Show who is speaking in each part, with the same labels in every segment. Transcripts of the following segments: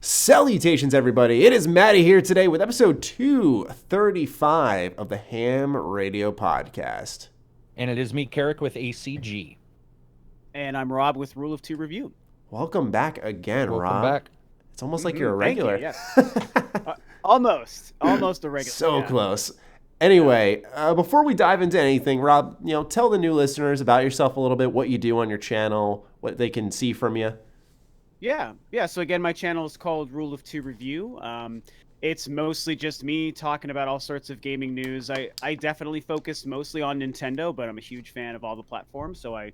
Speaker 1: Salutations, everybody. It is Matty here today with episode 235 of the H.A.M Radio Podcast.
Speaker 2: And it is me, Karak, with ACG.
Speaker 3: And I'm Rob with Rule of Two Review.
Speaker 1: Welcome back again,
Speaker 2: Welcome
Speaker 1: Rob.
Speaker 2: back.
Speaker 1: It's almost like you're a regular.
Speaker 3: Thank you, yes. Almost a regular.
Speaker 1: So close. Anyway, before we dive into anything, Rob, tell the new listeners about yourself a little bit, what you do on your channel, what they can see from you.
Speaker 3: Yeah. So again, my channel is called Rule of Two Review. It's mostly just me talking about all sorts of gaming news. I definitely focus mostly on Nintendo, but I'm a huge fan of all the platforms, so I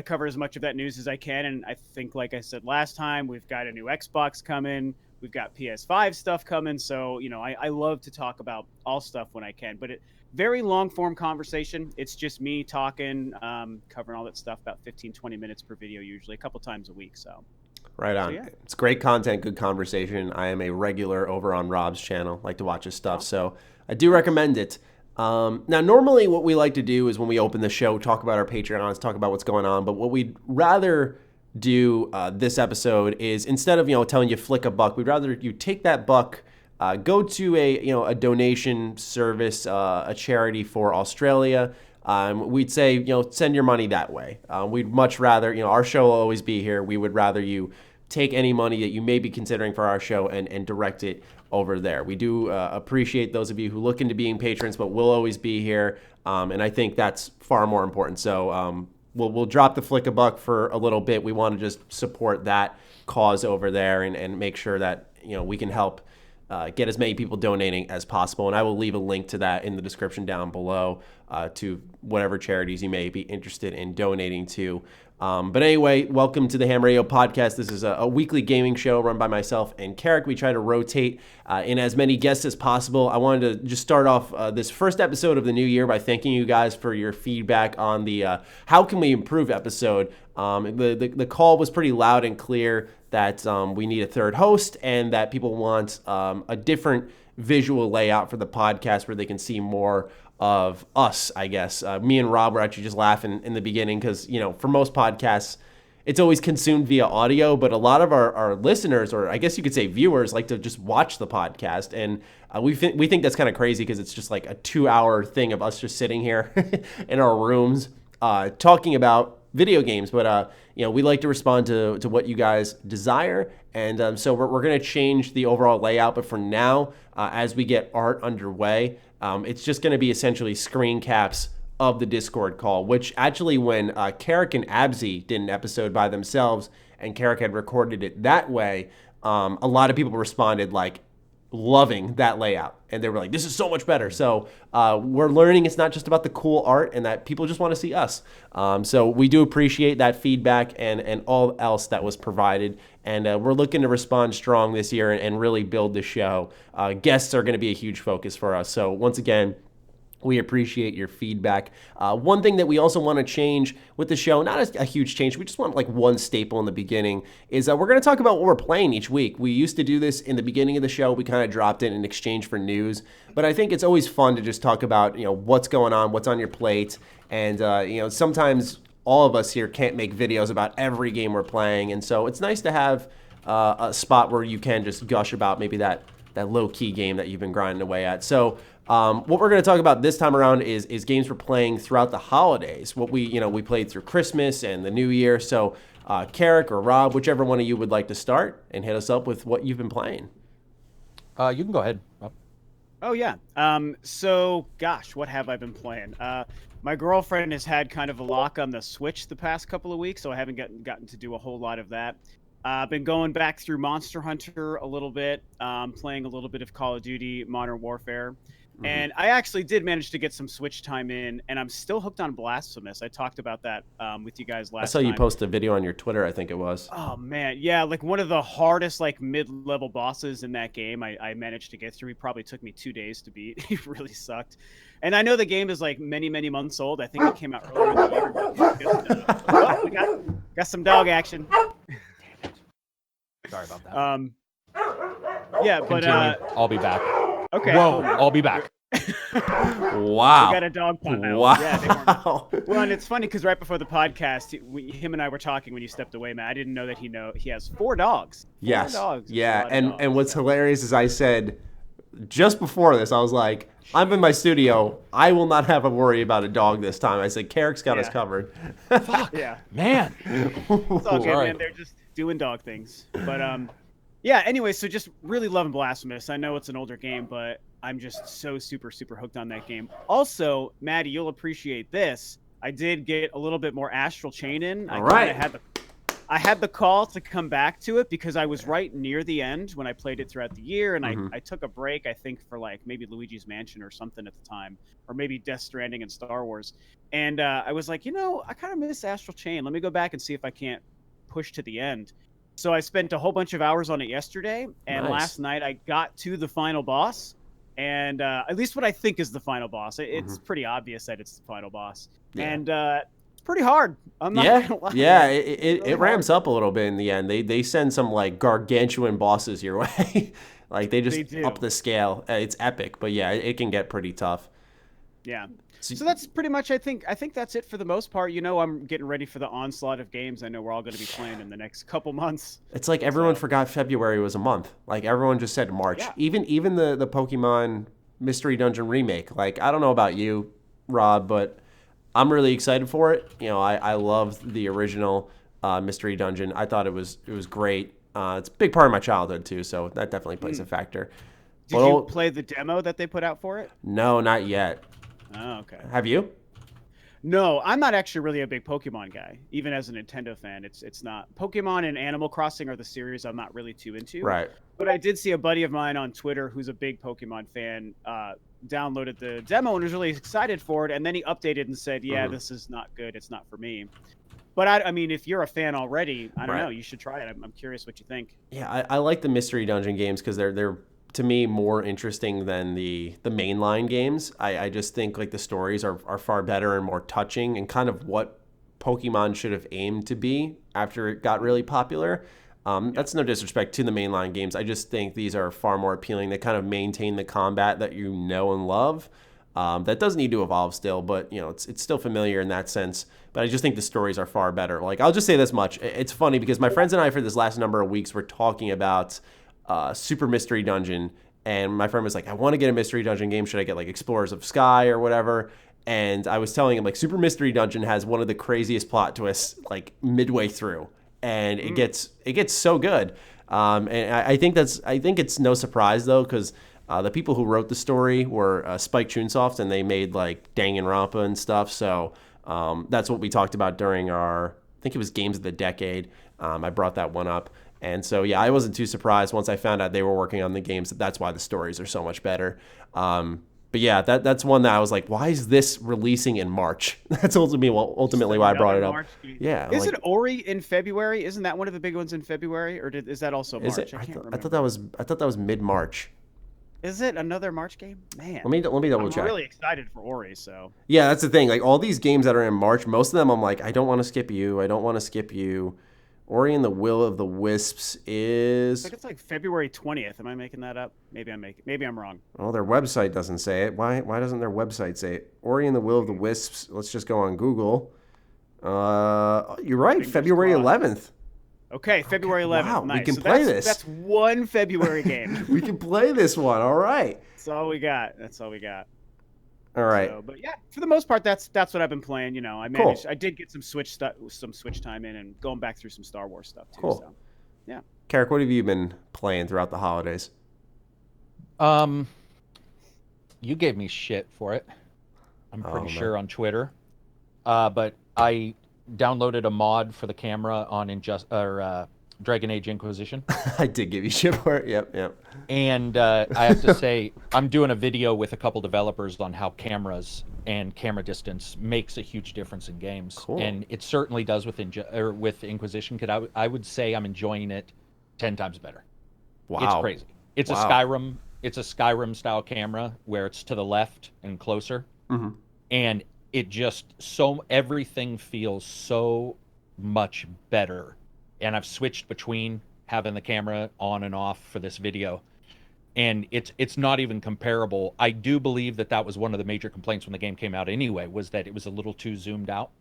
Speaker 3: cover as much of that news as I can. And I think, like I said last time, we've got a new Xbox coming. We've got PS5 stuff coming. So, I love to talk about all stuff when I can. But very long-form conversation. It's just me talking, covering all that stuff, about 15, 20 minutes per video usually, a couple times a week. So.
Speaker 1: Right on. So, yeah. It's great content, good conversation. I am a regular over on Rob's channel. Like to watch his stuff, so I do recommend it. Now, normally what we like to do is when we open the show, talk about our Patreons, talk about what's going on. But what we'd rather do this episode is, instead of telling you flick a buck, we'd rather you take that buck, go to a donation service, a charity for Australia. We'd say send your money that way. We'd much rather our show will always be here. We would rather you take any money that you may be considering for our show and direct it over there. We do appreciate those of you who look into being patrons, but we'll always be here, and I think that's far more important. So we'll drop the flick a buck for a little bit. We want to just support that cause over there and make sure that we can help get as many people donating as possible. And I will leave a link to that in the description down below to whatever charities you may be interested in donating to. But anyway, welcome to the H.A.M Radio Podcast. This is a weekly gaming show run by myself and Karak. We try to rotate in as many guests as possible. I wanted to just start off this first episode of the new year by thanking you guys for your feedback on the How Can We Improve episode. The call was pretty loud and clear that we need a third host and that people want a different visual layout for the podcast where they can see more of us, I guess. Me and Rob were actually just laughing in the beginning because, for most podcasts, it's always consumed via audio, but a lot of our listeners, or I guess you could say viewers, like to just watch the podcast. And we think that's kind of crazy because it's just like a 2-hour thing of us just sitting here in our rooms talking about video games. But, we like to respond to what you guys desire. And so we're going to change the overall layout. But for now, as we get art underway, it's just going to be essentially screen caps of the Discord call, which actually when Karak and Abzy did an episode by themselves and Karak had recorded it that way, a lot of people responded like loving that layout. And they were like, this is so much better. So we're learning it's not just about the cool art and that people just want to see us. So we do appreciate that feedback and all else that was provided. And we're looking to respond strong this year and really build the show. Guests are going to be a huge focus for us. So once again, we appreciate your feedback. One thing that we also want to change with the show, not a huge change, we just want like one staple in the beginning, is we're going to talk about what we're playing each week. We used to do this in the beginning of the show. We kind of dropped it in exchange for news. But I think it's always fun to just talk about, what's going on, what's on your plate. And, sometimes all of us here can't make videos about every game we're playing. And so it's nice to have a spot where you can just gush about maybe that low-key game that you've been grinding away at. So what we're going to talk about this time around is games we're playing throughout the holidays. What we played through Christmas and the New Year. So Karak or Rob, whichever one of you would like to start and hit us up with what you've been playing.
Speaker 2: You can go ahead, Rob.
Speaker 3: Oh, yeah. So, gosh, what have I been playing? My girlfriend has had kind of a lock on the Switch the past couple of weeks, so I haven't gotten to do a whole lot of that. I've been going back through Monster Hunter a little bit, playing a little bit of Call of Duty Modern Warfare. Mm-hmm. And I actually did manage to get some Switch time in, and I'm still hooked on Blasphemous. I talked about that with you guys last time.
Speaker 1: I saw you post a video on your Twitter, I think it was.
Speaker 3: Oh, man. Yeah, like one of the hardest mid-level bosses in that game I managed to get through. It probably took me 2 days to beat. It really sucked. And I know the game is many, many months old. I think it came out earlier in the year. But we got some dog action.
Speaker 2: Sorry about that.
Speaker 3: Yeah, but
Speaker 2: I'll be back.
Speaker 3: Okay.
Speaker 2: Whoa, I'll be back.
Speaker 1: Wow.
Speaker 3: We got a dog pile.
Speaker 1: Wow.
Speaker 3: Yeah, they weren't. Well, and it's funny because right before the podcast, him and I were talking when you stepped away, Matt. I didn't know that he has 4 dogs.
Speaker 1: Yes.
Speaker 3: 4 dogs.
Speaker 1: Yeah.
Speaker 3: That's a lot of
Speaker 1: And
Speaker 3: dogs,
Speaker 1: what's
Speaker 3: so.
Speaker 1: hilarious is I said just before this, I was like, I'm in my studio. I will not have a worry about a dog this time. I said, Karak's got us covered.
Speaker 2: Fuck.
Speaker 3: Yeah.
Speaker 2: Man.
Speaker 3: It's all good,
Speaker 2: Sorry.
Speaker 3: man. They're just doing dog things. But yeah. Anyway, so just really loving Blasphemous. I know it's an older game, but I'm just so super hooked on that game. Also, Maddie, you'll appreciate this. I did get a little bit more Astral Chain in.
Speaker 1: All right.
Speaker 3: I had the call to come back to it because I was right near the end when I played it throughout the year, and I took a break, I think, for like maybe Luigi's Mansion or something at the time, or maybe Death Stranding and Star Wars. And I was like, I kind of miss Astral Chain. Let me go back and see if I can't push to the end. So I spent a whole bunch of hours on it yesterday, and last night I got to the final boss, and at least what I think is the final boss. It's pretty obvious that it's the final boss, and it's pretty hard. I'm not gonna lie.
Speaker 1: Yeah, it ramps up a little bit in the end. They send some like gargantuan bosses your way. Like they just up the scale. It's epic, but yeah, it can get pretty tough.
Speaker 3: Yeah. So that's pretty much, I think that's it for the most part. I'm getting ready for the onslaught of games I know we're all going to be playing in the next couple months.
Speaker 1: It's like everyone forgot February was a month. Like everyone just said March. Yeah. Even the Pokemon Mystery Dungeon remake. Like I don't know about you, Rob, but I'm really excited for it. I loved the original Mystery Dungeon. I thought it was great. It's a big part of my childhood too, so that definitely plays a factor.
Speaker 3: Did you play the demo that they put out for it?
Speaker 1: No, not yet.
Speaker 3: Oh, okay.
Speaker 1: Have you?
Speaker 3: No, I'm not actually really a big Pokemon guy. Even as a Nintendo fan, it's not. Pokemon and Animal Crossing are the series I'm not really too into.
Speaker 1: Right.
Speaker 3: But I did see a buddy of mine on Twitter who's a big Pokemon fan downloaded the demo and was really excited for it, and then he updated and said, "Yeah, this is not good. It's not for me." But I mean, if you're a fan already, I don't know. You should try it. I'm curious what you think.
Speaker 1: Yeah, I like the Mystery Dungeon games because they're to me more interesting than the mainline games. I just think like the stories are far better and more touching and kind of what Pokemon should have aimed to be after it got really popular. That's no disrespect to the mainline games. I just think these are far more appealing. They kind of maintain the combat that you know and love. That does need to evolve still, but it's still familiar in that sense. But I just think the stories are far better. Like I'll just say this much: it's funny because my friends and I for this last number of weeks were talking about Super Mystery Dungeon, and my friend was like, "I want to get a Mystery Dungeon game. Should I get like Explorers of Sky or whatever?" And I was telling him like Super Mystery Dungeon has one of the craziest plot twists like midway through, and it gets so good. And I think it's no surprise though because the people who wrote the story were Spike Chunsoft, and they made like Danganronpa and stuff. So that's what we talked about during our, I think it was Games of the Decade. I brought that one up. And so, yeah, I wasn't too surprised once I found out they were working on the games. That's why the stories are so much better. But yeah, that's one that I was like, why is this releasing in March? That's ultimately why I brought it up. Yeah.
Speaker 3: Isn't Ori in February? Isn't that one of the big ones in February? Or is that also March? I can't remember.
Speaker 1: I thought that was mid-March.
Speaker 3: Is it another March game? Man.
Speaker 1: Let me double check.
Speaker 3: I'm really excited for Ori, so.
Speaker 1: Yeah, that's the thing. Like all these games that are in March, most of them I'm like, I don't want to skip you. I don't want to skip you. Ori and the Will of the Wisps is...
Speaker 3: I think it's like February 20th. Am I making that up? Maybe I'm wrong.
Speaker 1: Well, their website doesn't say it. Why doesn't their website say it? Ori and the Will of the Wisps. Let's just go on Google. You're right. February 11th.
Speaker 3: Okay, February 11th.
Speaker 1: Wow,
Speaker 3: nice.
Speaker 1: we can play this.
Speaker 3: That's one February game.
Speaker 1: We can play this one. All right.
Speaker 3: That's all we got.
Speaker 1: All right.
Speaker 3: So, but yeah, for the most part, that's what I've been playing. I managed. Cool. I did get some Switch time in, and going back through some Star Wars stuff too.
Speaker 1: Cool.
Speaker 3: So, yeah.
Speaker 1: Karak, what have you been playing throughout the holidays?
Speaker 2: You gave me shit for it. I'm pretty sure on Twitter. But I downloaded a mod for the camera on Dragon Age Inquisition.
Speaker 1: I did give you shit for it. Yep.
Speaker 2: And I have to say, I'm doing a video with a couple developers on how cameras and camera distance makes a huge difference in games.
Speaker 1: Cool.
Speaker 2: And it certainly does with Inquisition, because I would say I'm enjoying it 10 times better.
Speaker 1: Wow.
Speaker 2: It's crazy. It's a Skyrim style camera where it's to the left and closer.
Speaker 1: Mm-hmm.
Speaker 2: And it just everything feels so much better. And I've switched between having the camera on and off for this video. and it's not even comparable. I do believe that was one of the major complaints when the game came out anyway, was that it was a little too zoomed out,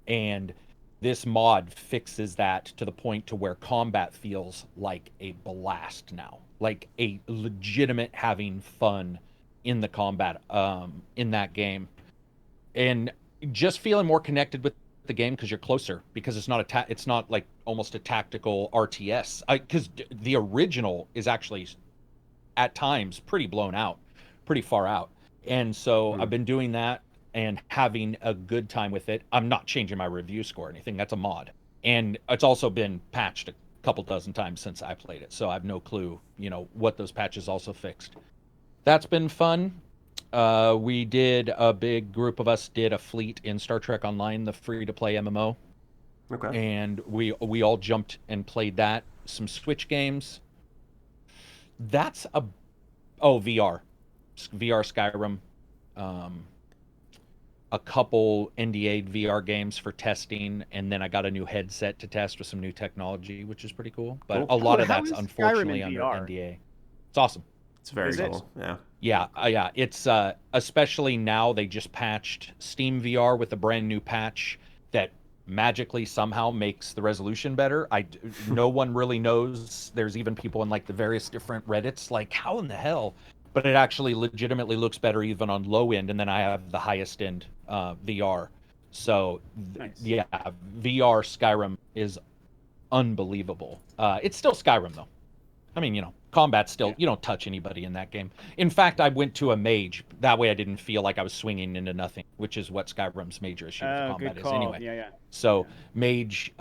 Speaker 2: and this mod fixes that to the point to where combat feels like a blast now, like a legitimate having fun in the combat in that game, and just feeling more connected with the game because you're closer, because it's not like almost a tactical RTS, because the original is actually at times pretty blown out, pretty far out, and so I've been doing that and having a good time with it. I'm not changing my review score or anything. That's a mod. And it's also been patched a couple dozen times since I played it. So I have no clue, what those patches also fixed. That's been fun. A big group of us did a fleet in Star Trek Online, the free-to-play MMO.
Speaker 1: Okay.
Speaker 2: And we all jumped and played that. Some Switch games. VR. VR Skyrim. A couple NDA VR games for testing, and then I got a new headset to test with some new technology, which is pretty cool. But a lot of that's unfortunately under NDA. It's awesome.
Speaker 1: It's very cool.
Speaker 2: Yeah. Yeah. It's especially now they just patched Steam VR with a brand new patch that magically somehow makes the resolution better. No one really knows. There's even people in like the various different Reddits like, how in the hell? But it actually legitimately looks better even on low end, and then I have the highest end VR. So
Speaker 3: Nice.
Speaker 2: Yeah, VR Skyrim is unbelievable. It's still Skyrim though. I mean, combat's still, you don't touch anybody in that game. In fact, I went to a mage. That way I didn't feel like I was swinging into nothing, which is what Skyrim's major issue with combat is anyway.
Speaker 3: Yeah.
Speaker 2: So mage,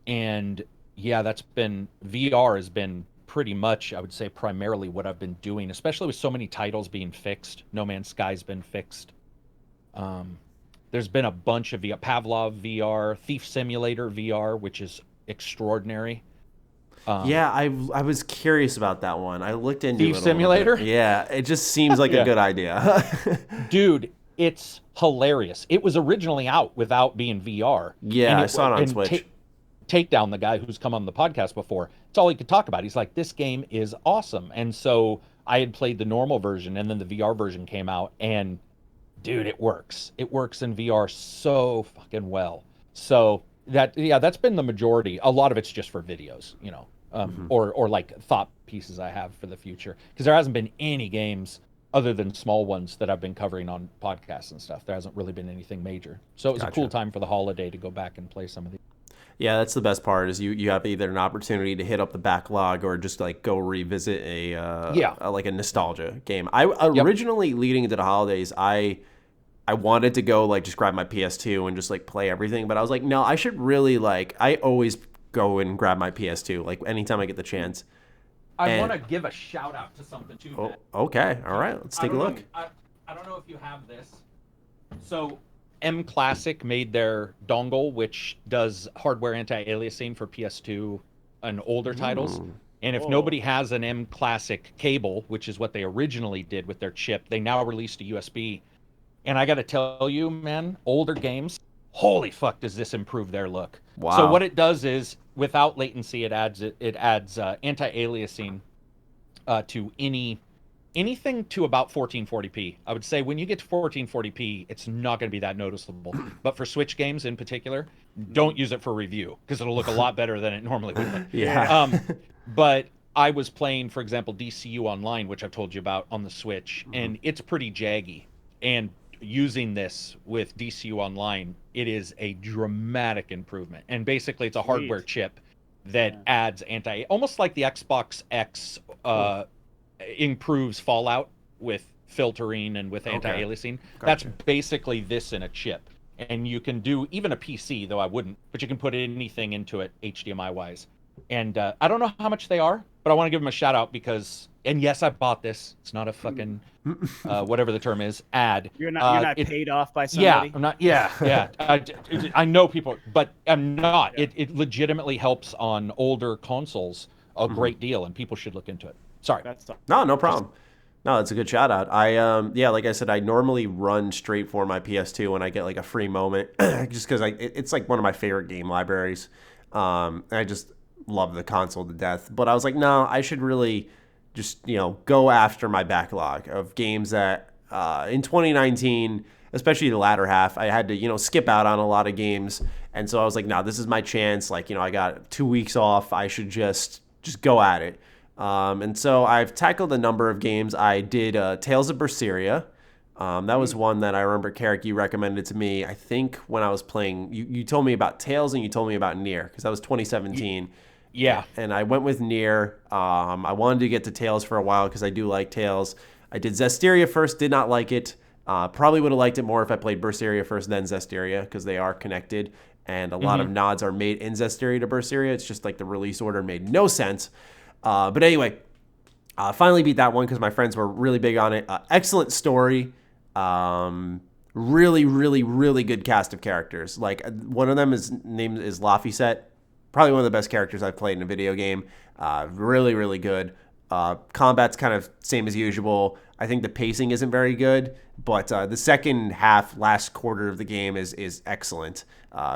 Speaker 2: and yeah, VR has been pretty much, I would say, primarily what I've been doing, especially with so many titles being fixed. No Man's Sky's been fixed. There's been a bunch of Pavlov VR, Thief Simulator VR, which is extraordinary.
Speaker 1: I was curious about that one. I looked into
Speaker 2: Thief Simulator?
Speaker 1: Yeah, it just seems like a good idea.
Speaker 2: Dude, it's hilarious. It was originally out without being VR.
Speaker 1: Yeah, I saw it on Switch.
Speaker 2: Takedown, the guy who's come on the podcast before, it's all he could talk about. He's like, this game is awesome. And so I had played the normal version, and then the VR version came out, and dude, it works. It works in VR so fucking well. So that's been the majority. A lot of it's just for videos, or like thought pieces I have for the future, because there hasn't been any games other than small ones that I've been covering on podcasts and stuff. There hasn't really been anything major. So it was a cool time for the holiday to go back and play some of these.
Speaker 1: Yeah, that's the best part, is you have either an opportunity to hit up the backlog or just like go revisit like a nostalgia game. Originally leading into the holidays, I wanted to go like just grab my PS2 and just like play everything, but I was like, no, I should really I always go and grab my PS2 like anytime I get the chance.
Speaker 2: I want to give a shout out to something too.
Speaker 1: Okay, all right, let's take a look.
Speaker 2: I don't know if you have this. So M Classic made their dongle, which does hardware anti-aliasing for PS2 and older titles. And if nobody has an M Classic cable, which is what they originally did with their chip, they now released a USB. And I got to tell you, man, older games, holy fuck, does this improve their look.
Speaker 1: Wow.
Speaker 2: So what it does is, without latency, it adds anti-aliasing to anything to about 1440p. I would say when you get to 1440p, it's not going to be that noticeable. But for Switch games in particular, don't use it for review, because it'll look a lot better than it normally would.
Speaker 1: Yeah.
Speaker 2: But I was playing, for example, DCU Online, which I've told you about on the Switch, and it's pretty jaggy. And using this with DCU Online, it is a dramatic improvement. And basically, it's a hardware chip that adds almost like the Xbox X improves Fallout with filtering and with anti-aliasing.
Speaker 1: Gotcha.
Speaker 2: That's basically this in a chip. And you can do even a PC, though I wouldn't, but you can put anything into it HDMI wise. And I don't know how much they are, but I want to give them a shout out because, and yes, I bought this. It's not a fucking whatever the term is, ad.
Speaker 3: You're not paid off by somebody.
Speaker 2: Yeah, I'm not. Yeah. I know people, but I'm not. Yeah. It legitimately helps on older consoles a great deal, and people should look into it. Sorry.
Speaker 1: No problem. No, it's a good shout out. Like I said, I normally run straight for my PS2 when I get like a free moment, just because it's like one of my favorite game libraries. I just love the console to death. But I was like, no, I should really just, go after my backlog of games that in 2019, especially the latter half, I had to, skip out on a lot of games. And so I was like, no, this is my chance. Like, I got 2 weeks off. I should just go at it. And so I've tackled a number of games. I did Tales of Berseria. That was one that I remember, Karak, you recommended to me. I think when I was playing, you told me about Tales and you told me about Nier, because that was 2017.
Speaker 2: Yeah.
Speaker 1: And I went with Nier. I wanted to get to Tales for a while because I do like Tales. I did Zestiria first, did not like it. Probably would have liked it more if I played Berseria first, then Zestiria, because they are connected. And a lot of nods are made in Zestiria to Berseria. It's just like the release order made no sense. But anyway, finally beat that one because my friends were really big on it. Excellent story. Really, really, really good cast of characters. Like, one of them is named is Laphicet. Probably one of the best characters I've played in a video game. Really, really good. Combat's kind of same as usual. I think the pacing isn't very good, but the second half, last quarter of the game is excellent.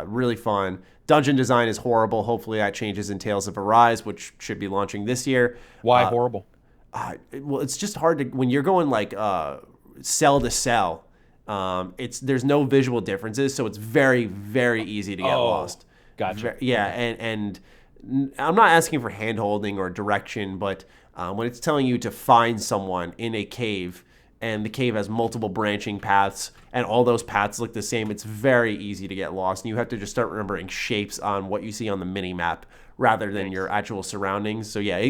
Speaker 1: Really fun. Dungeon design is horrible. Hopefully that changes in Tales of Arise, which should be launching this year.
Speaker 2: Why horrible?
Speaker 1: Well, it's just hard to, when you're going like cell to cell, there's no visual differences, so it's very, very easy to get lost.
Speaker 2: Gotcha.
Speaker 1: Yeah, and I'm not asking for hand-holding or direction, but when it's telling you to find someone in a cave, and the cave has multiple branching paths, and all those paths look the same, it's very easy to get lost, and you have to just start remembering shapes on what you see on the mini-map rather than your actual surroundings. So yeah,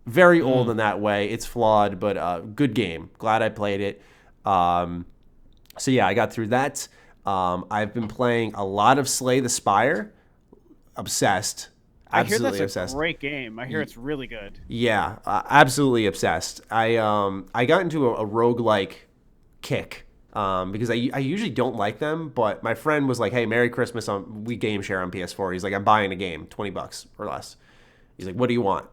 Speaker 1: very old in that way. It's flawed, but good game. Glad I played it. So yeah, I got through that. I've been playing a lot of Slay the Spire. Obsessed. Absolutely
Speaker 3: I hear that's
Speaker 1: obsessed.
Speaker 3: a great game. I hear it's really good.
Speaker 1: Yeah, absolutely obsessed. I got into a roguelike kick because I usually don't like them, but my friend was like, "Hey, Merry Christmas! We game share on PS4." He's like, "I'm buying a game, $20 or less." He's like, "What do you want?"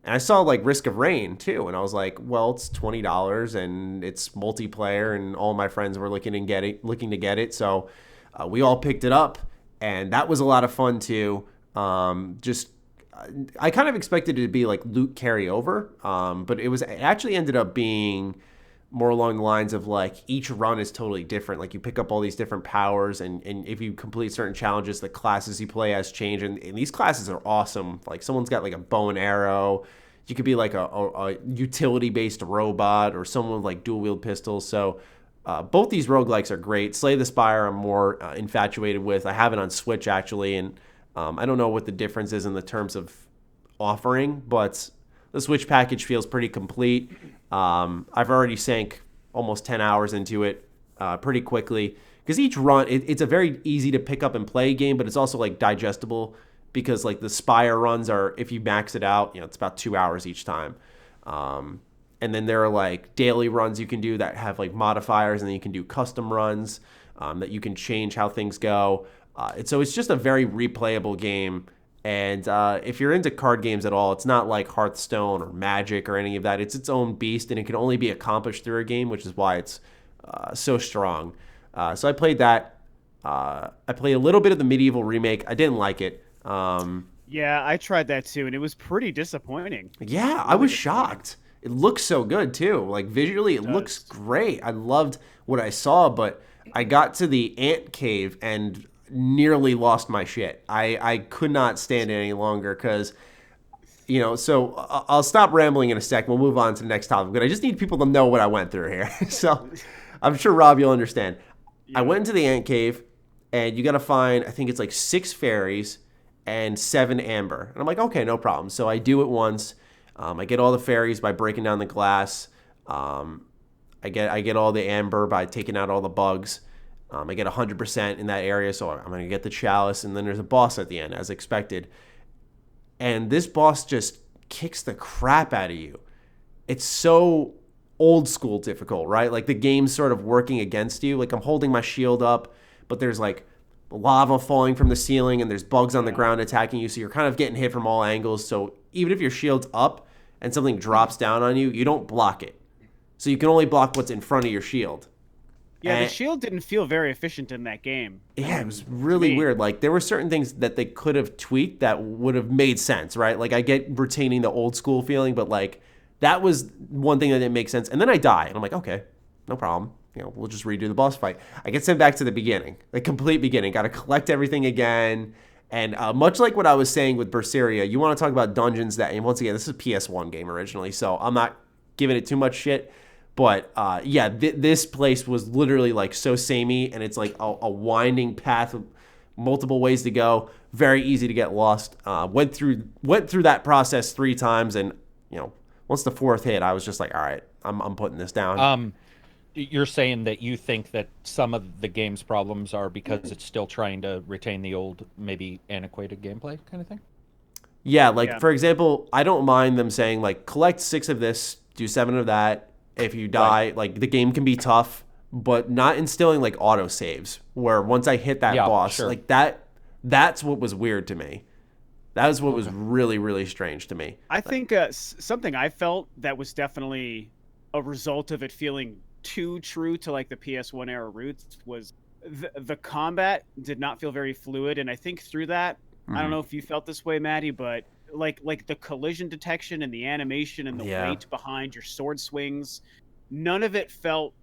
Speaker 1: And I saw like Risk of Rain too, and I was like, "Well, it's $20 and it's multiplayer, and all my friends were looking to get it." So we all picked it up, and that was a lot of fun too. I kind of expected it to be like loot carryover, but it actually ended up being more along the lines of like each run is totally different. Like you pick up all these different powers, and if you complete certain challenges, the classes you play as change, and these classes are awesome. Like someone's got like a bow and arrow. You could be like a utility-based robot, or someone with like dual-wield pistols. So both these roguelikes are great. Slay the Spire I'm more infatuated with. I have it on Switch actually, and I don't know what the difference is in the terms of offering, but the Switch package feels pretty complete. I've already sank almost 10 hours into it pretty quickly, because each run, it's a very easy to pick up and play game, but it's also like digestible, because like the Spire runs are, if you max it out, it's about 2 hours each time. And then there are like daily runs you can do that have like modifiers, and then you can do custom runs that you can change how things go. So it's just a very replayable game. And if you're into card games at all, it's not like Hearthstone or Magic or any of that. It's its own beast, and it can only be accomplished through a game, which is why it's so strong. So I played that. I played a little bit of the Medieval remake. I didn't like it.
Speaker 3: Yeah, I tried that too, and it was pretty disappointing.
Speaker 1: Yeah, really, I was shocked. It looks so good too. Like visually, it looks great. I loved what I saw, but I got to the ant cave and nearly lost my shit. I could not stand it any longer because, so I'll stop rambling in a sec. We'll move on to the next topic, but I just need people to know what I went through here. So I'm sure, Rob, you'll understand. Yeah. I went into the ant cave, and you got to find, I think it's like 6 fairies and 7 amber. And I'm like, okay, no problem. So I do it once. I get all the fairies by breaking down the glass. I get all the amber by taking out all the bugs. I get 100% in that area, so I'm going to get the chalice, and then there's a boss at the end, as expected. And this boss just kicks the crap out of you. It's so old school difficult, right? Like the game's sort of working against you. Like I'm holding my shield up, but there's like lava falling from the ceiling, and there's bugs on the ground attacking you, so you're kind of getting hit from all angles. So even if your shield's up and something drops down on you, you don't block it. So you can only block what's in front of your shield.
Speaker 3: Yeah, the shield didn't feel very efficient in that game.
Speaker 1: Yeah, it was really weird. Like, there were certain things that they could have tweaked that would have made sense, right? Like, I get retaining the old school feeling, but, like, That was one thing that didn't make sense. And then I die, and I'm like, okay, no problem. We'll just redo the boss fight. I get sent back to the beginning, the complete beginning. Got to collect everything again. And much like what I was saying with Berseria, you want to talk about dungeons that, and once again, this is a PS1 game originally, so I'm not giving it too much shit. But this place was literally like so samey, and it's like a winding path with multiple ways to go. Very easy to get lost. Went through that process 3 times, and once the 4th hit, I was just like, all right, I'm putting this down.
Speaker 2: You're saying that you think that some of the game's problems are because it's still trying to retain the old, maybe antiquated gameplay kind of thing?
Speaker 1: Yeah, for example, I don't mind them saying, like, collect 6 of this, do 7 of that. If you die, like, the game can be tough, but not instilling, like, auto-saves, where once I hit that boss, like, that's what was weird to me. That was what was really, really strange to me.
Speaker 3: I think something I felt that was definitely a result of it feeling too true to like the PS1 era roots was the combat did not feel very fluid, and I think through that, I don't know if you felt this way, Matty, but like the collision detection and the animation and the weight behind your sword swings, none of it felt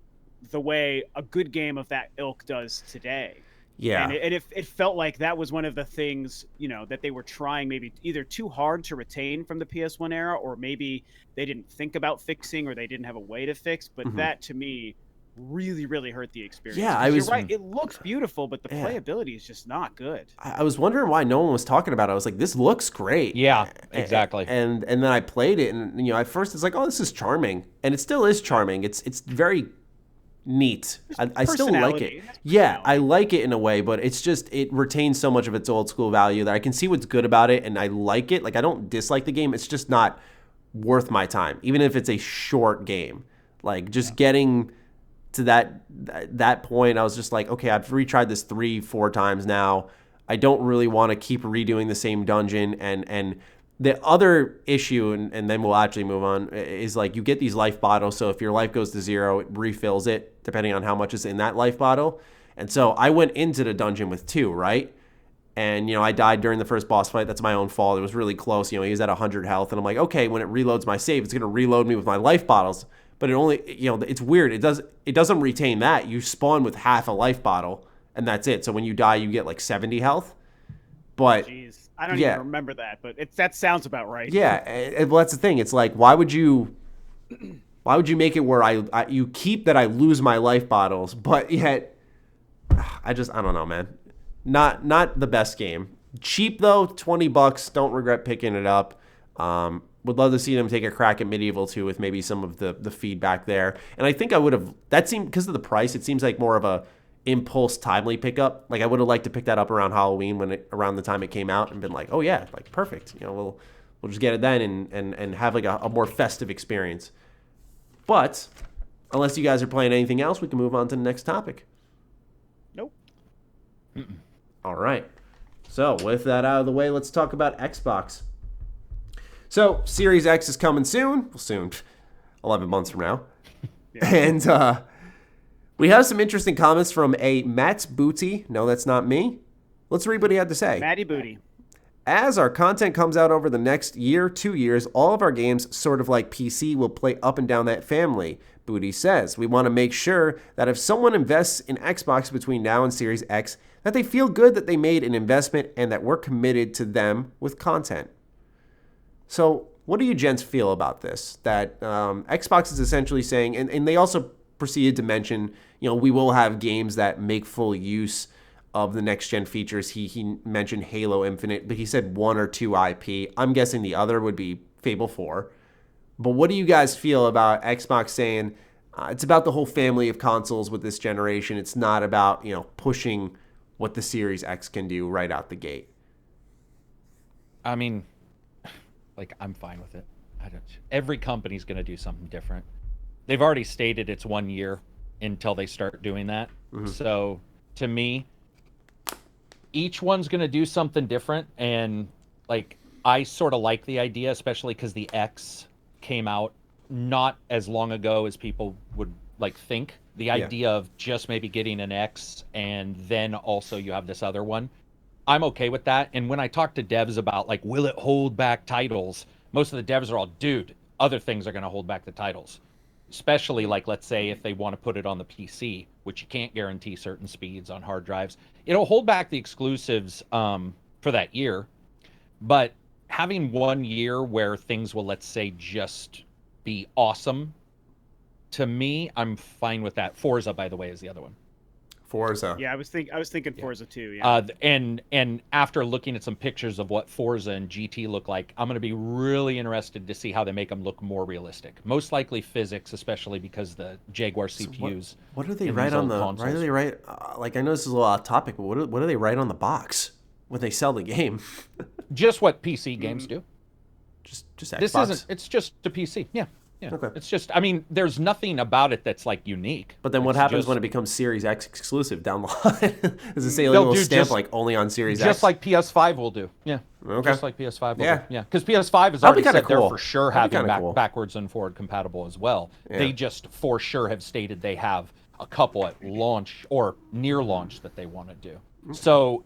Speaker 3: the way a good game of that ilk does today.
Speaker 1: Yeah.
Speaker 3: And it felt like that was one of the things, that they were trying maybe either too hard to retain from the PS1 era, or maybe they didn't think about fixing, or they didn't have a way to fix. But that, to me, really, really hurt the experience.
Speaker 1: Yeah,
Speaker 3: you're right. It looks beautiful, but the playability is just not good.
Speaker 1: I was wondering why no one was talking about it. I was like, this looks great.
Speaker 2: Yeah, exactly.
Speaker 1: And then I played it, and at first it's like, oh, this is charming. And it still is charming. It's very neat. I still like it. Yeah, I like it in a way, but it's just, it retains so much of its old school value that I can see what's good about it, and I like it. Like, I don't dislike the game. It's just not worth my time, even if it's a short game. Like, just getting to that point, I was just like, okay, I've retried this 3-4 times now. I don't really want to keep redoing the same dungeon, and the other issue, and then we'll actually move on, is like you get these life bottles. So if your life goes to 0, it refills it depending on how much is in that life bottle. And so I went into the dungeon with 2, right? And, I died during the first boss fight. That's my own fault. It was really close. He was at 100 health. And I'm like, okay, when it reloads my save, it's going to reload me with my life bottles. But it only, it's weird. It doesn't retain that. You spawn with half a life bottle, and that's it. So when you die, you get like 70 health. But
Speaker 3: jeez. I don't even remember that, but that sounds about right.
Speaker 1: Yeah, well, that's the thing. It's like, why would you make it where you keep that I lose my life bottles, but yet I don't know, man. Not the best game. Cheap though, $20. Don't regret picking it up. Would love to see them take a crack at Medieval 2 with maybe some of the feedback there. And I think I would have. That seemed, because of the price, it seems like more of a impulse timely pickup. Like, I would have liked to pick that up around Halloween, around the time it came out, and been like, oh yeah, like perfect. We'll just get it then and have like a more festive experience. But unless you guys are playing anything else, we can move on to the next topic.
Speaker 3: Nope.
Speaker 1: All right. So with that out of the way, let's talk about Xbox. So Series X is coming soon. Well, soon, 11 months from now. Yeah. And we have some interesting comments from a Matt Booty. No, that's not me. Let's read what he had to say.
Speaker 3: Matty Booty.
Speaker 1: As our content comes out over the next year, 2 years, all of our games, sort of like PC, will play up and down that family, Booty says. We want to make sure that if someone invests in Xbox between now and Series X, that they feel good that they made an investment and that we're committed to them with content. So what do you gents feel about this? That Xbox is essentially saying, and they also proceeded to mention, we will have games that make full use of the next-gen features. He mentioned Halo Infinite, but he said 1 or 2 IP. I'm guessing the other would be Fable 4. But what do you guys feel about Xbox saying it's about the whole family of consoles with this generation? It's not about, pushing what the Series X can do right out the gate.
Speaker 2: I mean, like, I'm fine with it. Every company's going to do something different. They've already stated it's 1 year until they start doing that. Mm-hmm. So to me, each one's going to do something different. And like, I sort of like the idea, especially because the X came out not as long ago as people would like think. The idea of just maybe getting an X and then also you have this other one. I'm okay with that. And when I talk to devs about like, will it hold back titles? Most of the devs are all, dude, other things are going to hold back the titles. Especially, like, let's say if they want to put it on the PC, which you can't guarantee certain speeds on hard drives. It'll hold back the exclusives for that year. But having 1 year where things will, let's say, just be awesome, to me, I'm fine with that. Forza, by the way, is the other one.
Speaker 1: Forza.
Speaker 3: Yeah, I was thinking Forza too. Yeah.
Speaker 2: And after looking at some pictures of what Forza and GT look like, I'm going to be really interested to see how they make them look more realistic. Most likely physics, especially because the Jaguar CPUs.
Speaker 1: So what do they write on the? Why do they write? Like, I know this is a little off topic, but what do they write on the box when they sell the game?
Speaker 2: Just what PC games do.
Speaker 1: Just Xbox.
Speaker 2: This isn't. It's just a PC. Yeah. Yeah.
Speaker 1: Okay.
Speaker 2: It's just, I mean, there's nothing about it that's like unique.
Speaker 1: But then what happens when it becomes Series X exclusive down the line? Does it say like a little stamp like only on Series X?
Speaker 2: Just like PS5 will do. Yeah.
Speaker 1: Okay.
Speaker 2: Just like PS5 will do. Yeah. Because PS5 is already said they're for sure having backwards and forward compatible as well. Yeah. They just for sure have stated they have a couple at launch or near launch that they want to do. So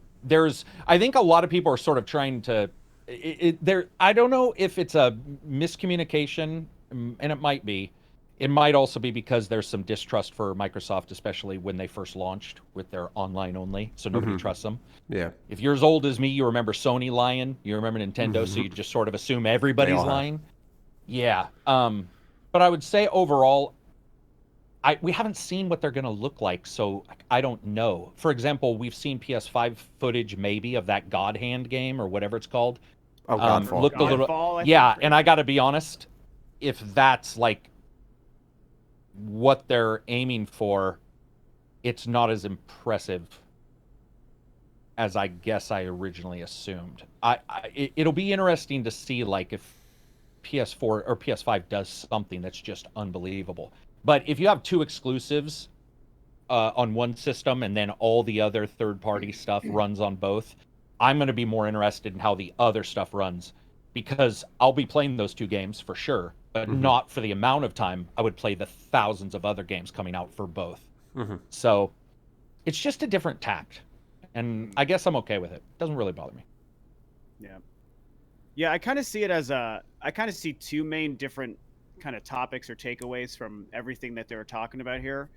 Speaker 2: I think a lot of people are sort of trying to, I don't know if it's a miscommunication, and it might be. It might also be because there's some distrust for Microsoft, especially when they first launched with their online only, so nobody trusts them.
Speaker 1: Yeah.
Speaker 2: If you're as old as me, you remember Sony lying, you remember Nintendo, so you just sort of assume everybody's lying. Yeah. But I would say overall, we haven't seen what they're going to look like, so I don't know. For example, we've seen PS5 footage maybe of that God Hand game or whatever it's called.
Speaker 1: Oh, Godfall.
Speaker 2: Looked a little, yeah, and I got to be honest, if that's like what they're aiming for, it's not as impressive as I guess I originally assumed. It'll be interesting to see like if PS4 or PS5 does something that's just unbelievable. But if you have two exclusives on one system and then all the other third-party stuff runs on both, I'm going to be more interested in how the other stuff runs, because I'll be playing those two games for sure, but not for the amount of time I would play the thousands of other games coming out for both. So it's just a different tact, and I guess I'm okay with it. Doesn't really bother me.
Speaker 3: Yeah, I kind of see it as I kind of see two main different kind of topics or takeaways from everything that they were talking about here.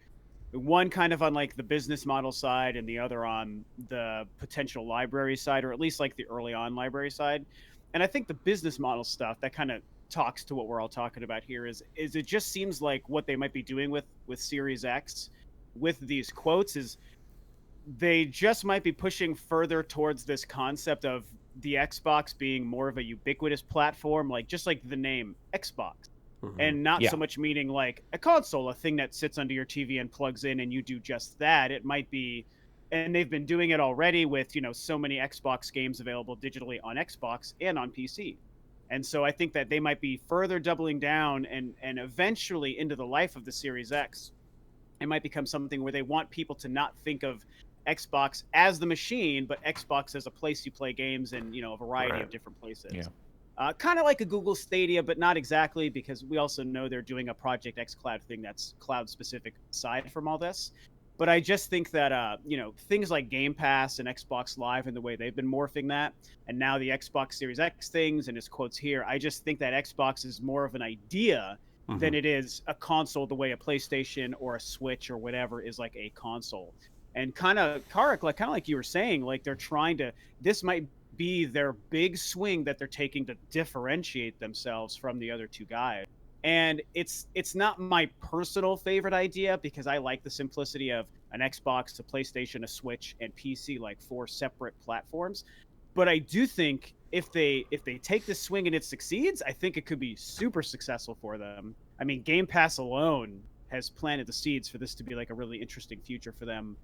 Speaker 3: One kind of on like the business model side, and the other on the potential library side, or at least like the early on library side. And I think the business model stuff that kind of talks to what we're all talking about here is it just seems like what they might be doing with Series X with these quotes is they just might be pushing further towards this concept of the Xbox being more of a ubiquitous platform, like just like the name Xbox. And not so much meaning like a console, a thing that sits under your TV and plugs in and you do just that. It might be, and they've been doing it already with, so many Xbox games available digitally on Xbox and on PC. And so I think that they might be further doubling down and eventually into the life of the Series X. It might become something where they want people to not think of Xbox as the machine, but Xbox as a place you play games in, a variety of different places. Yeah. Kind of like a Google Stadia, but not exactly, because we also know they're doing a Project X Cloud thing that's cloud-specific aside from all this. But I just think that, things like Game Pass and Xbox Live and the way they've been morphing that, and now the Xbox Series X things and his quotes here, I just think that Xbox is more of an idea than it is a console, the way a PlayStation or a Switch or whatever is like a console. And kind of, Karak, like you were saying, like they're trying to, this might be their big swing that they're taking to differentiate themselves from the other two guys. And it's not my personal favorite idea, because I like the simplicity of an Xbox, a PlayStation, a Switch, and PC, like 4 separate platforms. But I do think if they take this swing and it succeeds, I think it could be super successful for them. I mean, Game Pass alone has planted the seeds for this to be like a really interesting future for them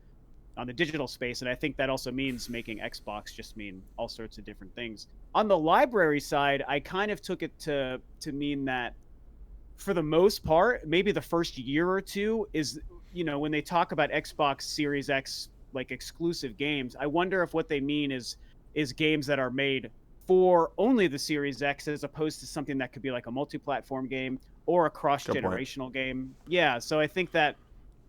Speaker 3: on the digital space, and I think that also means making Xbox just mean all sorts of different things. On the library side, I kind of took it to mean that for the most part, maybe the first year or two is, when they talk about Xbox Series X like exclusive games, I wonder if what they mean is games that are made for only the Series X, as opposed to something that could be like a multi-platform game or a cross-generational game. Yeah, so I think that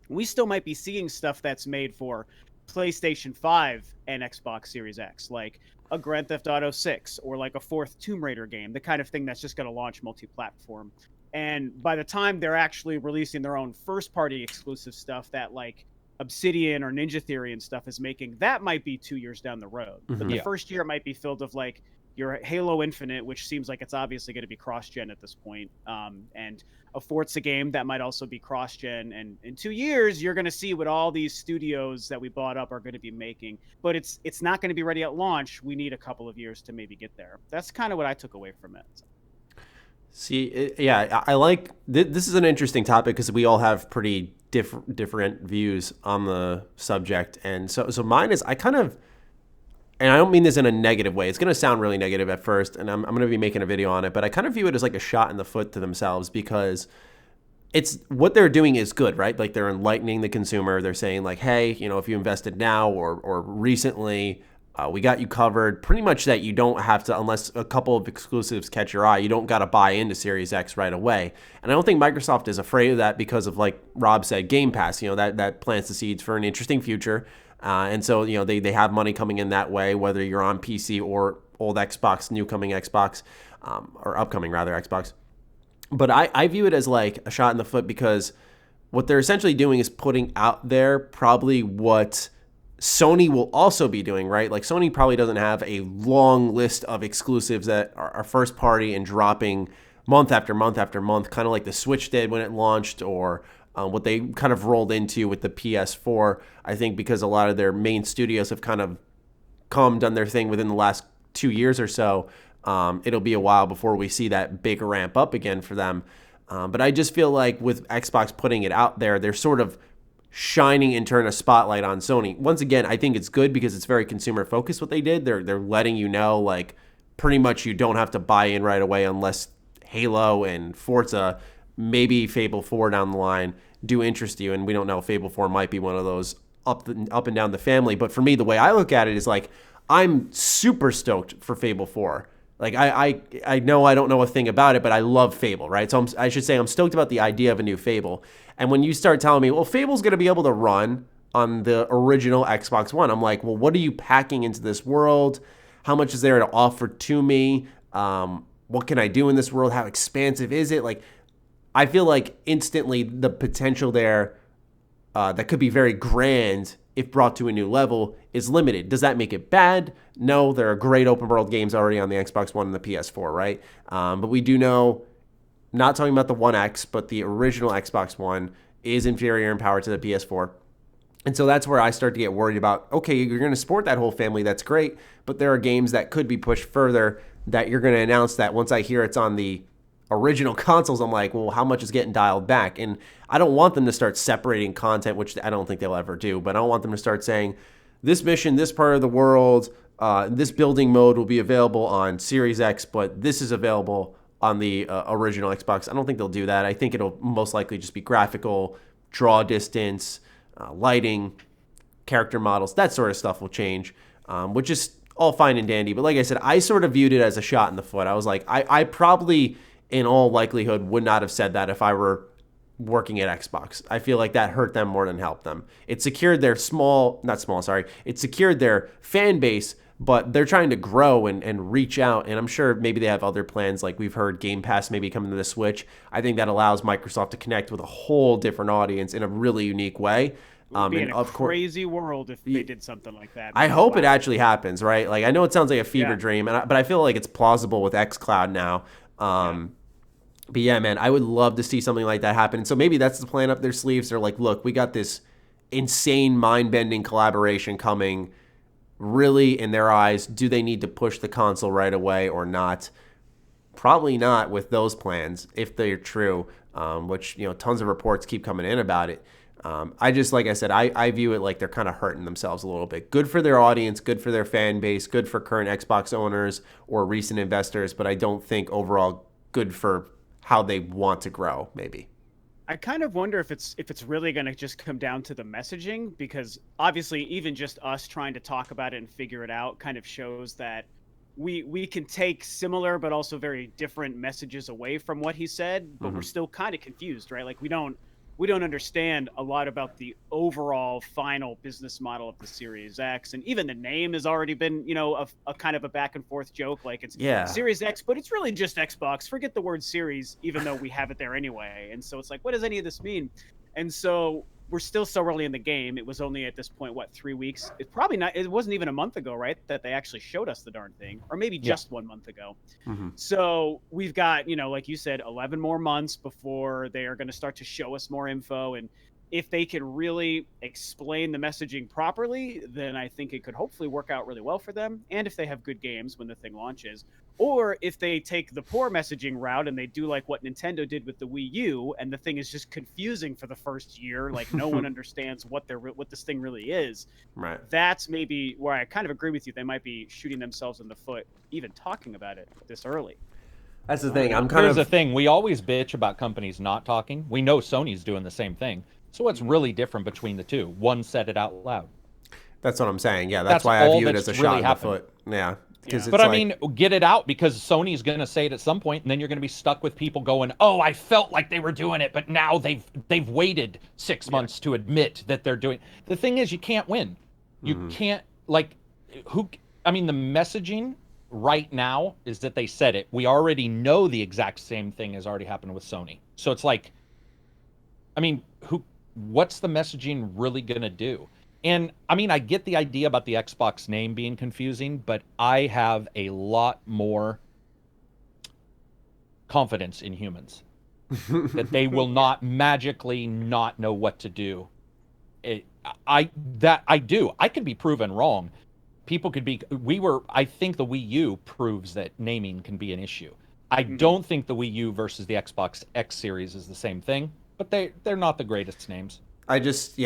Speaker 3: we still might be seeing stuff that's made for PlayStation 5 and Xbox Series X, like a Grand Theft Auto 6 or like a 4th Tomb Raider game, the kind of thing that's just going to launch multi-platform. And by the time they're actually releasing their own first-party exclusive stuff that like Obsidian or Ninja Theory and stuff is making, that might be 2 years down the road. But the first year might be filled with like your Halo Infinite, which seems like it's obviously going to be cross-gen at this point, and a Forza game that might also be cross-gen. And in 2 years, you're going to see what all these studios that we bought up are going to be making. But it's not going to be ready at launch. We need a couple of years to maybe get there. That's kind of what I took away from it.
Speaker 1: See, I like this is an interesting topic because we all have pretty different views on the subject, and so mine is I kind of, and I don't mean this in a negative way. It's going to sound really negative at first, and I'm going to be making a video on it, but I kind of view it as like a shot in the foot to themselves because it's what they're doing is good, right? Like they're enlightening the consumer. They're saying like, hey, if you invested now or recently, we got you covered. Pretty much that you don't have to, unless a couple of exclusives catch your eye, you don't got to buy into Series X right away. And I don't think Microsoft is afraid of that because of, like Rob said, Game Pass. That plants the seeds for an interesting future. And so, they have money coming in that way, whether you're on PC or old Xbox, new coming Xbox, or upcoming rather Xbox. But I view it as like a shot in the foot because what they're essentially doing is putting out there probably what Sony will also be doing, right? Like Sony probably doesn't have a long list of exclusives that are first party and dropping month after month after month, kind of like the Switch did when it launched, or what they kind of rolled into with the PS4. I think because a lot of their main studios have kind of done their thing within the last 2 years or so, it'll be a while before we see that big ramp up again for them. But I just feel like with Xbox putting it out there, they're sort of shining and turn a spotlight on Sony. Once again, I think it's good because it's very consumer focused what they did. They're letting you know, like, pretty much you don't have to buy in right away unless Halo and Forza, maybe Fable 4 down the line, do interest you. And we don't know, Fable 4 might be one of those up and down the family. But for me, the way I look at it is like, I'm super stoked for Fable 4. Like, I know I don't know a thing about it, but I love Fable, right? So I should say I'm stoked about the idea of a new Fable. And when you start telling me, well, Fable's going to be able to run on the original Xbox One, I'm like, well, what are you packing into this world? How much is there to offer to me? What can I do in this world? How expansive is it? Like, I feel like instantly the potential there that could be very grand if brought to a new level is limited. Does that make it bad? No, there are great open world games already on the Xbox One and the PS4, right? But we do know, not talking about the One X, but the original Xbox One is inferior in power to the PS4. And so that's where I start to get worried about, okay, you're going to support that whole family, that's great, but there are games that could be pushed further that you're going to announce that once I hear it's on the original consoles, I'm like, well, how much is getting dialed back? And I don't want them to start separating content, which I don't think they'll ever do, but I don't want them to start saying, this mission, this part of the world, this building mode will be available on Series X, but this is available on the original Xbox. I don't think they'll do that. I think it'll most likely just be graphical, draw distance, lighting, character models, that sort of stuff will change, which is all fine and dandy. But like I said, I sort of viewed it as a shot in the foot. I was like, I probably, in all likelihood, would not have said that if I were working at Xbox. I feel like that hurt them more than helped them. It secured their it secured their fan base, but they're trying to grow and reach out, and I'm sure maybe they have other plans, like we've heard Game Pass maybe coming to the Switch. I think that allows Microsoft to connect with a whole different audience in a really unique way.
Speaker 3: It would be in a crazy world if they did something like that.
Speaker 1: I hope it actually happens, right? Like, I know it sounds like a fever dream, but I feel like it's plausible with xCloud now. But yeah, man, I would love to see something like that happen. And so maybe that's the plan up their sleeves. They're like, look, we got this insane mind-bending collaboration coming. Really, in their eyes, do they need to push the console right away or not? Probably not with those plans, if they're true, which, tons of reports keep coming in about it. Like I said, I view it like they're kind of hurting themselves a little bit. Good for their audience, good for their fan base, good for current Xbox owners or recent investors, but I don't think overall good for how they want to grow, maybe.
Speaker 3: I kind of wonder if it's really going to just come down to the messaging, because obviously even just us trying to talk about it and figure it out kind of shows that we can take similar but also very different messages away from what he said, but we're still kind of confused, right? Like, we don't we don't understand a lot about the overall final business model of the Series X. And even the name has already been, a kind of a back and forth joke. Like it's Series X, but it's really just Xbox. Forget the word series, even though we have it there anyway. And so it's like, what does any of this mean? And so we're still so early in the game. It was only at this point, 3 weeks? It's probably not, it wasn't even a month ago, right? That they actually showed us the darn thing, or maybe just 1 month ago. Mm-hmm. So we've got, like you said, 11 more months before they are going to start to show us more info. And if they can really explain the messaging properly, then I think it could hopefully work out really well for them. And if they have good games when the thing launches, or if they take the poor messaging route and they do like what Nintendo did with the Wii U, and the thing is just confusing for the first year, like no one understands what this thing really is.
Speaker 1: Right.
Speaker 3: That's maybe where I kind of agree with you. They might be shooting themselves in the foot, even talking about it this early.
Speaker 1: That's the thing.
Speaker 2: Here's the thing. We always bitch about companies not talking. We know Sony's doing the same thing. So what's really different between the two? One said it out loud.
Speaker 1: That's what I'm saying. Yeah, that's why I view it as a shot in the foot. Yeah.
Speaker 2: But I mean, get it out, because Sony's going to say it at some point, and then you're going to be stuck with people going, "Oh, I felt like they were doing it, but now they've waited 6 months to admit that they're doing." The thing is, you can't win. You can't the messaging right now is that they said it. We already know the exact same thing has already happened with Sony. So it's like, I mean, what's the messaging really going to do? And I mean, I get the idea about the Xbox name being confusing, but I have a lot more confidence in humans that they will not magically not know what to do. I do. I could be proven wrong. People could be. I think the Wii U proves that naming can be an issue. I don't think the Wii U versus the Xbox X series is the same thing, but they're not the greatest names.
Speaker 1: I just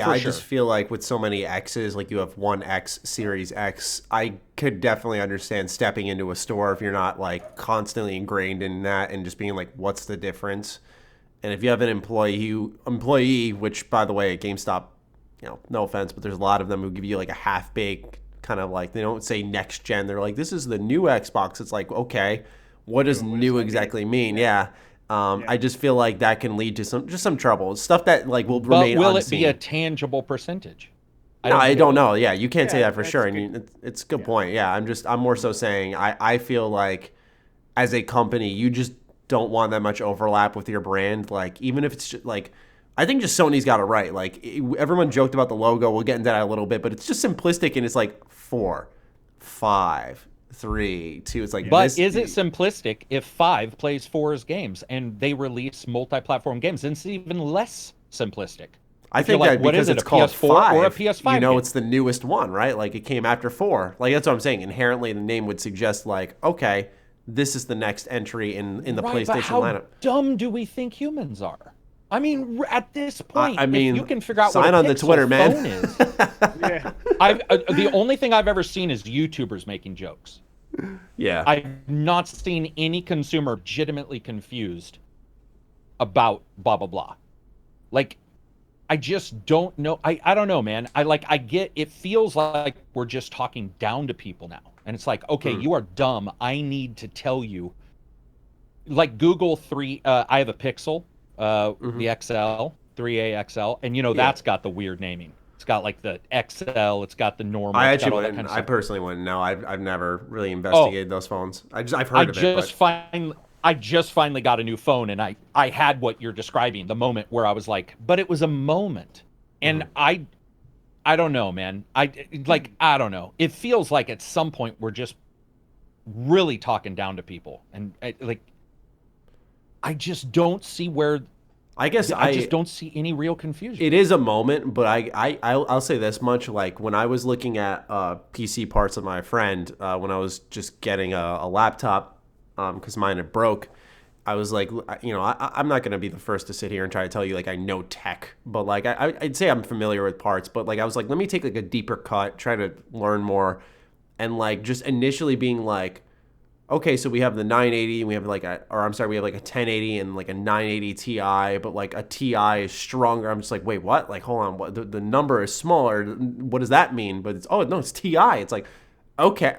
Speaker 1: feel like with so many X's, like you have one X, Series X, I could definitely understand stepping into a store if you're not like constantly ingrained in that and just being like, what's the difference? And if you have an employee, which by the way, at GameStop, no offense, but there's a lot of them who give you like a half-baked kind of like, they don't say next gen. They're like, this is the new Xbox. It's like, okay, what does new exactly mean? Yeah. I just feel like that can lead to some trouble. Stuff that like will remain unseen.
Speaker 2: But will it be a tangible percentage?
Speaker 1: I don't know. Yeah, you can't say that for sure. And it's a good point. Yeah, I'm more so saying I feel like as a company, you just don't want that much overlap with your brand. Like even if it's just, like, I think just Sony's got it right. Like everyone joked about the logo. We'll get into that a little bit, but it's just simplistic and it's like 4, 5. 3, 2. It's like,
Speaker 2: but is it simplistic if 5 plays 4's games and they release multi-platform games? Then it's even less simplistic.
Speaker 1: I think that because it's called
Speaker 2: PS4
Speaker 1: 5,
Speaker 2: or a PS5 game?
Speaker 1: It's the newest one, right? Like it came after 4. Like that's what I'm saying. Inherently, the name would suggest like, okay, this is the next entry in the PlayStation lineup.
Speaker 2: How dumb do we think humans are? I mean, at this point, if you can figure out
Speaker 1: what a
Speaker 2: on
Speaker 1: the Twitter, man.
Speaker 2: phone is. The only thing I've ever seen is YouTubers making jokes.
Speaker 1: Yeah.
Speaker 2: I've not seen any consumer legitimately confused about blah, blah, blah. Like, I just don't know. I don't know, man. I get, it feels like we're just talking down to people now. And it's like, okay, you are dumb. I need to tell you. Like Google 3, I have a Pixel. The XL, 3A XL, and that's got the weird naming. It's got like the XL, it's got the normal.
Speaker 1: I personally wouldn't know. I've never really investigated those phones. I've heard of it.
Speaker 2: I just finally got a new phone, and I had what you're describing, the moment where I was like, but it was a moment, and I don't know, man. I don't know. It feels like at some point we're just really talking down to people, and I just don't see where. I just don't see any real confusion.
Speaker 1: It is a moment, but I'll say this much: like when I was looking at PC parts of my friend, when I was just getting a laptop, because mine had broke, I was like, I'm not gonna be the first to sit here and try to tell you like I know tech, but like I'd say I'm familiar with parts, but like I was like, let me take like a deeper cut, try to learn more, and like just initially being like, okay, so we have the 980 and we have like we have like a 1080 and like a 980 Ti, but like a Ti is stronger. I'm just like, wait, what? Like, hold on, what? The number is smaller. What does that mean? But it's Ti. It's like, okay,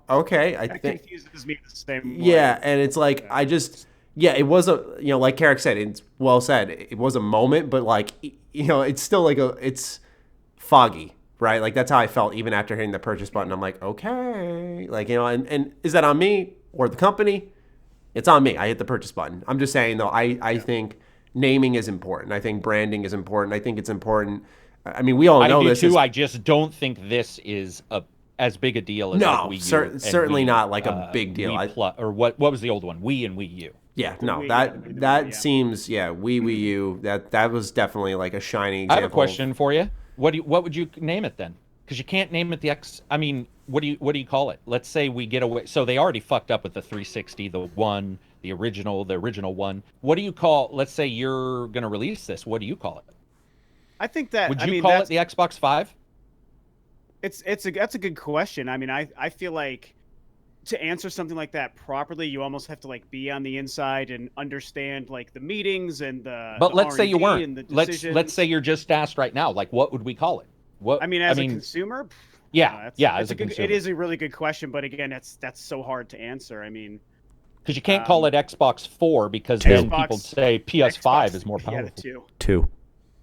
Speaker 1: okay. I think
Speaker 3: confuses me the same way.
Speaker 1: Yeah, and it's like yeah, it was a, like Karak said, it's well said. It was a moment, but like, it's still like it's foggy, right? Like that's how I felt even after hitting the purchase button. I'm like, okay, like, and is that on me or the company? It's on me. I hit the purchase button. I'm just saying though, I think naming is important. I think branding is important. I think it's important. I mean, we all know
Speaker 2: I do
Speaker 1: this.
Speaker 2: Too. I just don't think this is as big a deal as
Speaker 1: No,
Speaker 2: like Wii U
Speaker 1: certainly
Speaker 2: Wii,
Speaker 1: not like a big deal.
Speaker 2: Or what was the old one? Wii and Wii U.
Speaker 1: Yeah, no,
Speaker 3: Wii,
Speaker 1: that seems Wii U. That was definitely like a shining example.
Speaker 2: I have a question for you. What would you name it then? Because you can't name it the X. I mean, what do you call it? Let's say we get away. So they already fucked up with the 360, the one, the original one. What do you call? Let's say you're gonna release this. What do you call it?
Speaker 3: I think that
Speaker 2: would you call it the Xbox 5?
Speaker 3: That's a good question. I mean, I feel like to answer something like that properly, you almost have to like be on the inside and understand like the meetings and the.
Speaker 2: But
Speaker 3: the
Speaker 2: let's say you
Speaker 3: R&D and
Speaker 2: weren't.
Speaker 3: the
Speaker 2: Let's say you're just asked right now. Like, what would we call it? What
Speaker 3: I mean, as a consumer.
Speaker 2: Yeah, as a
Speaker 3: consumer. It is a really good question, but again, that's so hard to answer. I mean,
Speaker 2: because you can't call it Xbox 4 because then people say PS5 is more powerful.
Speaker 3: Yeah,
Speaker 1: two.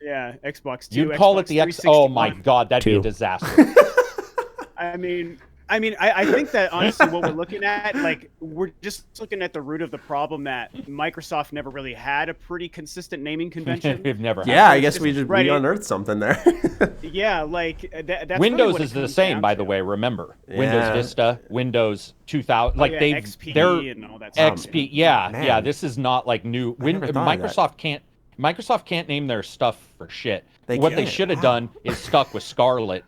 Speaker 3: Yeah, Xbox 2.
Speaker 2: You'd call it the X. Oh my God, that'd be a disaster.
Speaker 3: I think that honestly, what we're looking at, like, we're just looking at the root of the problem that Microsoft never really had a pretty consistent naming convention.
Speaker 2: We've never.
Speaker 1: Yeah,
Speaker 2: had.
Speaker 1: I guess we unearthed something there.
Speaker 3: Yeah, like that's
Speaker 2: Windows
Speaker 3: really
Speaker 2: is the same, by the way. Remember,
Speaker 1: Yeah.
Speaker 2: Windows Vista, Windows 2000, like
Speaker 3: XP and all that stuff.
Speaker 2: XP. Yeah. This is not like new. Microsoft can't name their stuff for shit. What they should have done is stuck with Scarlet.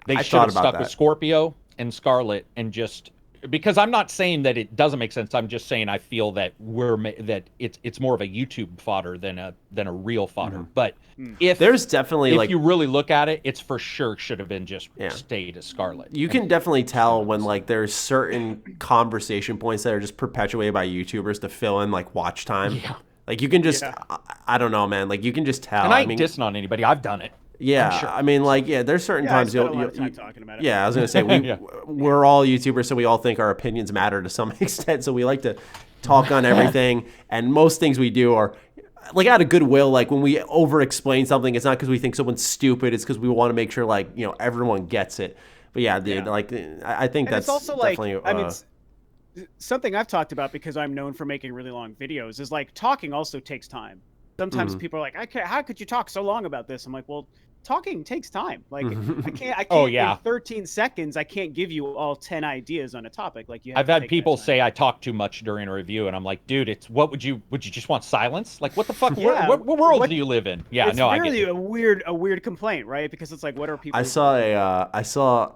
Speaker 2: They should have stuck with Scorpio and Scarlet and just because I'm not saying that it doesn't make sense. I'm just saying I feel that it's more of a YouTube fodder than a real fodder.
Speaker 1: Mm-hmm.
Speaker 2: But if
Speaker 1: there's definitely
Speaker 2: if you really look at it, it's for sure should have been just stayed as Scarlet.
Speaker 1: You can definitely tell when like there's certain conversation points that are just perpetuated by YouTubers to fill in like watch time.
Speaker 2: Yeah.
Speaker 1: Like you can just I don't know, man. Like you can just tell.
Speaker 2: And I ain't dissing on anybody. I've done it.
Speaker 1: Yeah,
Speaker 2: sure.
Speaker 1: I mean, like, there's certain times
Speaker 3: you'll talking about it.
Speaker 1: Yeah, I was gonna say we're all YouTubers, so we all think our opinions matter to some extent. So we like to talk on everything, and most things we do are like out of goodwill. Like when we over-explain something, it's not because we think someone's stupid. It's because we want to make sure like everyone gets it. But yeah, dude, like I think that's
Speaker 3: also
Speaker 1: definitely.
Speaker 3: Like, I mean, something I've talked about because I'm known for making really long videos is like talking also takes time. Sometimes people are like, how could you talk so long about this? I'm like, well, talking takes time. Like I can't in 13 seconds I can't give you all 10 ideas on a topic. Like you have
Speaker 2: I've had people say I talk too much during a review and I'm like, dude, it's would you just want silence? Like what the fuck? What world do you live in? Yeah,
Speaker 3: it's really a weird complaint, right? Because it's like what are people
Speaker 1: I saw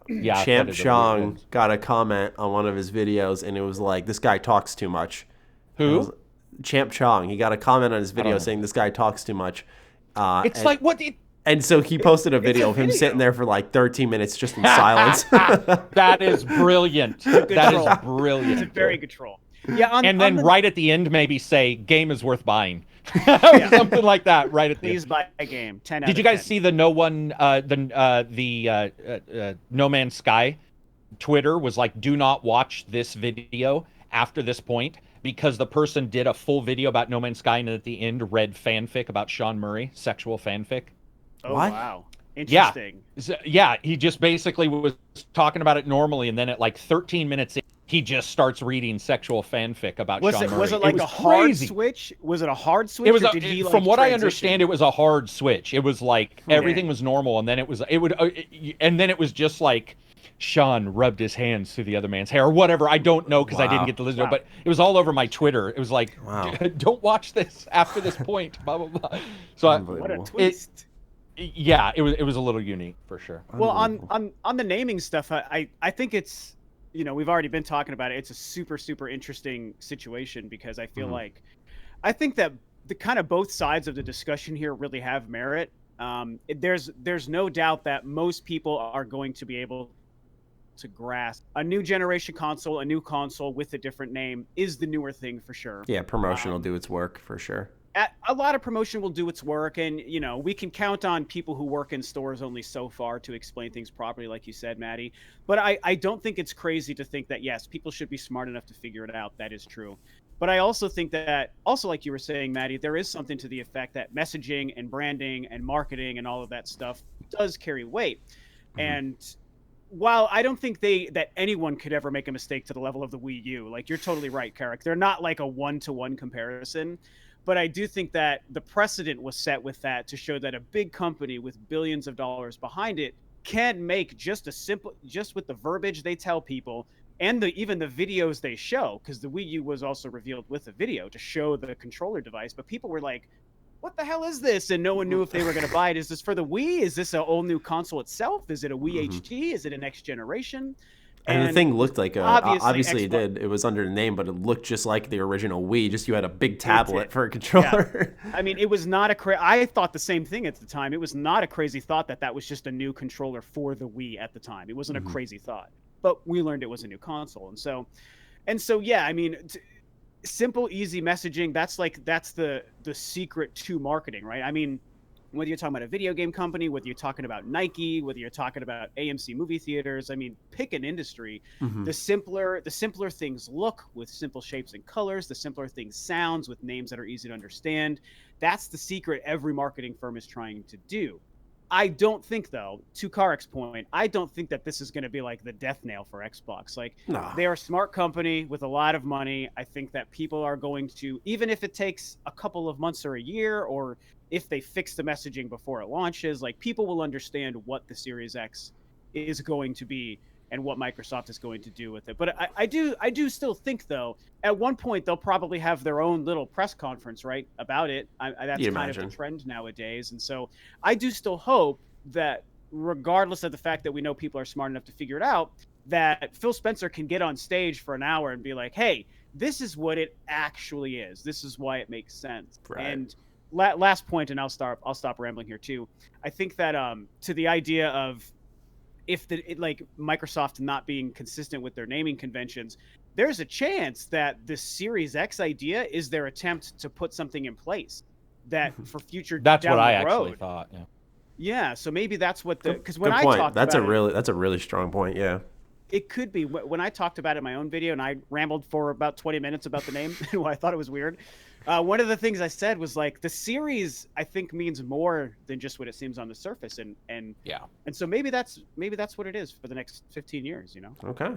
Speaker 1: Champ Chong got a comment on one of his videos and it was like, this guy talks too much.
Speaker 2: Who?
Speaker 1: Champ Chong. He got a comment on his video saying this guy talks too much. And so he posted a video of him sitting there for like 13 minutes just in silence.
Speaker 2: That is brilliant. That is brilliant.
Speaker 3: It's a very good troll. Yeah,
Speaker 2: and then right at the end, maybe say, game is worth buying. Something like that, right at the end.
Speaker 3: Please buy a game. 10 out
Speaker 2: Did you guys see the No Man's Sky? Twitter was like, do not watch this video after this point because the person did a full video about No Man's Sky and at the end read fanfic about Sean Murray, sexual fanfic.
Speaker 3: Oh, wow. Interesting.
Speaker 2: Yeah, he just basically was talking about it normally, and then at like 13 minutes in, he just starts reading sexual fanfic about Sean Murray.
Speaker 3: Was it like a hard switch? Was it a hard switch?
Speaker 2: It was.
Speaker 3: From
Speaker 2: what I understand, it was a hard switch. It was like everything was normal, and then it was just like Sean rubbed his hands through the other man's hair or whatever. I don't know because I didn't get to listen to it, but it was all over my Twitter. It was like, don't watch this after this point, blah, blah, blah. So
Speaker 3: what a twist.
Speaker 2: It was a little unique for sure.
Speaker 3: Well, on the naming stuff, I think it's, we've already been talking about it. It's a super, super interesting situation because I feel like, I think that the kind of both sides of the discussion here really have merit. There's no doubt that most people are going to be able to grasp a new generation console, a new console with a different name is the newer thing for sure.
Speaker 1: Yeah, promotion will do its work for sure.
Speaker 3: A lot of promotion will do its work, and we can count on people who work in stores only so far to explain things properly, like you said, Matty. But I don't think it's crazy to think that yes, people should be smart enough to figure it out. That is true. But I also think that, also like you were saying, Maddie, there is something to the effect that messaging and branding and marketing and all of that stuff does carry weight. And while I don't think that anyone could ever make a mistake to the level of the Wii U, like you're totally right, Karak. They're not like a one-to-one comparison. But I do think that the precedent was set with that to show that a big company with billions of dollars behind it can make just with the verbiage they tell people and even the videos they show, because the Wii U was also revealed with a video to show the controller device. But people were like, what the hell is this? And no one knew if they were going to buy it. Is this for the Wii? Is this a whole new console itself? Is it a Wii HD? Is it a next generation?
Speaker 1: And the thing looked like obviously it did. It was under the name, but it looked just like the original Wii. Just you had a big tablet for a controller.
Speaker 3: Yeah. I mean, it was not I thought the same thing at the time. It was not a crazy thought that was just a new controller for the Wii at the time. It wasn't a crazy thought, but we learned it was a new console, and so yeah. I mean, simple, easy messaging. That's the secret to marketing, right? I mean, whether you're talking about a video game company, whether you're talking about Nike, whether you're talking about AMC movie theaters, I mean, pick an industry. The simpler things look with simple shapes and colors, the simpler things sounds with names that are easy to understand. That's the secret every marketing firm is trying to do. I don't think, though, to Karak's point, I don't think that this is going to be like the death nail for Xbox. Like, they are a smart company with a lot of money. I think that people are going to, even if it takes a couple of months or a year, or if they fix the messaging before it launches, like, people will understand what the Series X is going to be and what Microsoft is going to do with it. But I do still think, though, at one point they'll probably have their own little press conference, right, about it. That's kind of the trend nowadays. And so I do still hope that, regardless of the fact that we know people are smart enough to figure it out, that Phil Spencer can get on stage for an hour and be like, hey, this is what it actually is. This is why it makes sense. Right. And last point, and I'll stop rambling here too. I think that to the idea of like Microsoft not being consistent with their naming conventions, there's a chance that the Series X idea is their attempt to put something in place that for future.
Speaker 2: That's
Speaker 3: down
Speaker 2: what I
Speaker 3: the road.
Speaker 2: actually thought. Yeah.
Speaker 3: Yeah. So maybe that's what because
Speaker 1: when I talked that's a really strong point. Yeah.
Speaker 3: It could be. When I talked about it in my own video and I rambled for about 20 minutes about the name and why I thought it was weird. One of the things I said was like the series I think means more than just what it seems on the surface, and so maybe that's what it is for the next 15 years, you know.
Speaker 1: Okay,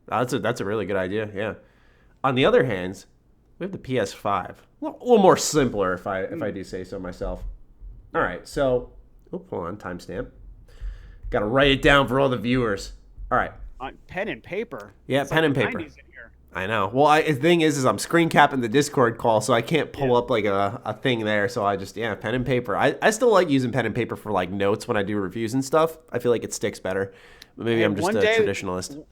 Speaker 1: that's a really good idea. Yeah. On the other hand, we have the PS5, a little more simpler if I do say so myself. All right, so hold on, timestamp. Got to write it down for all the viewers. All right.
Speaker 3: On pen and paper.
Speaker 1: Yeah, it's pen and paper. I know. Well, the thing is I'm screen capping the Discord call, so I can't pull up like a thing there. So I just, pen and paper. I still like using pen and paper for like notes when I do reviews and stuff. I feel like it sticks better. But maybe I'm just a traditionalist.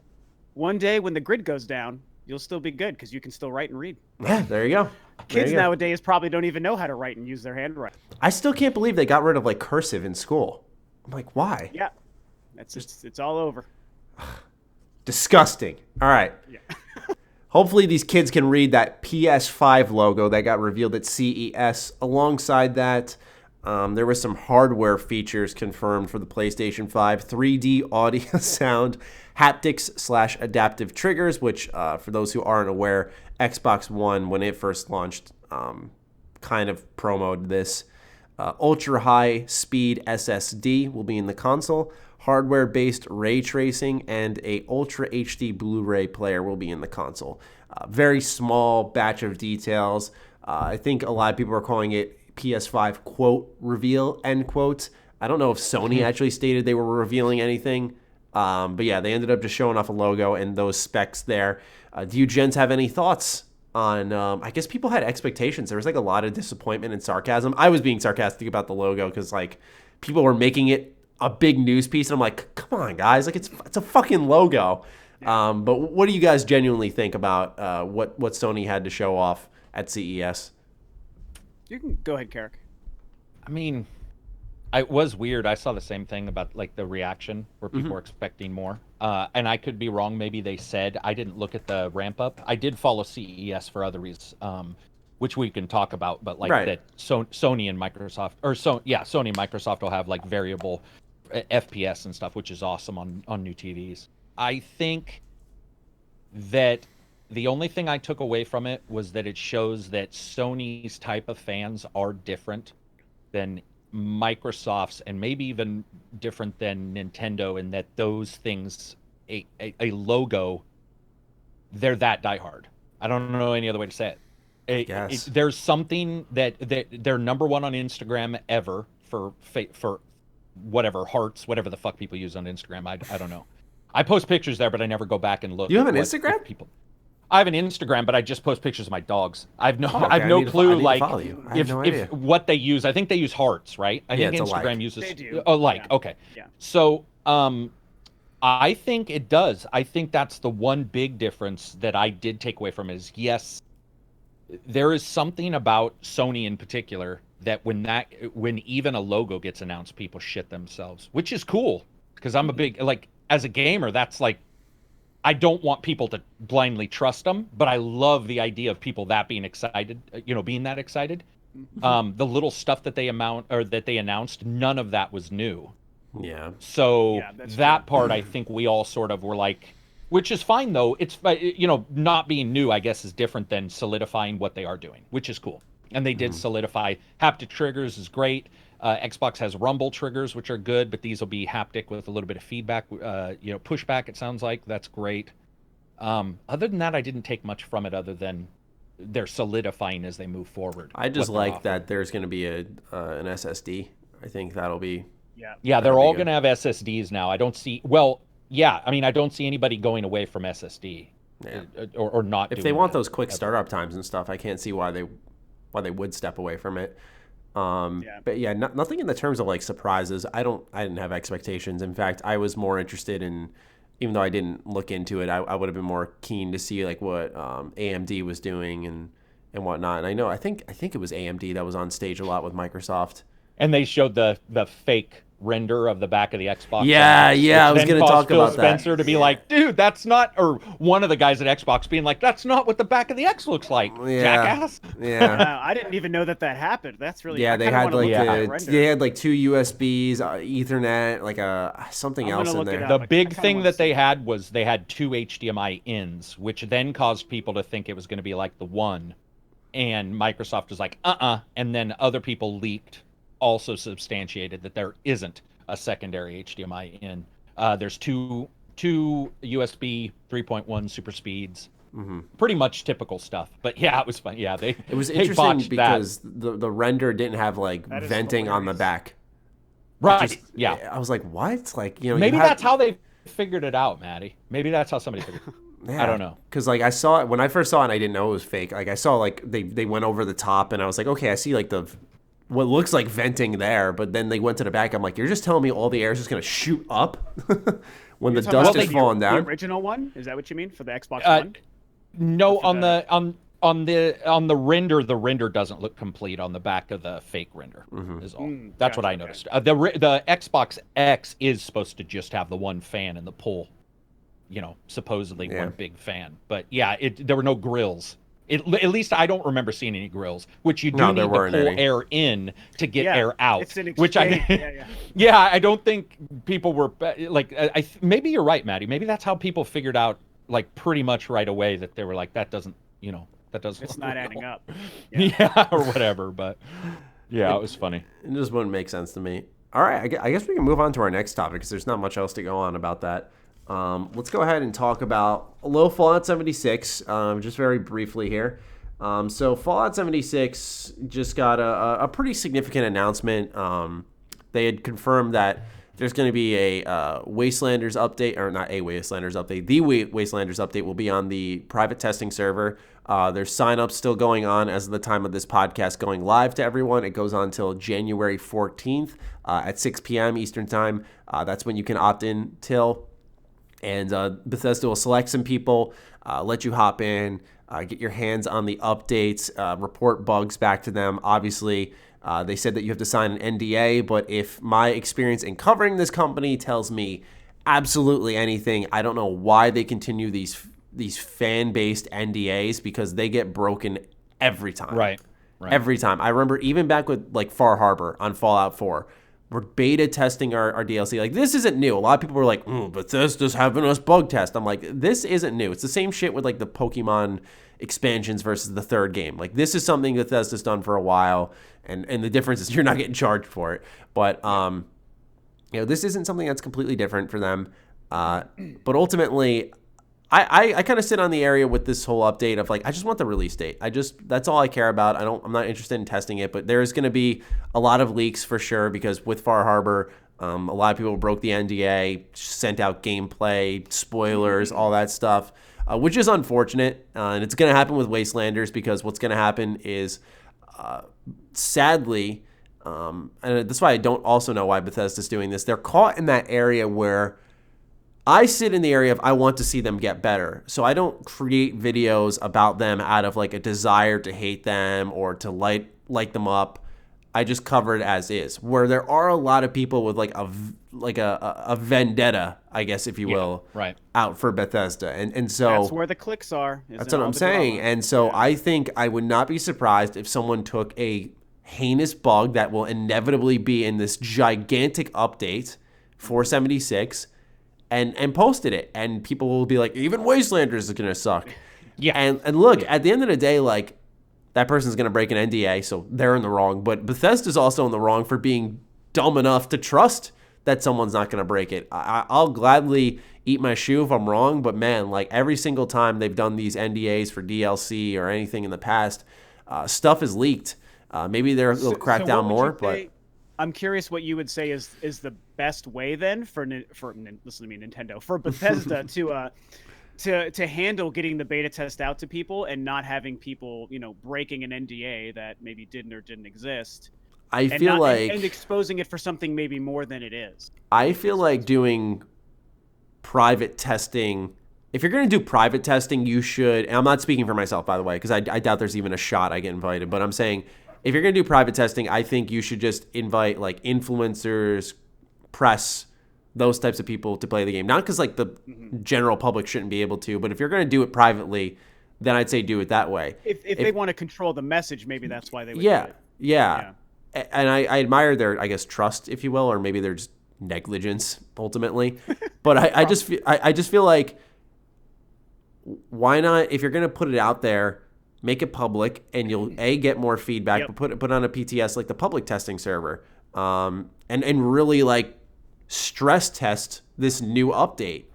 Speaker 3: One day when the grid goes down, you'll still be good because you can still write and read.
Speaker 1: Yeah, there you go.
Speaker 3: Kids nowadays probably don't even know how to write and use their handwriting.
Speaker 1: I still can't believe they got rid of like cursive in school. I'm like, why?
Speaker 3: Yeah, it's all over.
Speaker 1: Disgusting. All right. Yeah. Hopefully these kids can read that PS5 logo that got revealed at CES. Alongside that, there were some hardware features confirmed for the PlayStation 5. 3D audio sound, haptics / adaptive triggers, which for those who aren't aware, Xbox One, when it first launched, kind of promoted this. Ultra high speed SSD will be in the console. Hardware-based ray tracing and a Ultra HD Blu-ray player will be in the console. Very small batch of details. I think a lot of people are calling it PS5 quote reveal end quote. I don't know if Sony actually stated they were revealing anything, but yeah, they ended up just showing off a logo and those specs there. Do you gents have any thoughts on? I guess people had expectations. There was like a lot of disappointment and sarcasm. I was being sarcastic about the logo because like people were making it a big news piece, and I'm like, come on, guys, like it's a fucking logo. But what do you guys genuinely think about what Sony had to show off at CES?
Speaker 3: You can go ahead, Karak.
Speaker 2: I mean, it was weird. I saw the same thing about like the reaction where people were expecting more. And I could be wrong. Maybe they said, I didn't look at the ramp up. I did follow CES for other reasons, which we can talk about. But like that, Sony and Microsoft, Sony and Microsoft will have like variable FPS and stuff, which is awesome on new TVs. I think that the only thing I took away from it was that it shows that Sony's type of fans are different than Microsoft's, and maybe even different than Nintendo, in that those things, a logo, they're that diehard. I don't know any other way to say it. There's something that they're number one on Instagram ever for whatever hearts, whatever the fuck people use on Instagram. I don't know. I post pictures there, but I never go back and look.
Speaker 1: You have an Instagram?
Speaker 2: People. I have an Instagram, but I just post pictures of my dogs. I've no clue if what they use. I think they use hearts, right? I think Instagram uses.
Speaker 3: They do.
Speaker 2: Oh, like,
Speaker 3: yeah.
Speaker 2: Okay.
Speaker 3: Yeah.
Speaker 2: So, I think it does. I think that's the one big difference that I did take away from it is, yes, there is something about Sony in particular that when even a logo gets announced, people shit themselves, which is cool, because I'm a big, like, as a gamer, that's like, I don't want people to blindly trust them, but I love the idea of people being excited, being that excited. The little stuff that they announced, none of that was new.
Speaker 1: Yeah.
Speaker 2: So that part, I think we all sort of were like, which is fine though. It's, not being new, I guess, is different than solidifying what they are doing, which is cool. And they did solidify. Haptic triggers is great. Xbox has rumble triggers, which are good, but these will be haptic with a little bit of feedback, pushback, it sounds like. That's great. Other than that, I didn't take much from it other than they're solidifying as they move forward.
Speaker 1: I just like that there's going to be an SSD. I think that'll be...
Speaker 2: Yeah, they're all going to have SSDs now. I don't see... Well, yeah, I mean, I don't see anybody going away from SSD or not.
Speaker 1: If they want those quick startup times and stuff, I can't see why they would step away from it. But yeah, nothing in the terms of like surprises. I didn't have expectations. In fact, I was more interested in, even though I didn't look into it, I would have been more keen to see like what AMD was doing and whatnot. And I think it was AMD that was on stage a lot with Microsoft.
Speaker 2: And they showed the fake render of the back of the Xbox.
Speaker 1: Yeah, I was going to talk
Speaker 2: Phil
Speaker 1: about
Speaker 2: Spencer to be like, dude, that's not, or one of the guys at Xbox being like, that's not what the back of the X looks like, jackass.
Speaker 1: Yeah.
Speaker 3: I didn't even know that happened. That's really
Speaker 1: they had like two USBs, Ethernet, like something else in there.
Speaker 2: The big thing that they had was they had two HDMI ins, which then caused people to think it was going to be like the one, and Microsoft was like, and then other people leaked. Also substantiated that there isn't a secondary HDMI in. There's two USB 3.1 super speeds. Pretty much typical stuff. But yeah, it was fun. Yeah, it
Speaker 1: was interesting because the render didn't have like venting on the back.
Speaker 2: Right.
Speaker 1: I was like, what? Like,
Speaker 2: maybe that's how they figured it out, Matty. Maybe that's how somebody figured it out. I don't know.
Speaker 1: Because like I saw it when I first saw it, and I didn't know it was fake. Like I saw like they went over the top, and I was like, okay, I see like what looks like venting there, but then they went to the back. I'm like, you're just telling me all the air is just going to shoot up when the dust is falling down?
Speaker 3: The original one? Is that what you mean for the Xbox One?
Speaker 2: No, on the render doesn't look complete on the back of the fake render. Is all. That's what I noticed. The Xbox X is supposed to just have the one fan and the pull, supposedly one big fan. But yeah, there were no grills. At least I don't remember seeing any grills, which you do need to pull air in to get air out.
Speaker 3: It's an
Speaker 2: which I don't think people were like. Maybe you're right, Maddie. Maybe that's how people figured out, like pretty much right away, that they were like, that doesn't. It's
Speaker 3: not adding up.
Speaker 2: Yeah, or whatever. But yeah, it was funny.
Speaker 1: It just wouldn't make sense to me. All right, I guess we can move on to our next topic because there's not much else to go on about that. Let's go ahead and talk about a little Fallout 76, just very briefly here. So Fallout 76 just got a pretty significant announcement. They had confirmed that there's going to be a Wastelanders update, or not a Wastelanders update. The Wastelanders update will be on the private testing server. There's signups still going on as of the time of this podcast going live to everyone. It goes on until January 14th at 6 p.m. Eastern Time. That's when you can opt in till. And Bethesda will select some people, let you hop in, get your hands on the updates, report bugs back to them. Obviously, they said that you have to sign an NDA, but if my experience in covering this company tells me absolutely anything, I don't know why they continue these fan-based NDAs, because they get broken every time.
Speaker 2: Right.
Speaker 1: Every time. I remember even back with like Far Harbor on Fallout 4. we're beta testing our DLC. Like, this isn't new. A lot of people were like, Bethesda's having us bug test. I'm like, this isn't new. It's the same shit with like the Pokemon expansions versus the third game. Like, this is something Bethesda's done for a while, and the difference is you're not getting charged for it. But this isn't something that's completely different for them. But ultimately, I kind of sit on the area with this whole update of like, I just want the release date. That's all I care about. I'm not interested in testing it, but there's going to be a lot of leaks for sure, because with Far Harbor, a lot of people broke the NDA, sent out gameplay, spoilers, all that stuff, which is unfortunate. And it's going to happen with Wastelanders, because what's going to happen is, sadly, and that's why I don't also know why Bethesda's doing this. They're caught in that area where I sit in the area of I want to see them get better. So I don't create videos about them out of like a desire to hate them or to light them up. I just cover it as is. Where there are a lot of people with like a vendetta, I guess, if you will,
Speaker 2: right,
Speaker 1: out for Bethesda. And so
Speaker 3: that's where the clicks are.
Speaker 1: That's what I'm saying.
Speaker 3: Drama.
Speaker 1: And so I think I would not be surprised if someone took a heinous bug that will inevitably be in this gigantic update 476 and posted it, and people will be like, even Wastelanders is gonna suck.
Speaker 2: Yeah.
Speaker 1: And look, at the end of the day, like, that person's gonna break an NDA, so they're in the wrong. But Bethesda's also in the wrong for being dumb enough to trust that someone's not gonna break it. I'll gladly eat my shoe if I'm wrong, but man, like, every single time they've done these NDAs for DLC or anything in the past, stuff is leaked. Maybe they'll crack down more, but
Speaker 3: I'm curious what you would say is the best way then for listen to me, Nintendo, for Bethesda to handle getting the beta test out to people and not having people, breaking an NDA that maybe didn't exist.
Speaker 1: I feel like
Speaker 3: and exposing it for something maybe more than it is.
Speaker 1: I feel like doing private testing. If you're going to do private testing, you should, and I'm not speaking for myself, by the way, because I doubt there's even a shot I get invited, but I'm saying, if you're going to do private testing, I think you should just invite like influencers, press, those types of people to play the game. Not because like the general public shouldn't be able to, but if you're going to do it privately, then I'd say do it that way.
Speaker 3: If they want to control the message, maybe that's why they would
Speaker 1: do
Speaker 3: it.
Speaker 1: Yeah. And I admire their, I guess, trust, if you will, or maybe their just negligence ultimately. But I just feel like, why not, if you're going to put it out there, make it public, and you'll get more feedback. But put on a PTS like the public testing server, and really like stress test this new update.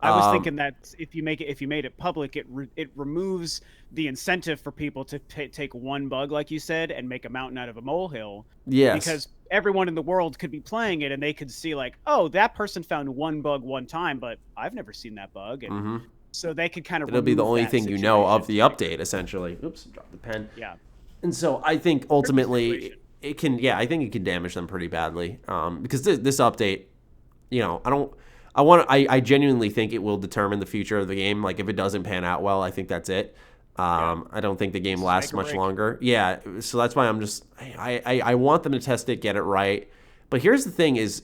Speaker 3: I was thinking that if you made it public, it removes the incentive for people to take one bug, like you said, and make a mountain out of a molehill.
Speaker 1: Yes,
Speaker 3: because everyone in the world could be playing it, and they could see like, oh, that person found one bug one time, but I've never seen that bug, and so they could kind of.
Speaker 1: It'll be the only thing you know of the update, essentially. Oops, dropped the pen.
Speaker 3: Yeah. And
Speaker 1: so I think ultimately it can. Yeah, I think it can damage them pretty badly. Because this update, I genuinely think it will determine the future of the game. Like, if it doesn't pan out well, I think that's it. I don't think the game lasts much longer. Yeah, so that's why I'm just I want them to test it, get it right. But here's the thing: is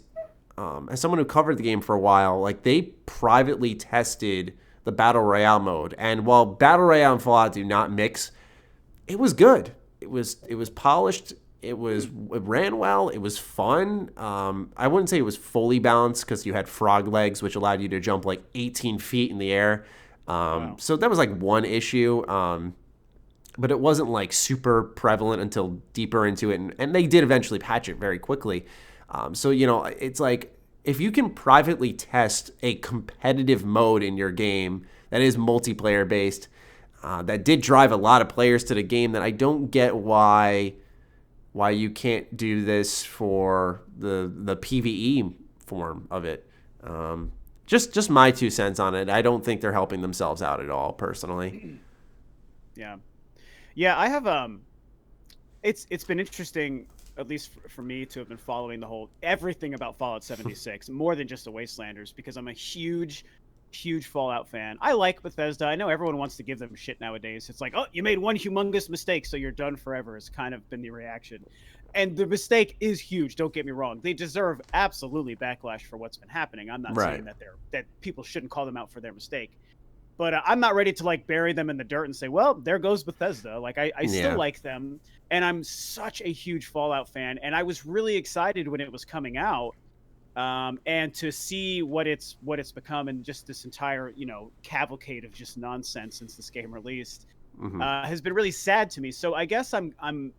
Speaker 1: as someone who covered the game for a while, like, they privately tested the Battle Royale mode, and while Battle Royale and Fallout do not mix, it was good. It was polished. It ran well. It was fun. I wouldn't say it was fully balanced, because you had frog legs, which allowed you to jump like 18 feet in the air. So that was like one issue. But it wasn't like super prevalent until deeper into it. And they did eventually patch it very quickly. So, it's like, if you can privately test a competitive mode in your game that is multiplayer based, that did drive a lot of players to the game, that I don't get why you can't do this for the PvE form of it. Just my 2 cents on it. I don't think they're helping themselves out at all, personally.
Speaker 3: Yeah, I have it's been interesting, at least for me, to have been following everything about Fallout 76 more than just the Wastelanders, because I'm a huge Fallout fan. I like Bethesda. I know everyone wants to give them shit nowadays. It's like, oh, you made one humongous mistake, so you're done forever. It's kind of been the reaction. And the mistake is huge, don't get me wrong. They deserve absolutely backlash for what's been happening. I'm not saying that people shouldn't call them out for their mistake. But I'm not ready to like bury them in the dirt and say, well, there goes Bethesda. Like I still like them, and I'm such a huge Fallout fan, and I was really excited when it was coming out, and to see what it's become, and just this entire cavalcade of just nonsense since this game released has been really sad to me. So I guess I'm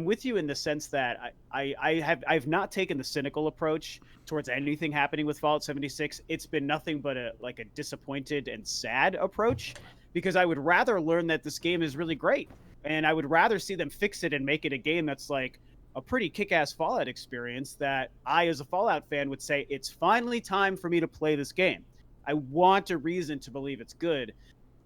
Speaker 3: with you in the sense that I've not taken the cynical approach towards anything happening with Fallout 76. It's been nothing but a disappointed and sad approach, because I would rather learn that this game is really great, and I would rather see them fix it and make it a game that's like a pretty kick-ass Fallout experience that I, as a Fallout fan, would say it's finally time for me to play this game. I want a reason to believe it's good.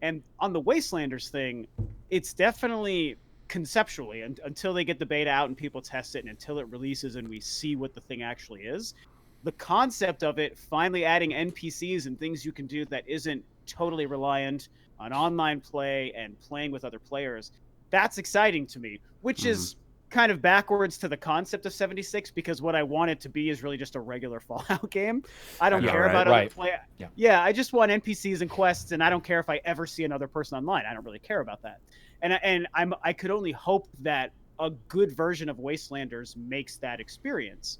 Speaker 3: And on the Wastelanders thing, it's definitely conceptually, until they get the beta out and people test it, and until it releases and we see what the thing actually is, the concept of it finally adding NPCs and things you can do that isn't totally reliant on online play and playing with other players, that's exciting to me, which is kind of backwards to the concept of 76, because what I want it to be is really just a regular Fallout game. I don't care about other play. Yeah, I just want NPCs and quests, and I don't care if I ever see another person online. I don't really care about that. And I could only hope that a good version of Wastelanders makes that experience.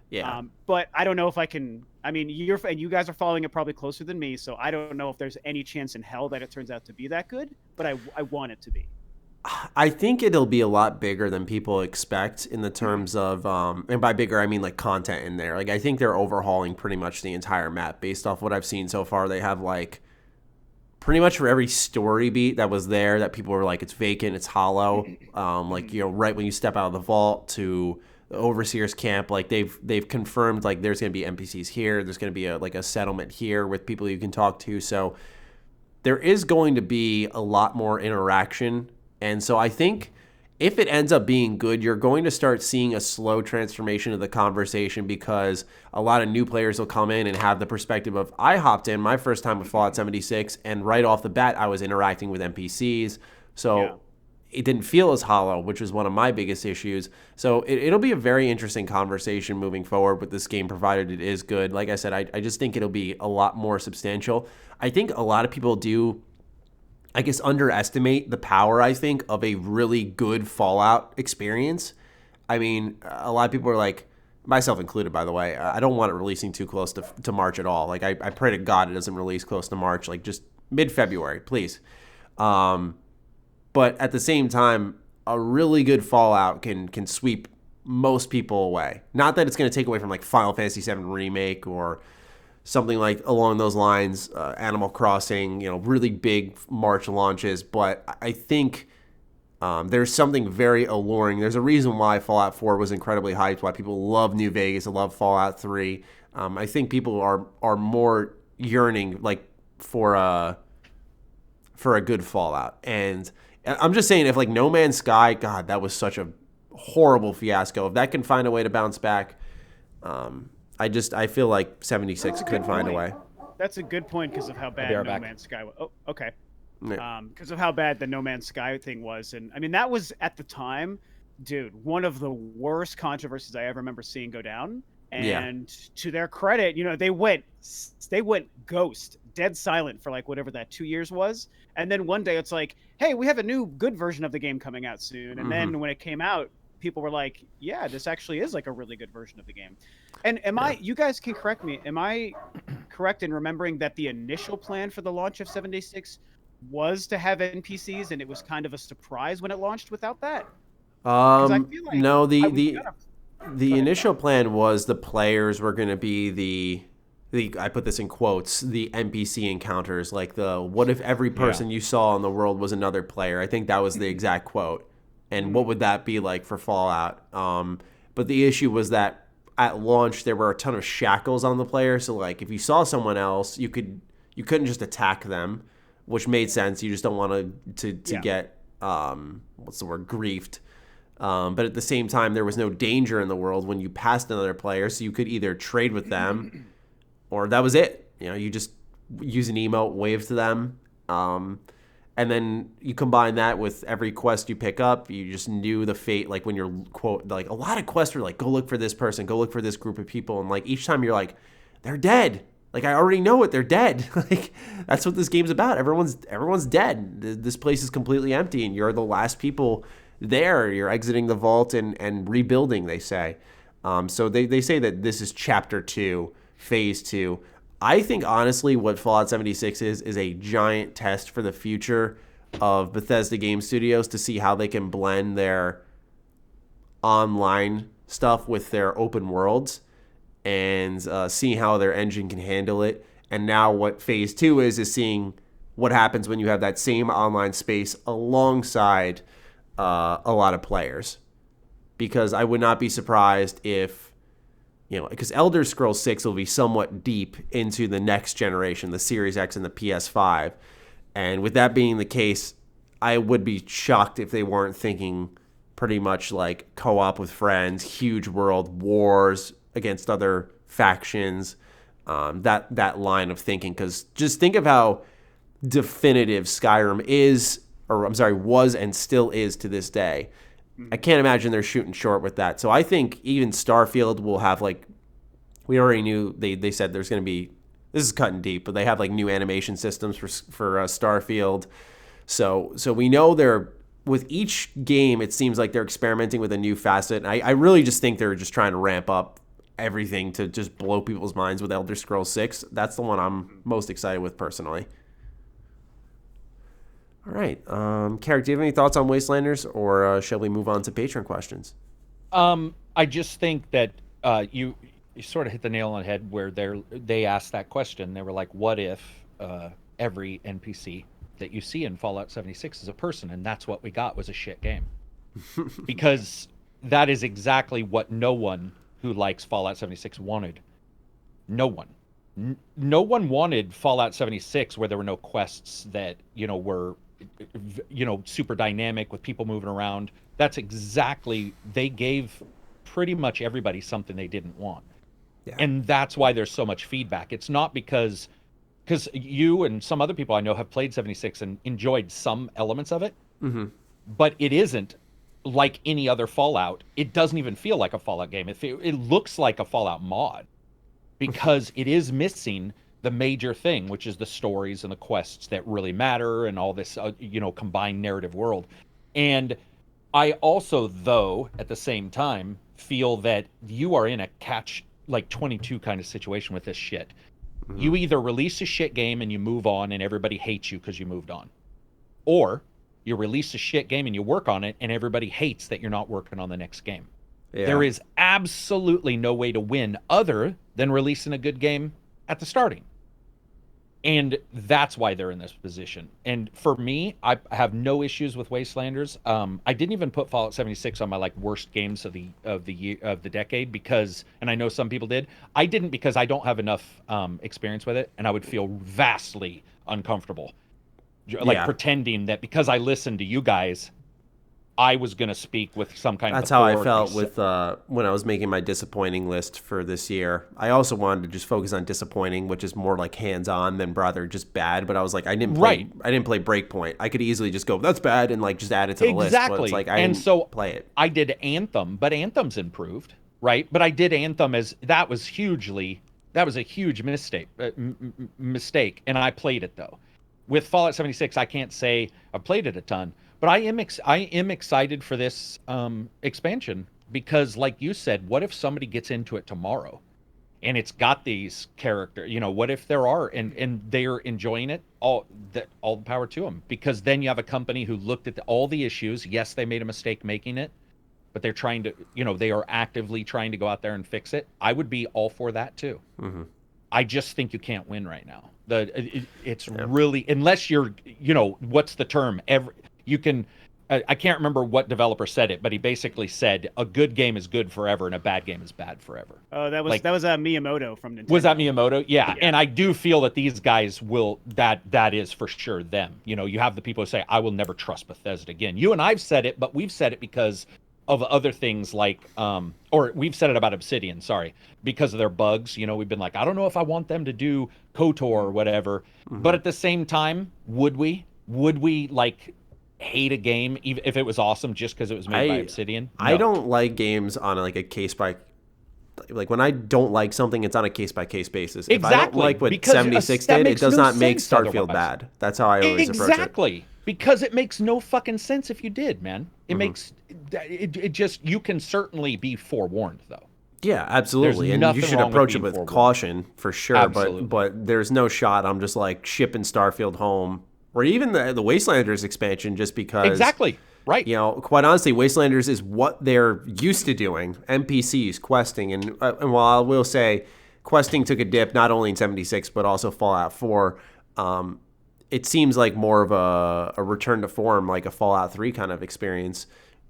Speaker 3: Yeah. But I don't know if I can. I mean, you guys are following it probably closer than me, so I don't know if there's any chance in hell that it turns out to be that good. But I want it to be.
Speaker 1: I think it'll be a lot bigger than people expect in the terms of, and by bigger, I mean like content in there. Like, I think they're overhauling pretty much the entire map based off what I've seen so far. They have like pretty much for every story beat that was there that people were like, it's vacant, it's hollow. Like, right when you step out of the vault to the Overseer's camp, like they've confirmed like there's going to be NPCs here. There's going to be a settlement here with people you can talk to. So there is going to be a lot more interaction. And so I think if it ends up being good, you're going to start seeing a slow transformation of the conversation, because a lot of new players will come in and have the perspective of, I hopped in my first time with Fallout 76, and right off the bat, I was interacting with NPCs. So it didn't feel as hollow, which was one of my biggest issues. So it'll be a very interesting conversation moving forward with this game, provided it is good. Like I said, I just think it'll be a lot more substantial. I think a lot of people do, I guess, underestimate the power, I think, of a really good Fallout experience. I mean, a lot of people are like, myself included, by the way, I don't want it releasing too close to March at all. Like, I pray to God it doesn't release close to March, like just mid-February, please. But at the same time, a really good Fallout can sweep most people away. Not that it's going to take away from like Final Fantasy VII Remake or something like along those lines, Animal Crossing, really big March launches. But I think there's something very alluring. There's a reason why Fallout 4 was incredibly hyped, why people love New Vegas, love Fallout 3. I think people are more yearning like for a good Fallout. And I'm just saying, if like No Man's Sky, God, that was such a horrible fiasco. If that can find a way to bounce back, I feel like 76 could find a way.
Speaker 3: That's a good point because of how bad No Man's Sky was. Oh, okay. Because of how bad the No Man's Sky thing was. And I mean, that was at the time, dude, one of the worst controversies I ever remember seeing go down. And to their credit, they went ghost, dead silent for like whatever that 2 years was. And then one day it's like, hey, we have a new good version of the game coming out soon. And then when it came out, people were like, yeah, this actually is like a really good version of the game. And you guys can correct me, am I correct in remembering that the initial plan for the launch of 76 was to have NPCs, and it was kind of a surprise when it launched without that?
Speaker 1: I feel like no, the initial plan was the players were going to be the I put this in quotes, the NPC encounters, like what if every person you saw in the world was another player? I think that was the exact quote. And what would that be like for Fallout? But the issue was that at launch there were a ton of shackles on the player. So like if you saw someone else, you couldn't just attack them, which made sense. You just don't want to get griefed. But at the same time, there was no danger in the world when you passed another player, so you could either trade with them, or that was it. You just use an emote, wave to them. And then you combine that with every quest you pick up, you just knew the fate. Like when you're like a lot of quests were like, go look for this person, go look for this group of people. And like each time you're like, they're dead. Like, I already know it. They're dead. Like, that's what this game's about. Everyone's dead. This place is completely empty, and you're the last people there. You're exiting the vault and rebuilding, they say. So they say that this is Chapter 2, Phase 2. I think, honestly, what Fallout 76 is a giant test for the future of Bethesda Game Studios to see how they can blend their online stuff with their open worlds and seeing how their engine can handle it. And now what Phase 2 is seeing what happens when you have that same online space alongside a lot of players. Because I would not be surprised if, because Elder Scrolls 6 will be somewhat deep into the next generation, the Series X and the PS5. And with that being the case, I would be shocked if they weren't thinking pretty much like co-op with friends, huge world, wars against other factions, that line of thinking. Because just think of how definitive Skyrim was and still is to this day. I can't imagine they're shooting short with that. So I think even Starfield will have, like, we already knew they said there's going to be, this is cutting deep, but they have like new animation systems for Starfield. So we know with each game, it seems like they're experimenting with a new facet. And I really just think they're just trying to ramp up everything to just blow people's minds with Elder Scrolls 6. That's the one I'm most excited with personally. All right. Karak, do you have any thoughts on Wastelanders, or shall we move on to Patreon questions?
Speaker 2: I just think that you sort of hit the nail on the head where they asked that question. They were like, what if every NPC that you see in Fallout 76 is a person, and that's what we got was a shit game? Because that is exactly what no one who likes Fallout 76 wanted. No one. No one wanted Fallout 76 where there were no quests that, were super dynamic with people moving around. That's exactly, they gave pretty much everybody something they didn't want. Yeah. And that's why there's so much feedback. It's not because you and some other people I know have played 76 and enjoyed some elements of it, but it isn't like any other Fallout. It doesn't even feel like a Fallout game. It looks like a Fallout mod because it is missing the major thing, which is the stories and the quests that really matter and all this, combined narrative world. And I also, though, at the same time, feel that you are in a catch-22 kind of situation with this shit. You either release a shit game and you move on and everybody hates you because you moved on. Or you release a shit game and you work on it and everybody hates that you're not working on the next game. Yeah. There is absolutely no way to win other than releasing a good game at the starting. And that's why they're in this position. And for me, I have no issues with Wastelanders. I didn't even put Fallout 76 on my worst games of the decade because, and I know some people did. I didn't because I don't have enough experience with it, and I would feel vastly uncomfortable, pretending that because I listened to you guys, I was going to speak with some kind of
Speaker 1: That's how I felt with when I was making my disappointing list for this year. I also wanted to just focus on disappointing, which is more like hands-on than rather just bad. But I was like, I didn't play Breakpoint. I could easily just go, that's bad, and just add it to the list. But it's like I didn't play it.
Speaker 2: I did Anthem, but Anthem's improved, right? But I did Anthem that was a huge mistake, and I played it though. With Fallout 76, I can't say I played it a ton. But I am excited for this expansion because, like you said, what if somebody gets into it tomorrow, and it's got these characters? What if there are and they're enjoying it? All the power to them, because then you have a company who looked at all the issues. Yes, they made a mistake making it, but they're trying to, they are actively trying to go out there and fix it. I would be all for that too. Mm-hmm. I just think you can't win right now. It's really, unless you're, what's the term? You can, I can't remember what developer said it, but he basically said a good game is good forever and a bad game is bad forever.
Speaker 3: Oh, that was Miyamoto from Nintendo.
Speaker 2: Was that Miyamoto? Yeah. And I do feel that these guys will, that is for sure them. You have the people who say, I will never trust Bethesda again. You and I've said it, but we've said it because of other things or we've said it about Obsidian, because of their bugs. We've been like, I don't know if I want them to do KOTOR or whatever. Mm-hmm. But at the same time, would we hate a game even if it was awesome just because it was made by Obsidian? No.
Speaker 1: I don't like games on a case by like when I don't like something, it's on a case by case basis. If I don't
Speaker 2: Exactly,
Speaker 1: like what
Speaker 2: because
Speaker 1: 76
Speaker 2: that
Speaker 1: did, it
Speaker 2: makes
Speaker 1: does
Speaker 2: no
Speaker 1: not make
Speaker 2: sense
Speaker 1: Starfield
Speaker 2: otherwise.
Speaker 1: bad. That's how I always approach it.
Speaker 2: Exactly, because it makes no fucking sense if you did, man. It makes it just, you can certainly be forewarned though.
Speaker 1: Yeah, absolutely,
Speaker 2: There's
Speaker 1: and you
Speaker 2: nothing
Speaker 1: should
Speaker 2: wrong with
Speaker 1: approach it
Speaker 2: being
Speaker 1: with
Speaker 2: forewarned.
Speaker 1: caution for sure.
Speaker 2: Absolutely.
Speaker 1: But there's no shot I'm just like shipping Starfield home, or even the Wastelanders expansion, just because.
Speaker 2: Exactly. Right.
Speaker 1: You know, quite honestly, Wastelanders is what they're used to doing. NPCs, questing, and while I will say, questing took a dip not only in 76 but also Fallout 4. It seems like more of a return to form, like a Fallout 3 kind of experience,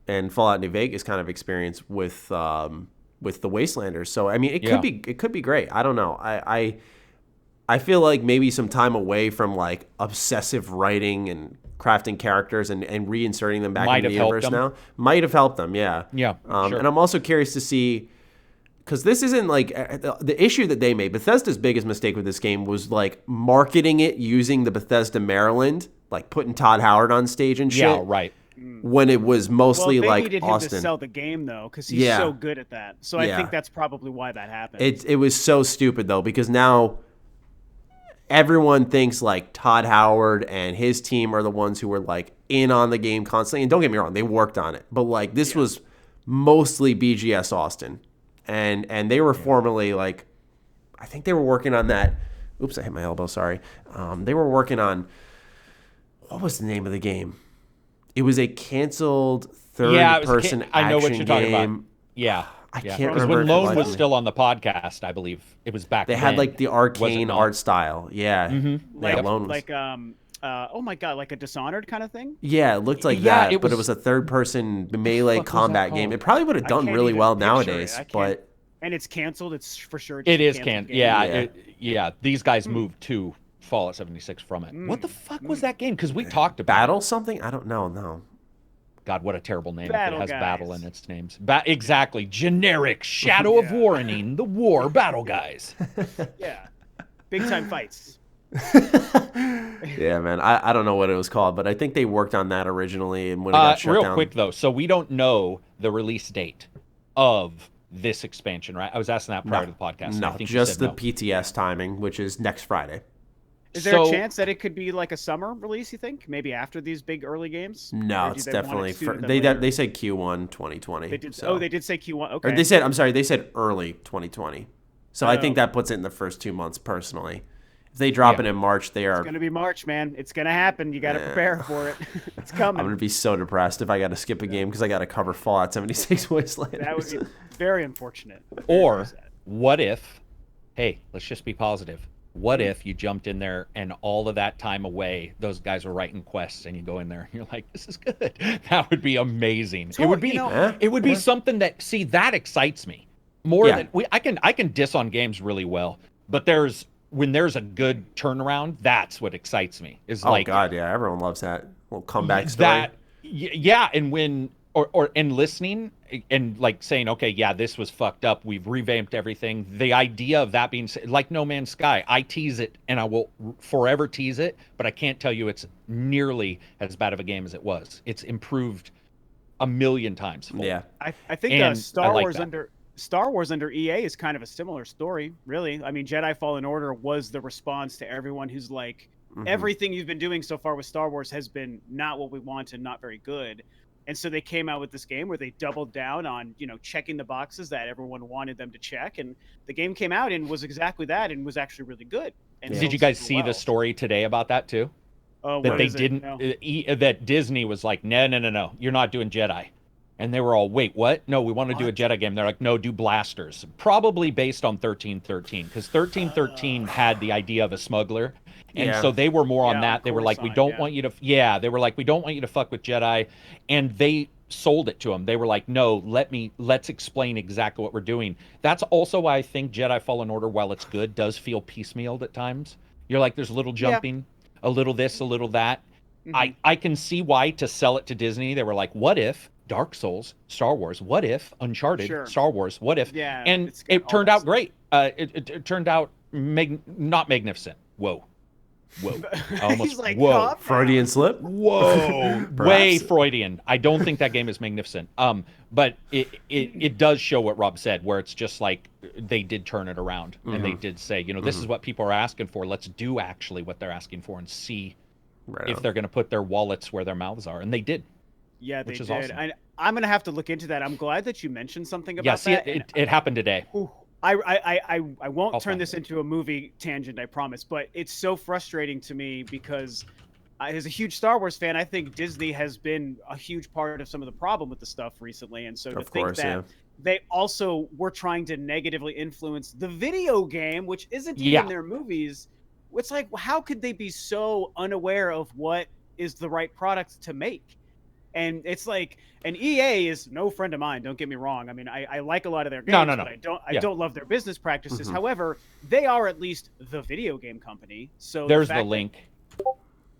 Speaker 1: and Fallout New Vegas kind of experience with the Wastelanders. So I mean, it could be great. I don't know. I feel like maybe some time away from like obsessive writing and crafting characters and reinserting them back into the universe now might have helped them. Yeah.
Speaker 2: Yeah. Sure.
Speaker 1: And I'm also curious to see, because this isn't like the issue that they made. Bethesda's biggest mistake with this game was like marketing it using the Bethesda Maryland, like putting Todd Howard on stage and shit.
Speaker 2: Yeah. Right.
Speaker 1: When it was mostly
Speaker 3: they
Speaker 1: like
Speaker 3: needed
Speaker 1: Austin.
Speaker 3: him to sell the game though, because he's so good at that. So I think that's probably why that happened.
Speaker 1: It was so stupid though, because now everyone thinks like Todd Howard and his team are the ones who were like in on the game constantly. And don't get me wrong, they worked on it, but like this was mostly BGS Austin, and they were formerly like, I think they were working on that. Oops, I hit my elbow. Sorry. They were working on, what was the name of the game? It was a canceled third-person action
Speaker 2: I know what you're talking
Speaker 1: game.
Speaker 2: about. Yeah.
Speaker 1: I can't
Speaker 2: Because
Speaker 1: remember.
Speaker 2: when Lone was still on the podcast, I believe it was back
Speaker 1: They
Speaker 2: then.
Speaker 1: had like the
Speaker 2: Was it
Speaker 1: arcane
Speaker 2: not?
Speaker 1: art style. Yeah.
Speaker 3: like,
Speaker 1: Lone was-
Speaker 3: like oh my god, like a Dishonored kind of thing.
Speaker 1: Yeah, it looked like
Speaker 2: Yeah,
Speaker 1: that, but it was a third-person melee
Speaker 2: fuck was
Speaker 1: combat
Speaker 2: that
Speaker 1: game.
Speaker 2: called?
Speaker 1: It probably would have done
Speaker 3: can't
Speaker 1: really
Speaker 3: even
Speaker 1: well
Speaker 3: picture
Speaker 1: nowadays,
Speaker 3: it. I can't-
Speaker 1: but
Speaker 3: And it's canceled. It's for sure.
Speaker 2: It is
Speaker 3: canceled game.
Speaker 2: Yeah. These guys moved to Fallout 76 from it. What the fuck was that game? Because we talked about
Speaker 1: Battle something? I don't know. No.
Speaker 2: God, what a terrible name.
Speaker 3: Battle
Speaker 2: if it has
Speaker 3: Guys.
Speaker 2: battle in its names. Exactly. Generic Shadow of Warning, the War Battle Guys.
Speaker 3: Yeah, big time fights.
Speaker 1: Yeah, man. I don't know what it was called, but I think they worked on that originally, and when it got shut
Speaker 2: Real
Speaker 1: down.
Speaker 2: quick though, so we don't know the release date of this expansion, right? I was asking that prior to the podcast. and I
Speaker 1: No,
Speaker 2: think you
Speaker 1: just
Speaker 2: said
Speaker 1: the
Speaker 2: no.
Speaker 1: PTS timing, which is next Friday.
Speaker 3: Is there a
Speaker 2: So-
Speaker 3: chance that it could be like a summer release? You think maybe after these big early games?
Speaker 1: No,
Speaker 3: Or do
Speaker 1: it's
Speaker 3: they want it
Speaker 1: definitely
Speaker 3: sooner than
Speaker 1: they
Speaker 3: later?
Speaker 1: they said Q1 2020.
Speaker 3: They did.
Speaker 1: so.
Speaker 3: Oh, they did say Q1. Okay.
Speaker 1: Or they said, I'm sorry, they said early 2020. So I think
Speaker 3: Oh.
Speaker 1: that puts it in the first 2 months personally. If they drop it in March, they are.
Speaker 3: It's gonna be March, man. It's gonna happen. You got to prepare for it. It's coming.
Speaker 1: I'm gonna be so depressed if I got to skip a game because I got to cover Fallout 76 Wasteland.
Speaker 3: That would be very unfortunate.
Speaker 2: Or what if, hey, let's just be positive. What if you jumped in there and all of that time away, those guys were writing quests, and you go in there and you're like, this is good. That would be amazing. It would be, it would be something that, see, that excites me more than I can diss on games really well, but when there's a good turnaround, that's what excites me. Is
Speaker 1: Oh
Speaker 2: like,
Speaker 1: God, yeah, everyone loves that little comeback story.
Speaker 2: Yeah, and when and listening and like saying, okay, yeah, this was fucked up. We've revamped everything. The idea of that being like No Man's Sky, I tease it and I will forever tease it, but I can't tell you it's nearly as bad of a game as it was. It's improved a million times.
Speaker 1: Yeah,
Speaker 3: I think
Speaker 2: And
Speaker 3: Star
Speaker 2: I like
Speaker 3: Wars
Speaker 2: that.
Speaker 3: Star Wars under EA is kind of a similar story, really. I mean, Jedi Fallen Order was the response to everyone who's like, everything you've been doing so far with Star Wars has been not what we want and not very good. And so they came out with this game where they doubled down on, checking the boxes that everyone wanted them to check. And the game came out and was exactly that and was actually really good. And
Speaker 2: Did you guys see the story today about that too?
Speaker 3: Oh,
Speaker 2: That they didn't, that Disney was like, no, you're not doing Jedi. And they were all, wait, what? No, we want to do a Jedi game. They're like, no, do blasters. Probably based on 1313, because 1313 had the idea of a smuggler. And so they were more on that. They were like, we don't want you to, they were like, we don't want you to fuck with Jedi. And they sold it to them. They were like, no, let's explain exactly what we're doing. That's also why I think Jedi Fallen Order, while it's good, does feel piecemealed at times. You're like, there's a little jumping, a little this, a little that. I can see why to sell it to Disney. They were like, what if Dark Souls, Star Wars? What if Uncharted, Star Wars? What if?
Speaker 3: Yeah,
Speaker 2: and it turned out great. It turned out not magnificent. Whoa. Whoa. Almost,
Speaker 3: He's like,
Speaker 2: whoa.
Speaker 3: calm down.
Speaker 1: Freudian slip.
Speaker 2: Whoa. Way Freudian. I don't think that game is magnificent. But it does show what Rob said, where it's just like they did turn it around and they did say, this is what people are asking for. Let's do actually what they're asking for and see if they're going to put their wallets where their mouths are. And they did.
Speaker 3: Yeah, they
Speaker 2: which is
Speaker 3: did.
Speaker 2: awesome.
Speaker 3: I'm going to have to look into that. I'm glad that you mentioned something about that.
Speaker 2: It happened today.
Speaker 3: I won't turn this into a movie tangent, I promise, but it's so frustrating to me because as a huge Star Wars fan, I think Disney has been a huge part of some of the problem with the stuff recently. And so to think that they also were trying to negatively influence the video game, which isn't even their movies, it's like, how could they be so unaware of what is the right product to make? And it's like, and EA is no friend of mine. Don't get me wrong. I mean, I like a lot of their games, but I don't love their business practices. However, they are at least the video game company. So
Speaker 2: there's the link.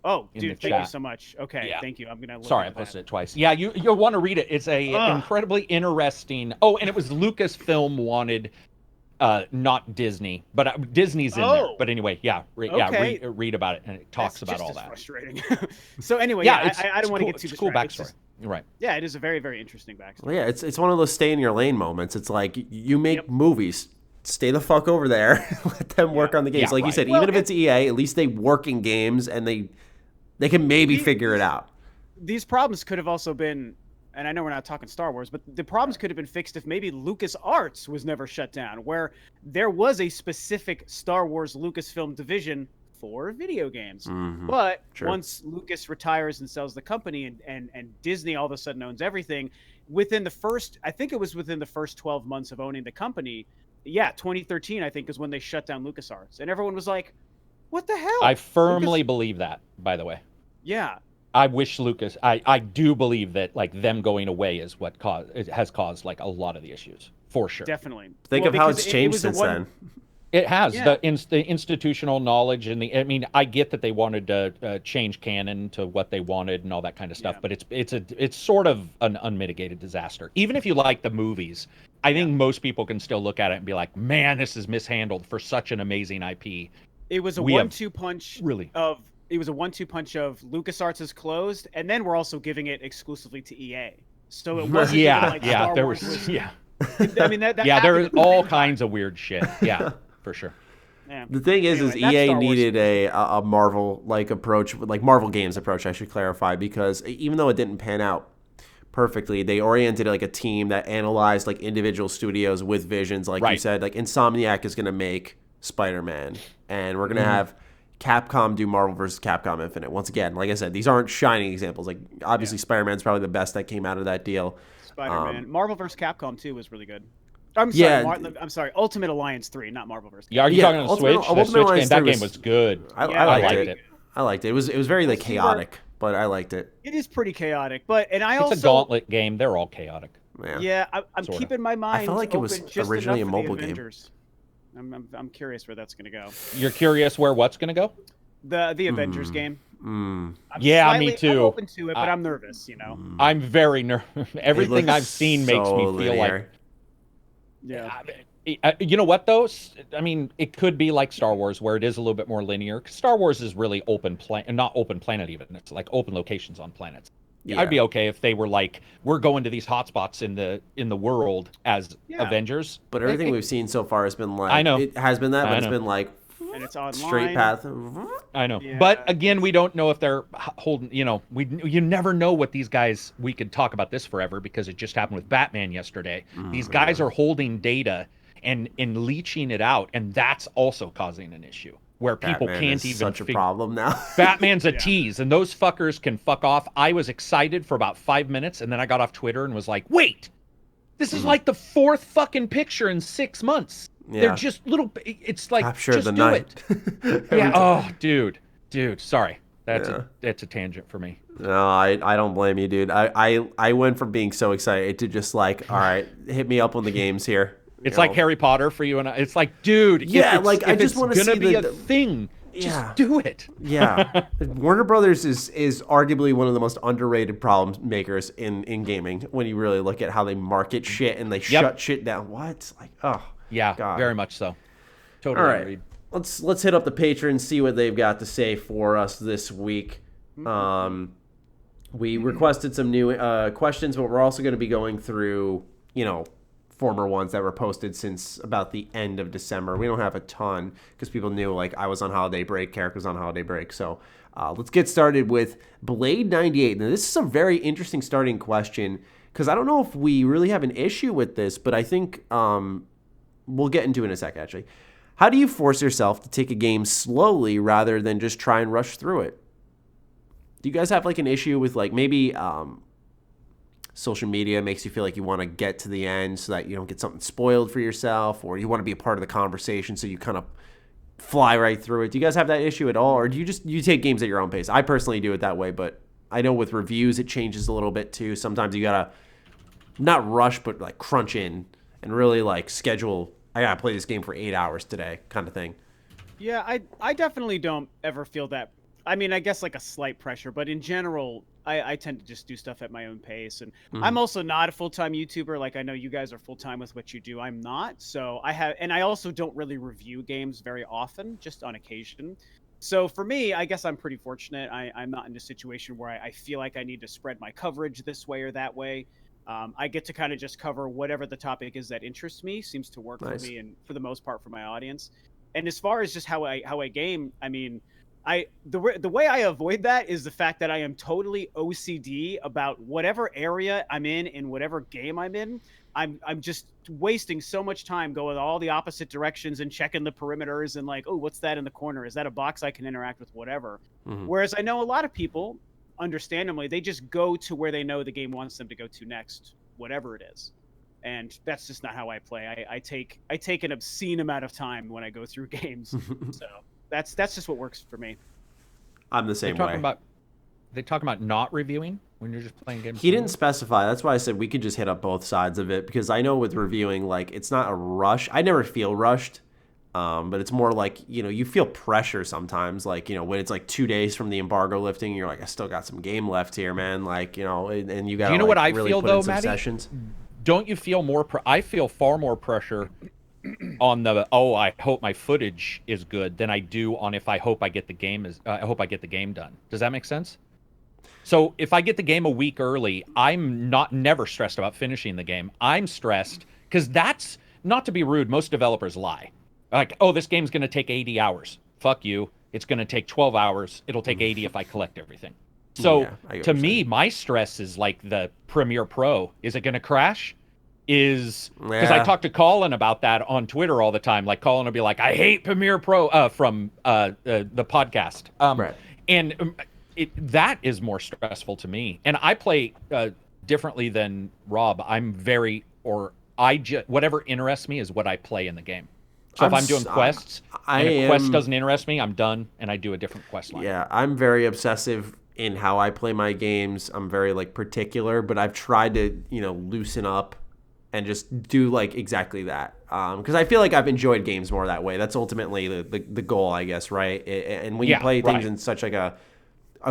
Speaker 3: Oh, dude, thank you so much. Okay, thank you. I'm gonna look
Speaker 2: Sorry, I posted it twice. Yeah, you'll want to read it. It's a incredibly interesting. Oh, and it was Lucasfilm wanted, not Disney, but Disney's in there. But anyway, read about it, and it talks about all that.
Speaker 3: Frustrating. So anyway, I don't want to get too
Speaker 2: cool
Speaker 3: distracted.
Speaker 2: Backstory. Right.
Speaker 3: Yeah, it is a very, very interesting backstory.
Speaker 1: Well, yeah, it's one of those stay in your lane moments. It's like you make movies. Stay the fuck over there. Let them work on the games. Like you said, even if it's EA, at least they work in games and they can maybe figure it out.
Speaker 3: These problems could have also been, and I know we're not talking Star Wars, but the problems could have been fixed if maybe LucasArts was never shut down, where there was a specific Star Wars Lucasfilm division for video games. But once Lucas retires and sells the company and Disney all of a sudden owns everything, within the first 12 months of owning the company, 2013, I think, is when they shut down LucasArts. And everyone was like, what the hell?
Speaker 2: I firmly believe that, by the way.
Speaker 3: Yeah.
Speaker 2: I wish I do believe that like them going away is what has caused like a lot of the issues, for sure.
Speaker 3: Definitely.
Speaker 1: Think of how it's changed since then.
Speaker 2: It has. The institutional knowledge and I get that they wanted to change canon to what they wanted and all that kind of stuff, but it's sort of an unmitigated disaster. Even if you like the movies, I think most people can still look at it and be like, man, this is mishandled for such an amazing IP.
Speaker 3: It was a 1-2 punch of LucasArts is closed, and then we're also giving it exclusively to EA. So it wasn't Star Wars I mean that
Speaker 2: there was all kinds of weird shit. Yeah, for sure.
Speaker 3: Yeah.
Speaker 1: The thing is EA needed a Marvel-like approach, like Marvel Games approach, I should clarify, because even though it didn't pan out perfectly, they oriented like a team that analyzed like individual studios with visions. Like you said, like Insomniac is going to make Spider-Man, and we're going to have Capcom do Marvel vs. Capcom Infinite. Once again, like I said, these aren't shining examples. Like obviously Spider-Man's probably the best that came out of that deal.
Speaker 3: Spider-Man. Marvel vs. Capcom 2 was really good. I'm sorry, I'm sorry. Ultimate Alliance 3, not Marvel vs. Capcom.
Speaker 2: Yeah, are you talking on the Switch? The Switch game, that game was good.
Speaker 1: I liked it. I liked it. It was very like chaotic, but I liked it.
Speaker 3: It is pretty chaotic, but it's
Speaker 2: a gauntlet game. They're all chaotic.
Speaker 3: Yeah, I'm keeping my mind.
Speaker 1: I felt like it was originally a mobile game.
Speaker 3: I'm curious where that's going to go.
Speaker 2: You're curious where what's going to go?
Speaker 3: The Avengers game.
Speaker 2: Me too.
Speaker 3: I'm open to it, but I'm nervous.
Speaker 2: I'm very nervous. Everything I've seen makes me feel like.
Speaker 3: Yeah.
Speaker 2: You know what though? I mean, it could be like Star Wars, where it is a little bit more linear. 'Cause Star Wars is really not open planet even. It's like open locations on planets. Yeah. I'd be okay if they were like, we're going to these hotspots in the world as Avengers.
Speaker 1: But everything we've seen so far has been like, it has been that, but it's been like,
Speaker 3: and it's online.
Speaker 1: Straight path.
Speaker 2: I know. Yeah. But again, we don't know if they're holding, you never know what these guys, we could talk about this forever because it just happened with Batman yesterday. These guys are holding data and leeching it out, and that's also causing an issue where people can't even
Speaker 1: such a problem now.
Speaker 2: Batman's a tease, and those fuckers can fuck off. I was excited for about 5 minutes, and then I got off Twitter and was like, wait, this is like the fourth fucking picture in 6 months. Yeah. They're just little. It's like
Speaker 1: capture
Speaker 2: just
Speaker 1: the
Speaker 2: do
Speaker 1: night.
Speaker 2: It. Yeah. Oh, dude. Sorry. That's a tangent for me.
Speaker 1: No, I don't blame you, dude. I went from being so excited to just like, all right, hit me up on the games here.
Speaker 2: It's like Harry Potter for you and I. It's like, dude. I just want to see be a thing. Just do it.
Speaker 1: Yeah. Warner Brothers is arguably one of the most underrated problem makers in gaming when you really look at how they market shit and they shut shit down. What? Like, oh.
Speaker 2: Yeah,
Speaker 1: God.
Speaker 2: Very much so. Totally agreed.
Speaker 1: let's hit up the patrons, see what they've got to say for us this week. We requested some new questions, but we're also going to be going through, former ones that were posted since about the end of December. We don't have a ton because people knew like I was on holiday break, Karak was on holiday break. So let's get started with Blade98. Now this is a very interesting starting question because I don't know if we really have an issue with this, but I think we'll get into it in a sec actually. How do you force yourself to take a game slowly rather than just try and rush through it? Do you guys have like an issue with like maybe social media makes you feel like you want to get to the end so that you don't get something spoiled for yourself, or you want to be a part of the conversation so you kind of fly right through it? Do you guys have that issue at all, or do you take games at your own pace? I personally do it that way, but I know with reviews it changes a little bit too. Sometimes you gotta not rush but like crunch in and really like schedule, I gotta play this game for 8 hours today kind of thing.
Speaker 3: Yeah, I definitely don't ever feel that. I mean, I guess like a slight pressure, but in general, I tend to just do stuff at my own pace. And I'm also not a full-time YouTuber. Like, I know you guys are full-time with what you do. I'm not. So I also don't really review games very often, just on occasion. So for me, I guess I'm pretty fortunate. I'm not in a situation where I feel like I need to spread my coverage this way or that way. I get to kind of just cover whatever the topic is that interests me. Seems to work for me and for the most part for my audience. And as far as just how I game, I mean, the way I avoid that is the fact that I am totally OCD about whatever area I'm in whatever game I'm in. I'm just wasting so much time going all the opposite directions and checking the perimeters and like, oh, what's that in the corner? Is that a box I can interact with? Whatever. Whereas I know a lot of people, understandably, they just go to where they know the game wants them to go to next, whatever it is. And that's just not how I play. I take an obscene amount of time when I go through games. So that's just what works for me.
Speaker 1: I'm the same way.
Speaker 2: They talk about not reviewing when you're just playing games.
Speaker 1: He didn't specify. That's why I said we could just hit up both sides of it, because I know with reviewing, like, it's not a rush. I never feel rushed, but it's more like, you feel pressure sometimes. Like, when it's like 2 days from the embargo lifting, you're like, I still got some game left here, man. Like, and you got to,
Speaker 2: you know
Speaker 1: like,
Speaker 2: what I
Speaker 1: really
Speaker 2: feel
Speaker 1: put
Speaker 2: though,
Speaker 1: in some
Speaker 2: Matty?
Speaker 1: sessions.
Speaker 2: Don't you feel more? I feel far more pressure on the I hope my footage is good than I do on if I hope I get the game done. Does that make sense? So if I get the game a week early, I'm never stressed about finishing the game. I'm stressed because that's, not to be rude, most developers lie. Like, oh, this game's going to take 80 hours. Fuck you. It's going to take 12 hours. It'll take 80 if I collect everything. So to me, my stress is like the Premiere Pro. Is it going to crash? Because I talk to Colin about that on Twitter all the time. Like, Colin will be like, I hate Premiere Pro from the podcast.
Speaker 1: Right.
Speaker 2: And that is more stressful to me. And I play differently than Rob. Whatever interests me is what I play in the game. So if I'm doing quests and a quest doesn't interest me, I'm done and I do a different quest line.
Speaker 1: Yeah, I'm very obsessive in how I play my games. I'm very like particular, but I've tried to, loosen up and just do like exactly that. Because I feel like I've enjoyed games more that way. That's ultimately the goal, I guess, right? And when you play things in such like a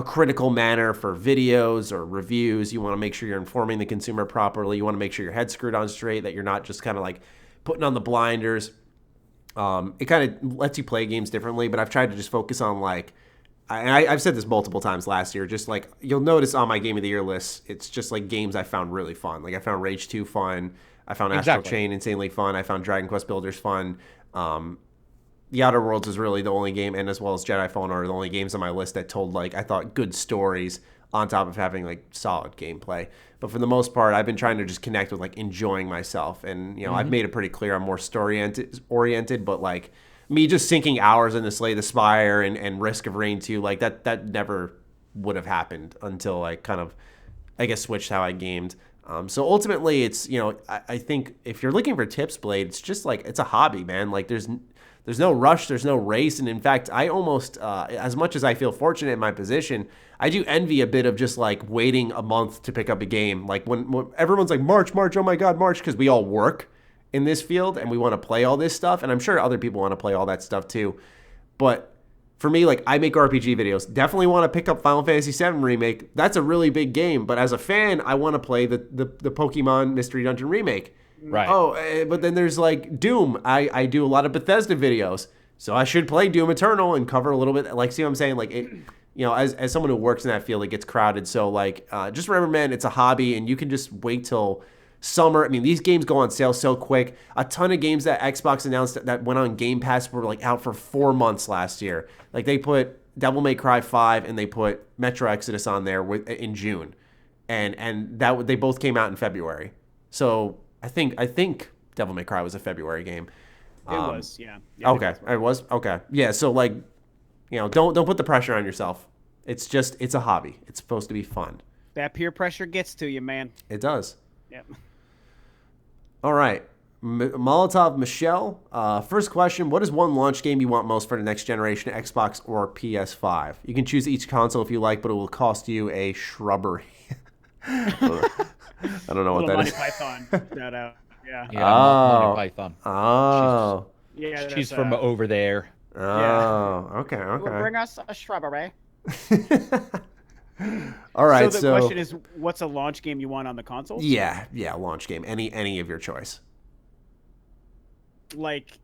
Speaker 1: critical manner for videos or reviews, you want to make sure you're informing the consumer properly. You want to make sure your head's screwed on straight, that you're not just kind of like putting on the blinders. It kind of lets you play games differently, but I've tried to just focus on like, I've said this multiple times last year, just like you'll notice on my Game of the Year list, it's just like games I found really fun. Like I found Rage 2 fun. I found Astral Chain insanely fun. I found Dragon Quest Builders fun. The Outer Worlds is really the only game, and as well as Jedi Fallen Order, the only games on my list that told, like, I thought good stories on top of having, like, solid gameplay. But for the most part, I've been trying to just connect with, like, enjoying myself. And, I've made it pretty clear I'm more story-oriented, but, like, me just sinking hours into Slay the Spire and Risk of Rain 2, like, that never would have happened until I kind of, I guess, switched how I gamed. So ultimately, it's, I think if you're looking for tips, Blade, it's just, like, it's a hobby, man. Like, there's no rush, there's no race, and in fact, I almost, as much as I feel fortunate in my position, I do envy a bit of just like waiting a month to pick up a game. Like when everyone's like, March, oh my God, March, because we all work in this field and we want to play all this stuff, and I'm sure other people want to play all that stuff too. But for me, like I make RPG videos, definitely want to pick up Final Fantasy VII Remake. That's a really big game, but as a fan, I want to play the Pokemon Mystery Dungeon Remake.
Speaker 2: Right.
Speaker 1: Oh, but then there's like Doom. I do a lot of Bethesda videos. So I should play Doom Eternal and cover a little bit. Like, see what I'm saying? Like, it, you know, as someone who works in that field, it gets crowded. So, like, just remember, man, it's a hobby, and you can just wait till summer. I mean, these games go on sale so quick. A ton of games that Xbox announced that went on Game Pass were, like, out for 4 months last year. Like, they put Devil May Cry 5 and they put Metro Exodus on there in June. And that they both came out in February. So I think Devil May Cry was a February game.
Speaker 3: It was, yeah.
Speaker 1: Okay, it was. Okay, yeah. So like, you know, don't put the pressure on yourself. It's a hobby. It's supposed to be fun.
Speaker 3: That peer pressure gets to you, man.
Speaker 1: It does.
Speaker 3: Yep.
Speaker 1: All right, Molotov Michelle. First question: what is one launch game you want most for the next generation, Xbox or PS5? You can choose each console if you like, but it will cost you a shrubbery. I don't know what that
Speaker 3: Monty
Speaker 1: is.
Speaker 3: Python. Shout out. Yeah.
Speaker 2: Yeah, Monty Python.
Speaker 1: Oh.
Speaker 2: She's from over there.
Speaker 1: Oh. Okay.
Speaker 3: Bring us a shrubbery.
Speaker 1: All right.
Speaker 3: So the question is, what's a launch game you want on the console?
Speaker 1: Yeah, launch game. Any of your choice.
Speaker 3: Like,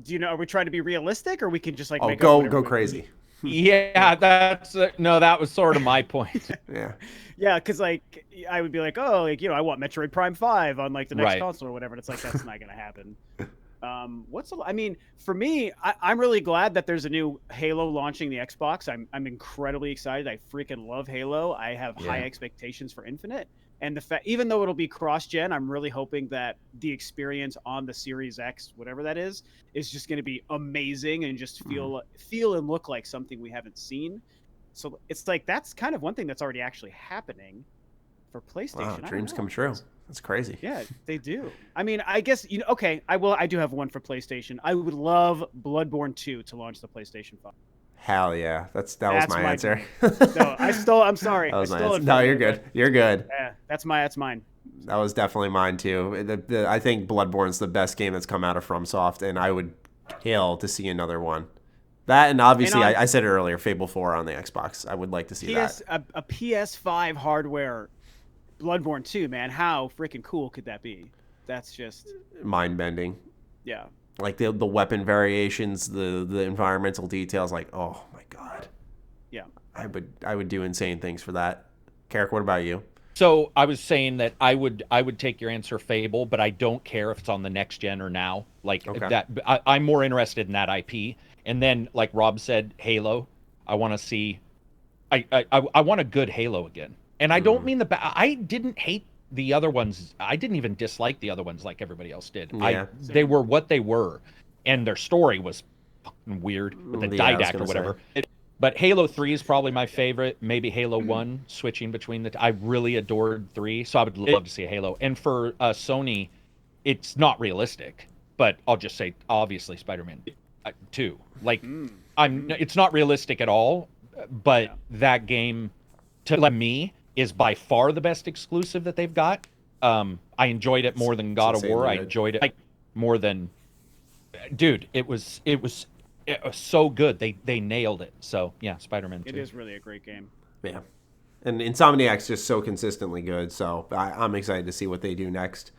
Speaker 3: do you know? Are we trying to be realistic, or we can just like make
Speaker 1: go crazy?
Speaker 2: Yeah, that was sort of my point.
Speaker 1: Yeah.
Speaker 3: Yeah, because like I would be like, oh, like, you know, I want Metroid Prime 5 on like the next
Speaker 2: Right.
Speaker 3: console or whatever. And it's like that's not gonna happen. I mean, for me, I'm really glad that there's a new Halo launching the Xbox. I'm incredibly excited. I freaking love Halo. I have high expectations for Infinite. And the fact, even though it'll be cross-gen, I'm really hoping that the experience on the Series X, whatever that is just going to be amazing and just feel and look like something we haven't seen. So it's like that's kind of one thing that's already actually happening for PlayStation.
Speaker 1: Wow, dreams come true. That's crazy.
Speaker 3: Yeah, they do. I mean, I guess okay. I do have one for PlayStation. I would love Bloodborne 2 to launch the PlayStation 5.
Speaker 1: Hell yeah, that was my answer.
Speaker 3: No, I'm sorry.
Speaker 1: That was my answer. No, you're good. You're good.
Speaker 3: Yeah, that's mine.
Speaker 1: That was definitely mine too. I think Bloodborne's the best game that's come out of FromSoft, and I would kill to see another one. That and obviously, I said it earlier, Fable 4 on the Xbox. I would like to see that.
Speaker 3: A PS5 hardware Bloodborne 2, man. How freaking cool could that be? That's just
Speaker 1: mind bending.
Speaker 3: Yeah.
Speaker 1: Like the weapon variations, the environmental details. Like, oh my god.
Speaker 3: Yeah.
Speaker 1: I would do insane things for that. Karak, what about you?
Speaker 2: So I was saying that I would take your answer, Fable, but I don't care if it's on the next gen or now. Like that, I'm more interested in that IP. And then, like Rob said, Halo. I want to see. I want a good Halo again. And I don't mean I didn't hate the other ones. I didn't even dislike the other ones like everybody else did.
Speaker 1: Yeah.
Speaker 2: They were what they were, and their story was fucking weird with the didact or whatever. But Halo 3 is probably my favorite. Maybe Halo 1, switching between the I really adored 3, so I would love to see a Halo. And for Sony, it's not realistic, but I'll just say, obviously, Spider-Man 2. Like, it's not realistic at all, but that game, to me, is by far the best exclusive that they've got. I enjoyed it more than God of War. I enjoyed it more than... Dude, it was so good. They nailed it. So yeah, Spider-Man 2.
Speaker 3: It is really a great game.
Speaker 1: Yeah, and Insomniac's just so consistently good. So I'm excited to see what they do next.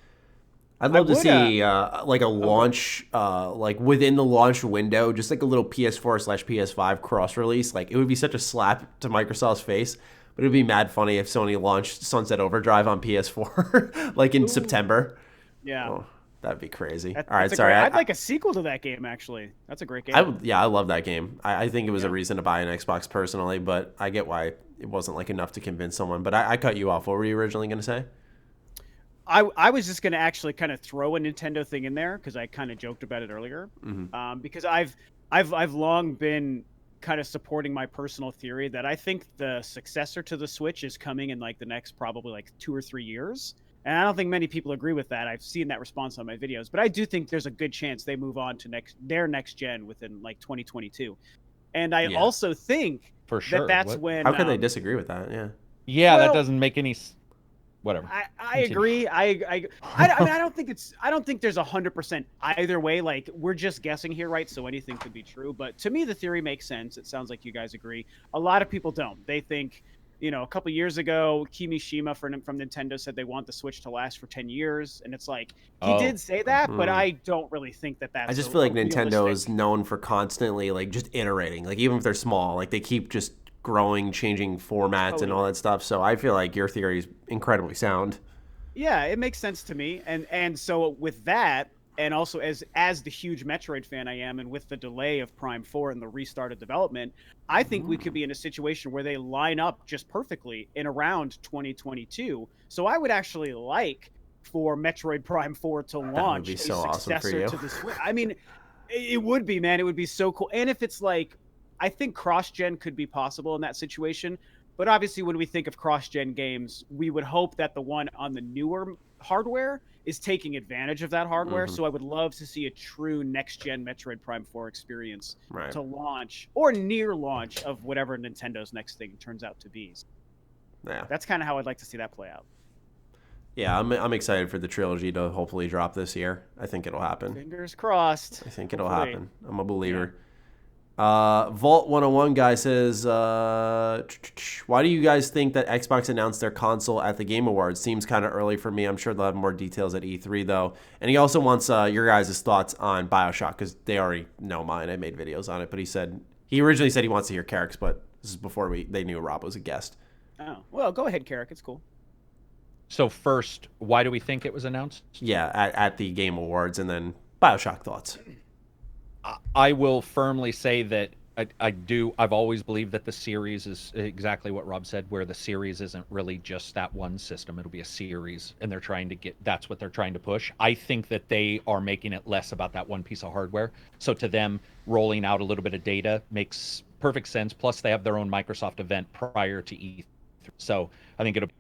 Speaker 1: I'd love to see like a launch, like within the launch window, just like a little PS4/PS5 cross release. Like it would be such a slap to Microsoft's face, but it would be mad funny if Sony launched Sunset Overdrive on PS4 like in September.
Speaker 3: Yeah.
Speaker 1: Oh, that'd be crazy. All right, sorry.
Speaker 3: I'd like a sequel to that game, actually. That's a great game.
Speaker 1: I love that game. I think it was a reason to buy an Xbox personally, but I get why it wasn't like enough to convince someone. But I cut you off. What were you originally going to say?
Speaker 3: I was just going to actually kind of throw a Nintendo thing in there because I kind of joked about it earlier. Because I've long been kind of supporting my personal theory that I think the successor to the Switch is coming in like the next probably like 2 or 3 years. And I don't think many people agree with that. I've seen that response on my videos, but I do think there's a good chance they move on to their next gen within like 2022. And I also think
Speaker 2: for sure
Speaker 3: that's when.
Speaker 1: How can they disagree with that? Yeah.
Speaker 2: Yeah, well, that doesn't make any. Whatever.
Speaker 3: I agree. I mean, I don't think there's 100% either way. Like we're just guessing here, right? So anything could be true. But to me, the theory makes sense. It sounds like you guys agree. A lot of people don't. They think a couple years ago, Kimishima from Nintendo said they want the Switch to last for 10 years. And it's like, he did say that, but I don't really think that that's
Speaker 1: I just feel like Nintendo
Speaker 3: realistic.
Speaker 1: is known for constantly like just iterating. Like even if they're small, like they keep just growing, changing formats and all that stuff. So I feel like your theory is incredibly sound.
Speaker 3: Yeah, it makes sense to me. And so with that, and also as the huge Metroid fan I am, and with the delay of Prime 4 and the restart of development, I think we could be in a situation where they line up just perfectly in around 2022. So I would actually like for Metroid Prime 4 to launch a successor to the Switch. I mean, it would be, man. It would be so cool. And if it's like, I think cross-gen could be possible in that situation. But obviously, when we think of cross-gen games, we would hope that the one on the newer hardware is taking advantage of that hardware. So I would love to see a true next-gen Metroid Prime 4 experience to launch or near launch of whatever Nintendo's next thing turns out to be.
Speaker 1: Yeah,
Speaker 3: that's kind of how I'd like to see that play out.
Speaker 1: Yeah, I'm excited for the trilogy to hopefully drop this year. I think it'll happen.
Speaker 3: Fingers crossed.
Speaker 1: I think it'll happen. I'm a believer. Yeah. Vault 101 guy says, why do you guys think that Xbox announced their console at the Game Awards? Seems kind of early for me. I'm sure they'll have more details at E3 though. And he also wants your guys' thoughts on BioShock, because they already know mine. I made videos on it, but he originally said he wants to hear Karak's, but this is before they knew Rob was a guest.
Speaker 3: Oh, well, go ahead, Karak. It's cool.
Speaker 2: So first, why do we think it was announced?
Speaker 1: Yeah, at the Game Awards, and then BioShock thoughts.
Speaker 2: I will firmly say that I've always believed that the series is exactly what Rob said, where the series isn't really just that one system. It'll be a series, and that's what they're trying to push. I think that they are making it less about that one piece of hardware. So to them, rolling out a little bit of data makes perfect sense. Plus, they have their own Microsoft event prior to E3. So I think it'll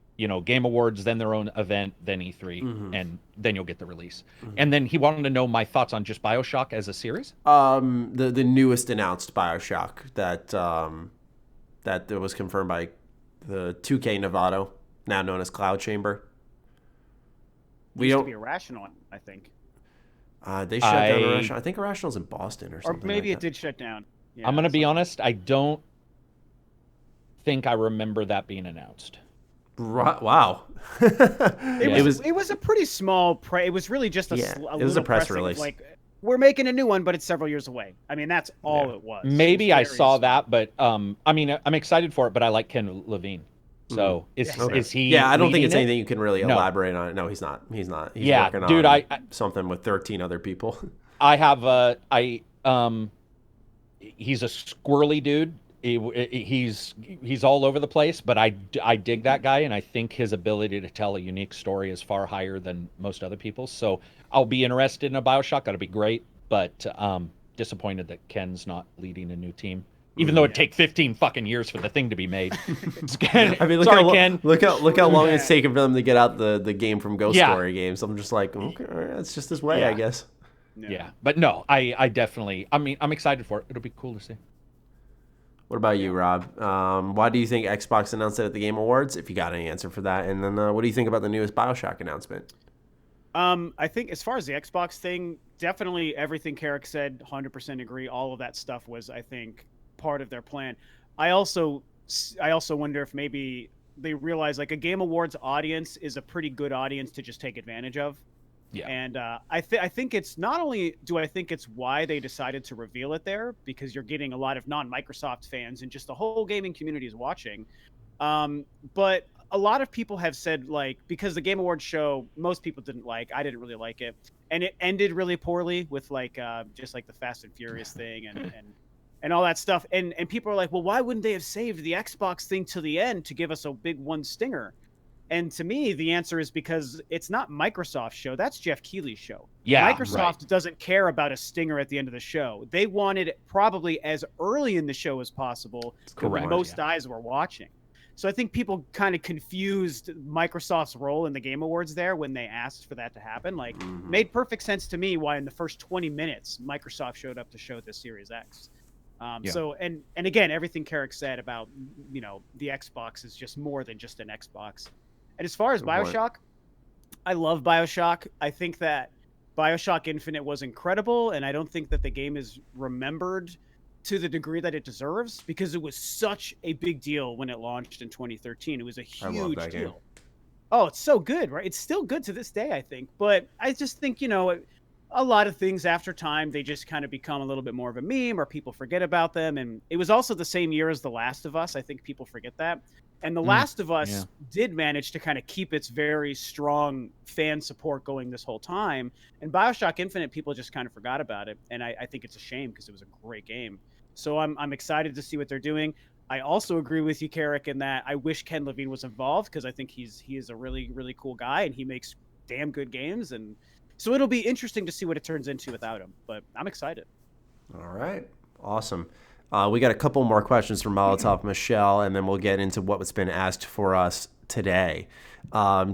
Speaker 2: Game Awards, then their own event, then E3, and then you'll get the release. And then he wanted to know my thoughts on just BioShock as a series.
Speaker 1: The newest announced BioShock that was confirmed by the 2K Novato, now known as Cloud Chamber.
Speaker 3: We used to be Irrational, I think.
Speaker 1: They shut down Irrational. I think Irrational's in Boston or something.
Speaker 3: Or maybe
Speaker 1: like
Speaker 3: it did shut down. Yeah,
Speaker 2: I'm going to be honest. I don't think I remember that being announced.
Speaker 1: Wow.
Speaker 3: It was a pretty small it was really just a
Speaker 1: press release.
Speaker 3: Like, we're making a new one, but it's several years away. I mean, that's all it was.
Speaker 2: Maybe I saw that, but I mean, I'm excited for it, but I like Ken Levine. So is he?
Speaker 1: Yeah, I don't think it's anything you can really elaborate on. No, he's not. He's working on something with 13 other people.
Speaker 2: I have he's a squirrely dude. He's all over the place, but I dig that guy, and I think his ability to tell a unique story is far higher than most other people's. So I'll be interested in a BioShock. That'll be great, but disappointed that Ken's not leading a new team, even though it'd take 15 fucking years for the thing to be made.
Speaker 1: I mean, Ken. Look how long it's taken for them to get out the game from Ghost Story games. I'm just like, okay, that's just this way, I guess.
Speaker 2: Yeah, but no, I definitely. I mean, I'm excited for it. It'll be cool to see.
Speaker 1: What about you, Rob? Why do you think Xbox announced it at the Game Awards? If you got any answer for that, and then what do you think about the newest BioShock announcement?
Speaker 3: I think as far as the Xbox thing, definitely everything Karak said, 100% agree. All of that stuff was, I think, part of their plan. I also wonder if maybe they realize like a Game Awards audience is a pretty good audience to just take advantage of. Yeah. And I think it's not only do I think it's why they decided to reveal it there, because you're getting a lot of non-Microsoft fans and just the whole gaming community is watching. But a lot of people have said, like, because the Game Awards show, most people didn't like. I didn't really like it. And it ended really poorly with like just like the Fast and Furious thing and all that stuff. And people are like, well, why wouldn't they have saved the Xbox thing to the end to give us a big one stinger? And to me, the answer is because it's not Microsoft's show. That's Jeff Keighley's show.
Speaker 2: Yeah,
Speaker 3: Microsoft doesn't care about a stinger at the end of the show. They wanted it probably as early in the show as possible.
Speaker 2: Correct.
Speaker 3: Most eyes were watching. So I think people kind of confused Microsoft's role in the Game Awards there when they asked for that to happen. Like, made perfect sense to me why in the first 20 minutes, Microsoft showed up to show the Series X. So, and again, everything Karak said about, the Xbox is just more than just an Xbox. And as far as BioShock, I love BioShock. I think that BioShock Infinite was incredible, and I don't think that the game is remembered to the degree that it deserves because it was such a big deal when it launched in 2013. It was a huge deal. Game. Oh, it's so good, right? It's still good to this day, I think. But I just think, a lot of things after time, they just kind of become a little bit more of a meme or people forget about them. And it was also the same year as The Last of Us. I think people forget that. And The Last of Us did manage to kind of keep its very strong fan support going this whole time. And BioShock Infinite, people just kind of forgot about it. And I think it's a shame because it was a great game. So I'm excited to see what they're doing. I also agree with you, Karak, in that I wish Ken Levine was involved because I think he is a really, really cool guy and he makes damn good games. And so it'll be interesting to see what it turns into without him. But I'm excited.
Speaker 1: All right. Awesome. We got a couple more questions from Molotov Michelle, and then we'll get into what's been asked for us today.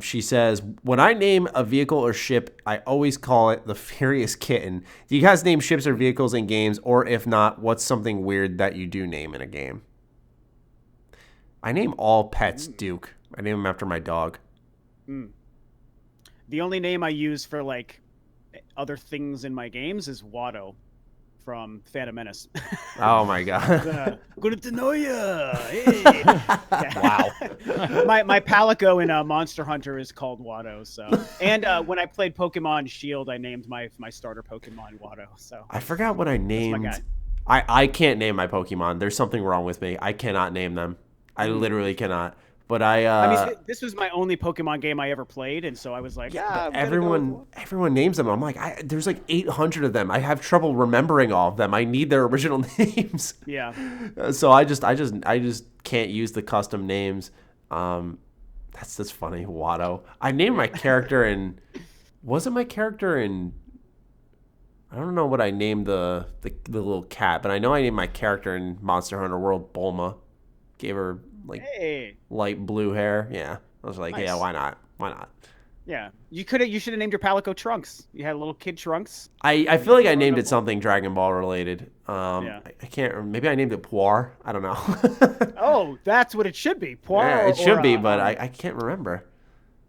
Speaker 1: She says, when I name a vehicle or ship, I always call it the Furious Kitten. Do you guys name ships or vehicles in games? Or if not, what's something weird that you do name in a game? I name all pets Duke. I name them after my dog.
Speaker 3: The only name I use for like other things in my games is Watto from Phantom Menace.
Speaker 1: Oh my god!
Speaker 3: Good to know ya. Hey.
Speaker 2: Wow.
Speaker 3: my Palico in Monster Hunter is called Watto. So, and when I played Pokemon Shield, I named my starter Pokemon Watto. So
Speaker 1: I forgot what I named. I can't name my Pokemon. There's something wrong with me. I cannot name them. I literally cannot. But I mean,
Speaker 3: this was my only Pokemon game I ever played, and so I was like, yeah.
Speaker 1: Everyone names them. I'm like, there's like 800 of them. I have trouble remembering all of them. I need their original names.
Speaker 3: Yeah.
Speaker 1: So I just can't use the custom names. That's funny. Watto. I named my character in. Wasn't my character in? I don't know what I named the little cat, but I know I named my character in Monster Hunter World Bulma. Gave her light blue hair. Yeah, I was like, nice. Yeah, why not?
Speaker 3: Yeah, you should have named your Palico Trunks. You had a little kid Trunks.
Speaker 1: I feel like I named it something Dragon Ball related. I can't. Maybe I named it Poir. I don't know.
Speaker 3: Oh, that's what it should be. Poir.
Speaker 1: Yeah, it should be, but I can't remember.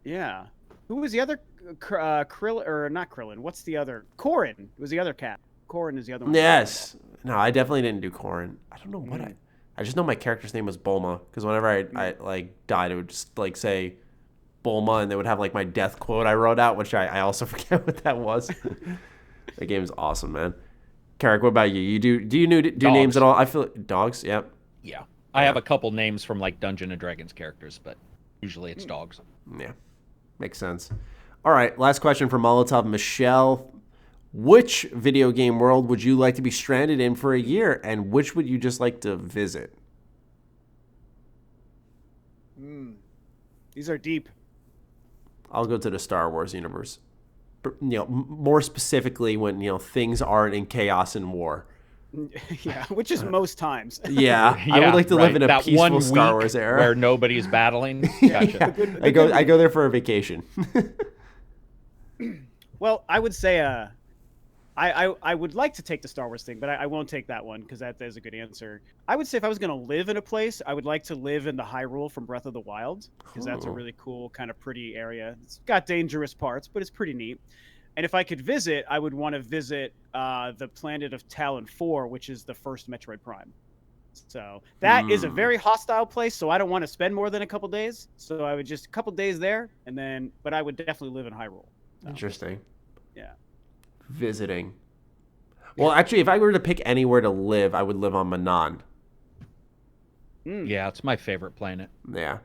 Speaker 3: Yeah. Who was the other Krillin or not Krillin? What's the other? Corrin was the other cat. Corrin is the other one.
Speaker 1: Yes. No, I definitely didn't do Corrin. I don't know what I just know my character's name was Bulma because whenever I like died, it would just like say Bulma, and they would have like my death quote I wrote out, which I also forget what that was. The game is awesome, man. Karak, what about you? You do you do names at all? I feel dogs. Yep.
Speaker 2: Yeah, I have a couple names from like Dungeons and Dragons characters, but usually it's dogs.
Speaker 1: Yeah, makes sense. All right, last question from Molotov Michelle. Which video game world would you like to be stranded in for a year, and which would you just like to visit?
Speaker 3: These are deep.
Speaker 1: I'll go to the Star Wars universe. More specifically when things aren't in chaos and war.
Speaker 3: Yeah, which is most times.
Speaker 1: Yeah, I would like to live in a peaceful Star Wars era
Speaker 2: where nobody's battling. Gotcha.
Speaker 1: Yeah. I go there for a vacation.
Speaker 3: Well, I would say I would like to take the Star Wars thing, but I won't take that one because that is a good answer. I would say if I was going to live in a place, I would like to live in the Hyrule from Breath of the Wild because that's a really cool, kind of pretty area. It's got dangerous parts, but it's pretty neat. And if I could visit, I would want to visit the planet of Talon 4, which is the first Metroid Prime. So that is a very hostile place, so I don't want to spend more than a couple days. So I would just a couple days there, but I would definitely live in Hyrule. So.
Speaker 1: Interesting.
Speaker 3: Yeah.
Speaker 1: Visiting. Well, actually, if I were to pick anywhere to live, I would live on Manan.
Speaker 2: Yeah, it's my favorite planet.
Speaker 1: Yeah.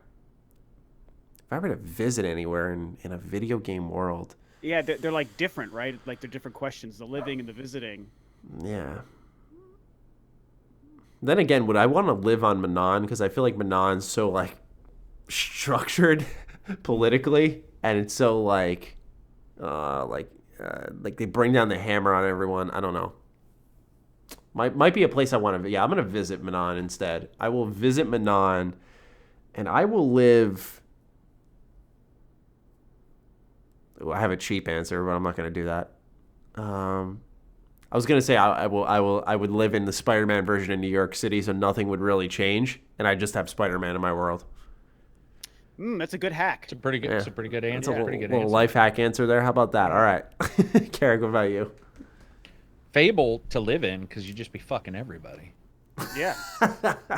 Speaker 1: If I were to visit anywhere in a video game world.
Speaker 3: Yeah, they're like different, right? Like they're different questions, the living and the visiting.
Speaker 1: Yeah. Then again, would I want to live on Manan? Because I feel like Manan's so like structured politically, and it's so like they bring down the hammer on everyone. I don't know. Might be a place I want to. Yeah, I'm gonna visit Manan instead. I will visit Manan, and I will live. Ooh, I have a cheap answer, but I'm not gonna do that. I was gonna say I would live in the Spider-Man version in New York City, so nothing would really change, and I just have Spider-Man in my world.
Speaker 3: That's a good hack.
Speaker 2: It's a pretty good. Yeah. It's a pretty good answer.
Speaker 1: That's a little life hack answer there. How about that? All right, Karak, what about you?
Speaker 2: Fable to live in because you'd just be fucking everybody.
Speaker 3: Yeah.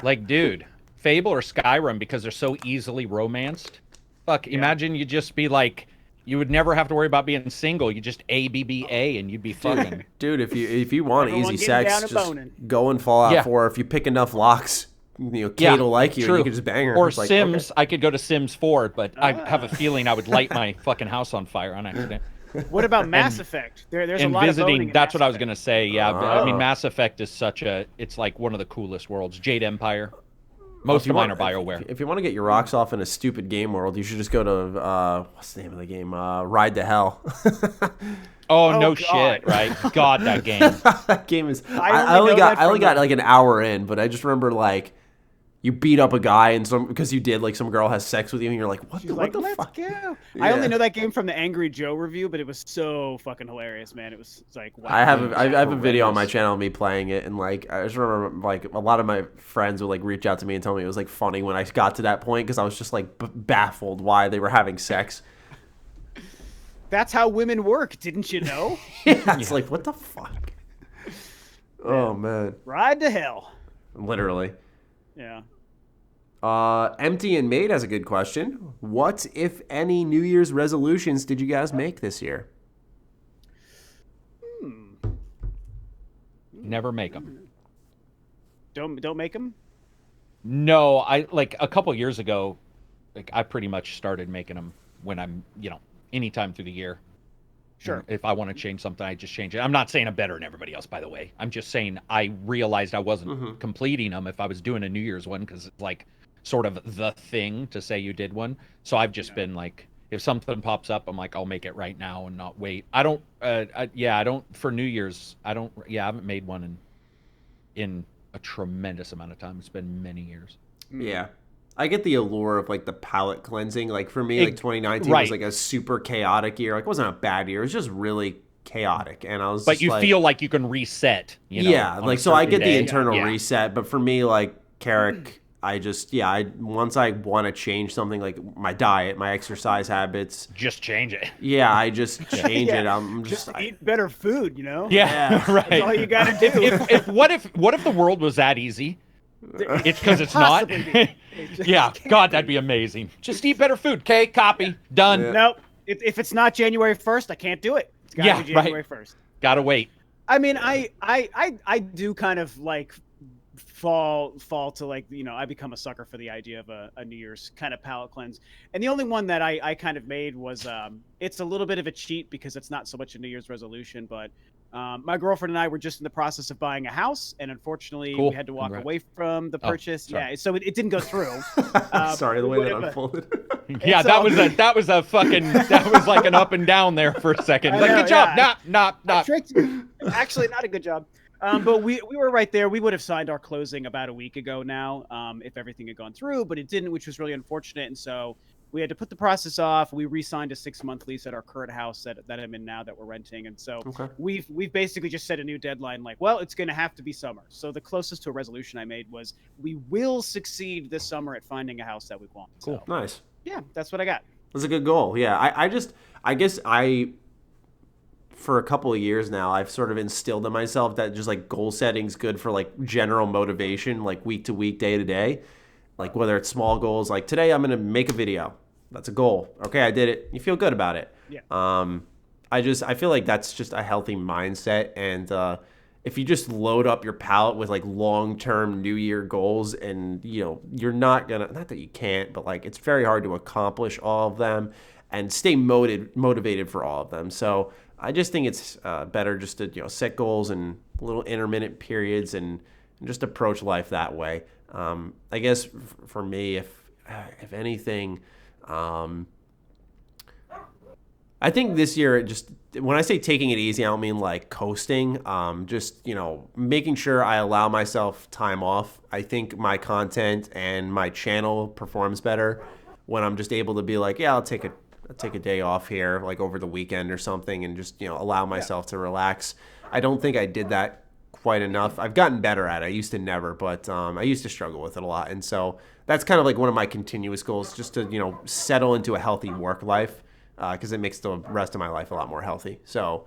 Speaker 2: Like, dude, Fable or Skyrim, because they're so easily romanced. Fuck, imagine you just be like, you would never have to worry about being single. You just A and you'd be fucking.
Speaker 1: Dude, if you want
Speaker 3: Everyone
Speaker 1: easy
Speaker 3: getting
Speaker 1: sex,
Speaker 3: down and
Speaker 1: just
Speaker 3: boning.
Speaker 1: go in Fallout
Speaker 2: Yeah.
Speaker 1: 4. If you pick enough locks, Kate will like you,
Speaker 2: true.
Speaker 1: and you can just bang her.
Speaker 2: Or
Speaker 1: It's like,
Speaker 2: Sims,
Speaker 1: okay.
Speaker 2: I could go to Sims 4, but I have a feeling I would light my fucking house on fire on accident.
Speaker 3: What about Mass Effect? There's a
Speaker 2: And
Speaker 3: lot of
Speaker 2: visiting,
Speaker 3: boning in
Speaker 2: that's
Speaker 3: Mass
Speaker 2: what I was
Speaker 3: Effect.
Speaker 2: going to say. Yeah, I mean,
Speaker 1: Oh.
Speaker 2: Mass Effect is it's like one of the coolest worlds. Jade Empire. Most of mine are BioWare.
Speaker 1: If you want to get your rocks off in a stupid game world, you should just go to what's the name of the game? Ride to Hell.
Speaker 2: Oh, no
Speaker 3: God.
Speaker 2: shit, right? God, that game.
Speaker 1: That game is.
Speaker 3: I
Speaker 1: I only
Speaker 3: only know
Speaker 1: got
Speaker 3: that from the-
Speaker 1: like an hour in, but I just remember like you beat up a guy and because you did like some girl has sex with you and you're like, what
Speaker 3: Like,
Speaker 1: the
Speaker 3: let's
Speaker 1: fuck?
Speaker 3: go.
Speaker 1: Yeah.
Speaker 3: I only know that game from the Angry Joe review, but it was so fucking hilarious, man. It's like, wow.
Speaker 1: I have a video on my
Speaker 2: horrendous.
Speaker 1: channel of me playing it, and like I just remember like a lot of my friends would like reach out to me and tell me it was like funny when I got to that point because I was just like baffled why they were having sex.
Speaker 3: That's how women work, didn't you know?
Speaker 1: Yeah, it's like what the fuck. Oh man,
Speaker 3: Ride to hell.
Speaker 1: literally.
Speaker 3: Yeah.
Speaker 1: Empty and Made has a good question. What, if any, New Year's resolutions did you guys make this year?
Speaker 2: Never make them.
Speaker 3: Don't make them.
Speaker 2: No, I like a couple years ago, like I pretty much started making them when I'm, anytime through the year.
Speaker 3: Sure.
Speaker 2: If I want to change something, I just change it. I'm not saying I'm better than everybody else, by the way. I'm just saying I realized I wasn't completing them if I was doing a New Year's one because it's like sort of the thing to say you did one. So I've just been like, if something pops up, I'm like, I'll make it right now and not wait. I don't, for New Year's, I haven't made one in a tremendous amount of time. It's been many years.
Speaker 1: Yeah. I get the allure of like the palate cleansing. Like for me, like 2019
Speaker 2: right.
Speaker 1: was like a super chaotic year. Like it wasn't a bad year. It was just really chaotic. And I was
Speaker 2: But
Speaker 1: just
Speaker 2: you
Speaker 1: like,
Speaker 2: feel like you can reset.
Speaker 1: yeah.
Speaker 2: on
Speaker 1: Like,
Speaker 2: a
Speaker 1: so I
Speaker 2: certain
Speaker 1: get the
Speaker 2: day.
Speaker 1: internal
Speaker 2: Yeah.
Speaker 1: reset. But for me, like Karak, once I want to change something like my diet, my exercise habits.
Speaker 2: Just change it.
Speaker 1: Yeah. I just change it.
Speaker 3: Yeah.
Speaker 1: I'm just,
Speaker 3: Eat better food, you know?
Speaker 2: Yeah, right.
Speaker 3: That's all you gotta do.
Speaker 2: What if the world was that easy? It's because it's not.
Speaker 3: Possibly be. It just
Speaker 2: Yeah,
Speaker 3: can't
Speaker 2: God,
Speaker 3: be.
Speaker 2: that'd be amazing. Just eat better food. Okay, copy, done.
Speaker 3: Nope. If it's not January 1st, I can't do it. It's gotta be
Speaker 2: right.
Speaker 3: January 1st.
Speaker 2: Gotta wait.
Speaker 3: I mean, I do kind of like fall to like, I become a sucker for the idea of a New Year's kind of palate cleanse. And the only one that I kind of made was it's a little bit of a cheat because it's not so much a New Year's resolution, but my girlfriend and I were just in the process of buying a house, and unfortunately
Speaker 2: Cool.
Speaker 3: we had to walk
Speaker 2: Congrats.
Speaker 3: away from the purchase.
Speaker 2: sorry.
Speaker 3: Yeah, so it didn't go through.
Speaker 1: sorry, the way
Speaker 3: we
Speaker 1: that
Speaker 3: would've,
Speaker 1: unfolded.
Speaker 2: Yeah,
Speaker 3: It's
Speaker 2: that
Speaker 3: all
Speaker 2: was like an up and down there for a second.
Speaker 3: I
Speaker 2: Like,
Speaker 3: know,
Speaker 2: good job.
Speaker 3: yeah.
Speaker 2: Not.
Speaker 3: I tricked you. Actually, not a good job. But we were right there. We would have signed our closing about a week ago now, if everything had gone through, but it didn't, which was really unfortunate. And so we had to put the process off. We re-signed a 6-month lease at our current house that I'm in now that we're renting. And so we've basically just set a new deadline. Like, well, it's going to have to be summer. So the closest to a resolution I made was we will succeed this summer at finding a house that we want.
Speaker 2: Cool.
Speaker 3: So,
Speaker 1: Nice.
Speaker 3: yeah, that's what I got.
Speaker 1: That's a good goal. Yeah, I guess for a couple of years now, I've sort of instilled in myself that just like goal setting's good for like general motivation, like week to week, day to day. Like whether it's small goals, like today I'm going to make a video. That's a goal. Okay, I did it. You feel good about it.
Speaker 3: Yeah.
Speaker 1: I feel like that's just a healthy mindset. And if you just load up your palate with like long-term New Year goals and, you're not that you can't, but like it's very hard to accomplish all of them and stay motivated for all of them. So I just think it's better just to, set goals in little intermittent periods and just approach life that way. I guess for me, if anything, I think this year, when I say taking it easy, I don't mean like coasting. Just, making sure I allow myself time off. I think my content and my channel performs better when I'm just able to be like, yeah, I'll take a day off here, like over the weekend or something, and just, allow myself to relax. I don't think I did that quite enough. I've gotten better at it. I used to never, but I used to struggle with it a lot. And so that's kind of like one of my continuous goals, just to, settle into a healthy work life, because it makes the rest of my life a lot more healthy. So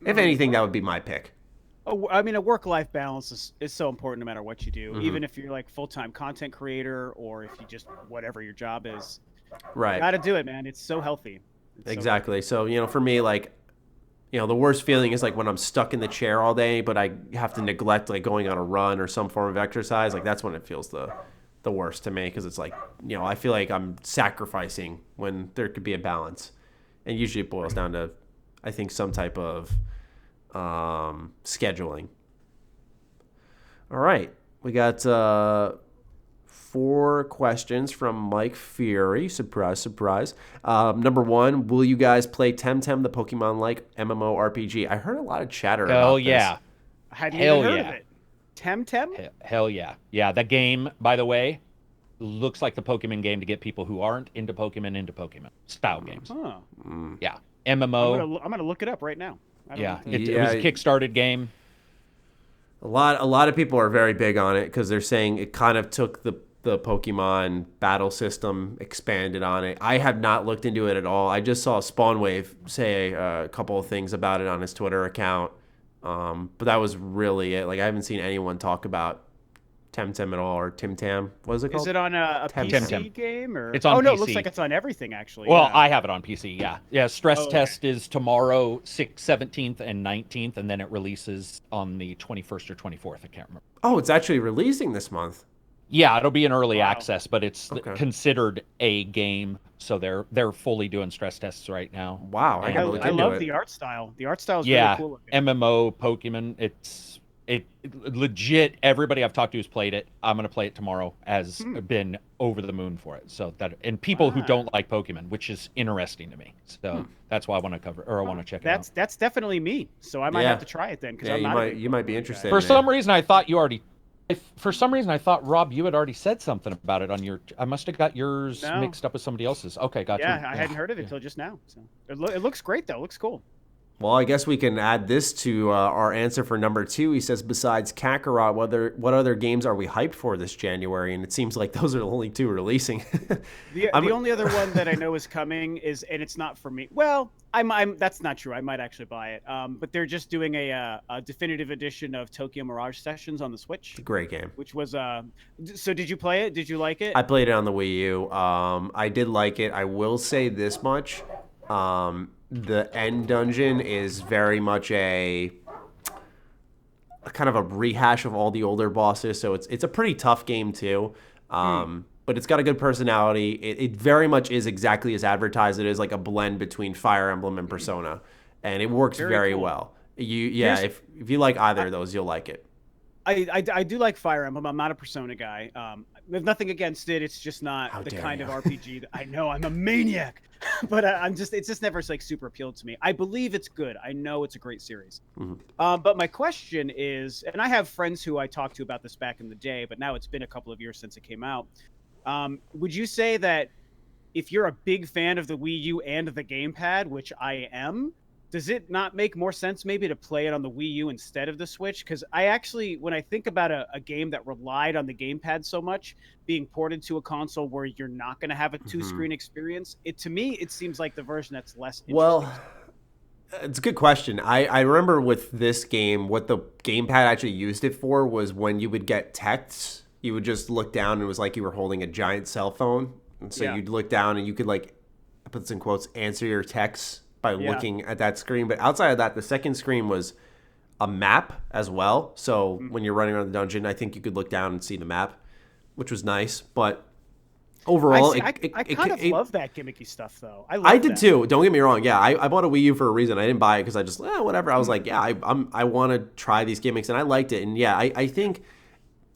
Speaker 1: if anything, that would be my pick.
Speaker 3: I mean, a work-life balance is so important no matter what you do,
Speaker 1: Mm-hmm.
Speaker 3: even if you're like full-time content creator or if you just whatever your job is.
Speaker 1: Right.
Speaker 3: Got to do it, man. It's so healthy.
Speaker 1: Exactly. So, for me, like, the worst feeling is like when I'm stuck in the chair all day, but I have to neglect like going on a run or some form of exercise. Like that's when it feels the worst to me, because it's like, I feel like I'm sacrificing when there could be a balance. And usually it boils down to, I think, some type of scheduling. All right. We got 4 questions from Mike Fury. Surprise, surprise. Number 1, will you guys play Temtem, the Pokemon-like MMORPG? I heard a lot of chatter about this.
Speaker 2: Hell yeah.
Speaker 3: I hadn't even heard of it. Temtem?
Speaker 2: Hell yeah. Yeah, that game, by the way, looks like the Pokemon game to get people who aren't into Pokemon style games.
Speaker 3: Huh.
Speaker 2: Yeah. MMO.
Speaker 3: I'm gonna look it up right now.
Speaker 2: Yeah. It was a Kickstarted game.
Speaker 1: A lot of people are very big on it because they're saying it kind of took the Pokemon battle system, expanded on it. I have not looked into it at all. I just saw Spawnwave say a couple of things about it on his Twitter account, but that was really it. Like I haven't seen anyone talk about Temtem at all, or Tim What is it called?
Speaker 3: Is it on a PC game or?
Speaker 2: It's on
Speaker 3: Oh no,
Speaker 2: PC.
Speaker 3: it looks like it's on everything actually.
Speaker 2: Well,
Speaker 3: yeah.
Speaker 2: I have it on PC. Yeah. Stress test is tomorrow, 17th and 19th, and then it releases on the 21st or 24th. I can't remember.
Speaker 1: Oh, it's actually releasing this month.
Speaker 2: Yeah, it'll be in early
Speaker 3: Wow.
Speaker 2: access, but it's considered a game, so they're fully doing stress tests right now.
Speaker 1: Wow, I gotta look into
Speaker 3: love
Speaker 1: it.
Speaker 3: the art style. The art style is
Speaker 2: Yeah,
Speaker 3: really cool looking.
Speaker 2: MMO Pokemon. It legit. Everybody I've talked to who's played it. I'm gonna play it tomorrow. Has been over the moon for it. So and people who don't like Pokemon, which is interesting to me. So that's why I want to cover, or I want to check it out.
Speaker 3: That's definitely me. So I might have to try it then because I'm not.
Speaker 1: You might be interested.
Speaker 2: For some reason, I thought you already. For some reason, I thought, Rob, you had already said something about it on your. I must have got yours mixed up with somebody else's. Okay, gotcha.
Speaker 3: Yeah, I hadn't heard of it till just now. So it looks great though. It looks cool.
Speaker 1: Well, I guess we can add this to our answer for number 2. He says, besides Kakarot, what other games are we hyped for this January? And it seems like those are the only 2 releasing.
Speaker 3: The only other one that I know is coming is, and it's not for me. Well, I'm that's not true. I might actually buy it. But they're just doing a definitive edition of Tokyo Mirage Sessions on the Switch.
Speaker 1: Great game.
Speaker 3: Which was so did you play it? Did you like it?
Speaker 1: I played it on the Wii U. I did like it. I will say this much. The end dungeon is very much a kind of a rehash of all the older bosses, so it's a pretty tough game too. But it's got a good personality. It very much is exactly as advertised. It is like a blend between Fire Emblem and Persona, and it works very
Speaker 3: cool.
Speaker 1: well. If you like either of those, you'll like it.
Speaker 3: I do like Fire Emblem. I'm not a Persona guy. There's nothing against it. It's just not the kind of RPG that I know. I'm a maniac, but it's just never like super appealed to me. I believe it's good. I know it's a great series. But my question is, and I have friends who I talked to about this back in the day, but now it's been a couple of years since it came out. Would you say that if you're a big fan of the Wii U and the gamepad, which I am, does it not make more sense maybe to play it on the Wii U instead of the Switch? Because I actually, when I think about a game that relied on the gamepad so much, being ported to a console where you're not going to have a 2-screen experience, to me, it seems like the version that's less interesting.
Speaker 1: Well, it's a good question. I remember with this game, what the gamepad actually used it for was when you would get texts, you would just look down and it was like you were holding a giant cell phone. And so you'd look down and you could, like, I put this in quotes, answer your texts by looking at that screen. But outside of that, the second screen was a map as well. So when you're running around the dungeon, I think you could look down and see the map, which was nice. But overall,
Speaker 3: I kind of love that gimmicky stuff, though.
Speaker 1: I did too. Don't get me wrong. Yeah, I bought a Wii U for a reason. I didn't buy it because I just whatever. I was like, yeah, I want to try these gimmicks, and I liked it. And yeah, I think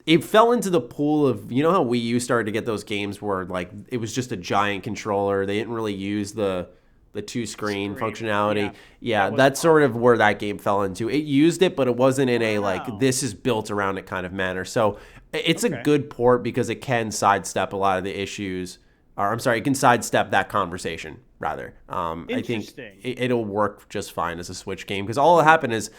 Speaker 1: it fell into the pool of, you know how Wii U started to get those games where like it was just a giant controller. They didn't really use the 2-screen functionality. Yeah, that's sort of where that game fell into. It used it, but it wasn't in a like this is built around it kind of manner. So it's a good port because it can sidestep a lot of the issues. Or I'm sorry, it can sidestep that conversation rather. I think it'll work just fine as a Switch game because all that happened is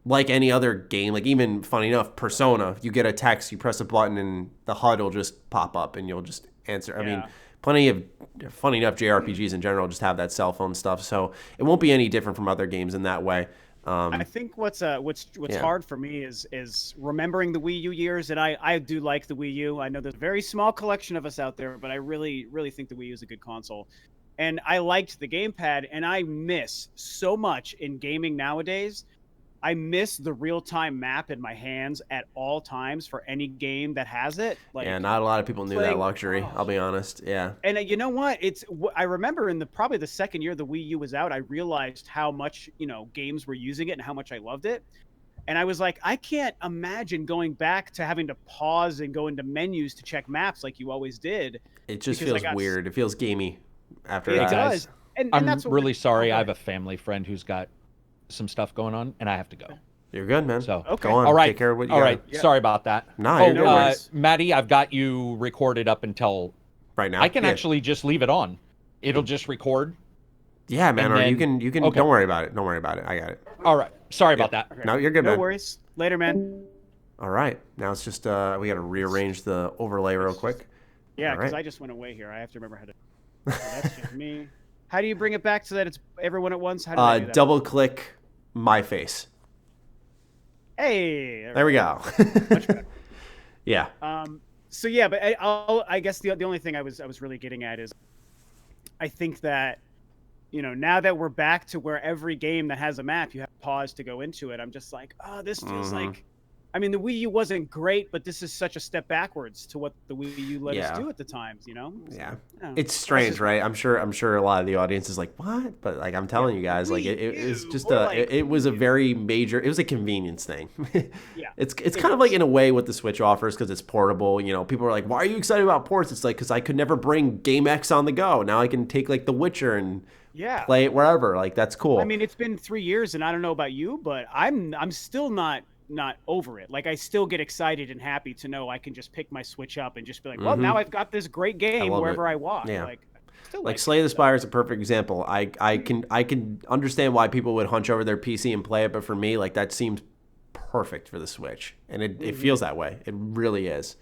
Speaker 1: like any other game, like even funny enough, Persona, you get a text, you press a button, and the HUD will just pop up and you'll just answer. I mean, plenty of, funny enough, JRPGs in general just have that cell phone stuff, so it won't be any different from other games in that way.
Speaker 3: I think what's hard for me is remembering the Wii U years, and I do like the Wii U. I know there's a very small collection of us out there, but I really think the Wii U is a good console, and I liked the gamepad, and I miss so much in gaming nowadays. I miss the real-time map in my hands at all times for any game that has it. Like,
Speaker 1: yeah, not a lot of people knew that luxury. I'll be honest. Yeah.
Speaker 3: And you know what? I remember in probably the second year the Wii U was out, I realized how much, games were using it and how much I loved it. And I was like, I can't imagine going back to having to pause and go into menus to check maps like you always did.
Speaker 1: It just feels weird. It feels gamey after
Speaker 3: that.
Speaker 1: It does.
Speaker 3: And
Speaker 2: I'm
Speaker 3: that's
Speaker 2: really sorry. I have a family friend who's got some stuff going on, and I have to go.
Speaker 1: You're good, man.
Speaker 2: So
Speaker 1: go on.
Speaker 2: All right.
Speaker 1: Take care of what you got.
Speaker 2: All right. Yeah. Sorry about that.
Speaker 1: No
Speaker 2: Matty, I've got you recorded up until
Speaker 1: right now.
Speaker 2: I can actually just leave it on. It'll just record.
Speaker 1: Yeah, man. Or then, you can. Okay. Don't worry about it. Don't worry about it. I got it.
Speaker 2: All right. Sorry about that.
Speaker 1: Okay. No, you're good, man.
Speaker 3: No worries. Later, man.
Speaker 1: All right. Now it's just we got to rearrange the overlay real quick.
Speaker 3: Yeah, because I just went away here. I have to remember how to. That's just me. How do you bring it back so that it's everyone at once? How do I do that?
Speaker 1: Double click my face.
Speaker 3: Hey,
Speaker 1: there we go.
Speaker 3: Much better.
Speaker 1: Yeah.
Speaker 3: So yeah, but I guess the only thing I was really getting at is, I think that, now that we're back to where every game that has a map you have to pause to go into it, I'm just like, oh, this feels like. I mean, the Wii U wasn't great, but this is such a step backwards to what the Wii U let us do at the times,
Speaker 1: Yeah. It's strange, right? I'm sure a lot of the audience is like, what? But like I'm telling you guys, like it was just it was a very major, it was a convenience thing.
Speaker 3: Yeah.
Speaker 1: It's kind of like in a way what the Switch offers because it's portable. People are like, why are you excited about ports? It's like, because I could never bring Game X on the go. Now I can take like The Witcher and play it wherever. Like that's cool.
Speaker 3: I mean, it's been 3 years and I don't know about you, but I'm still not over it. Like I still get excited and happy to know I can just pick my Switch up and just be like, well, now I've got this great game wherever I walk.
Speaker 1: Yeah.
Speaker 3: Like
Speaker 1: Slay the Spire is a perfect example. I can understand why people would hunch over their PC and play it, but for me, like that seems perfect for the Switch, and it feels that way. It really is.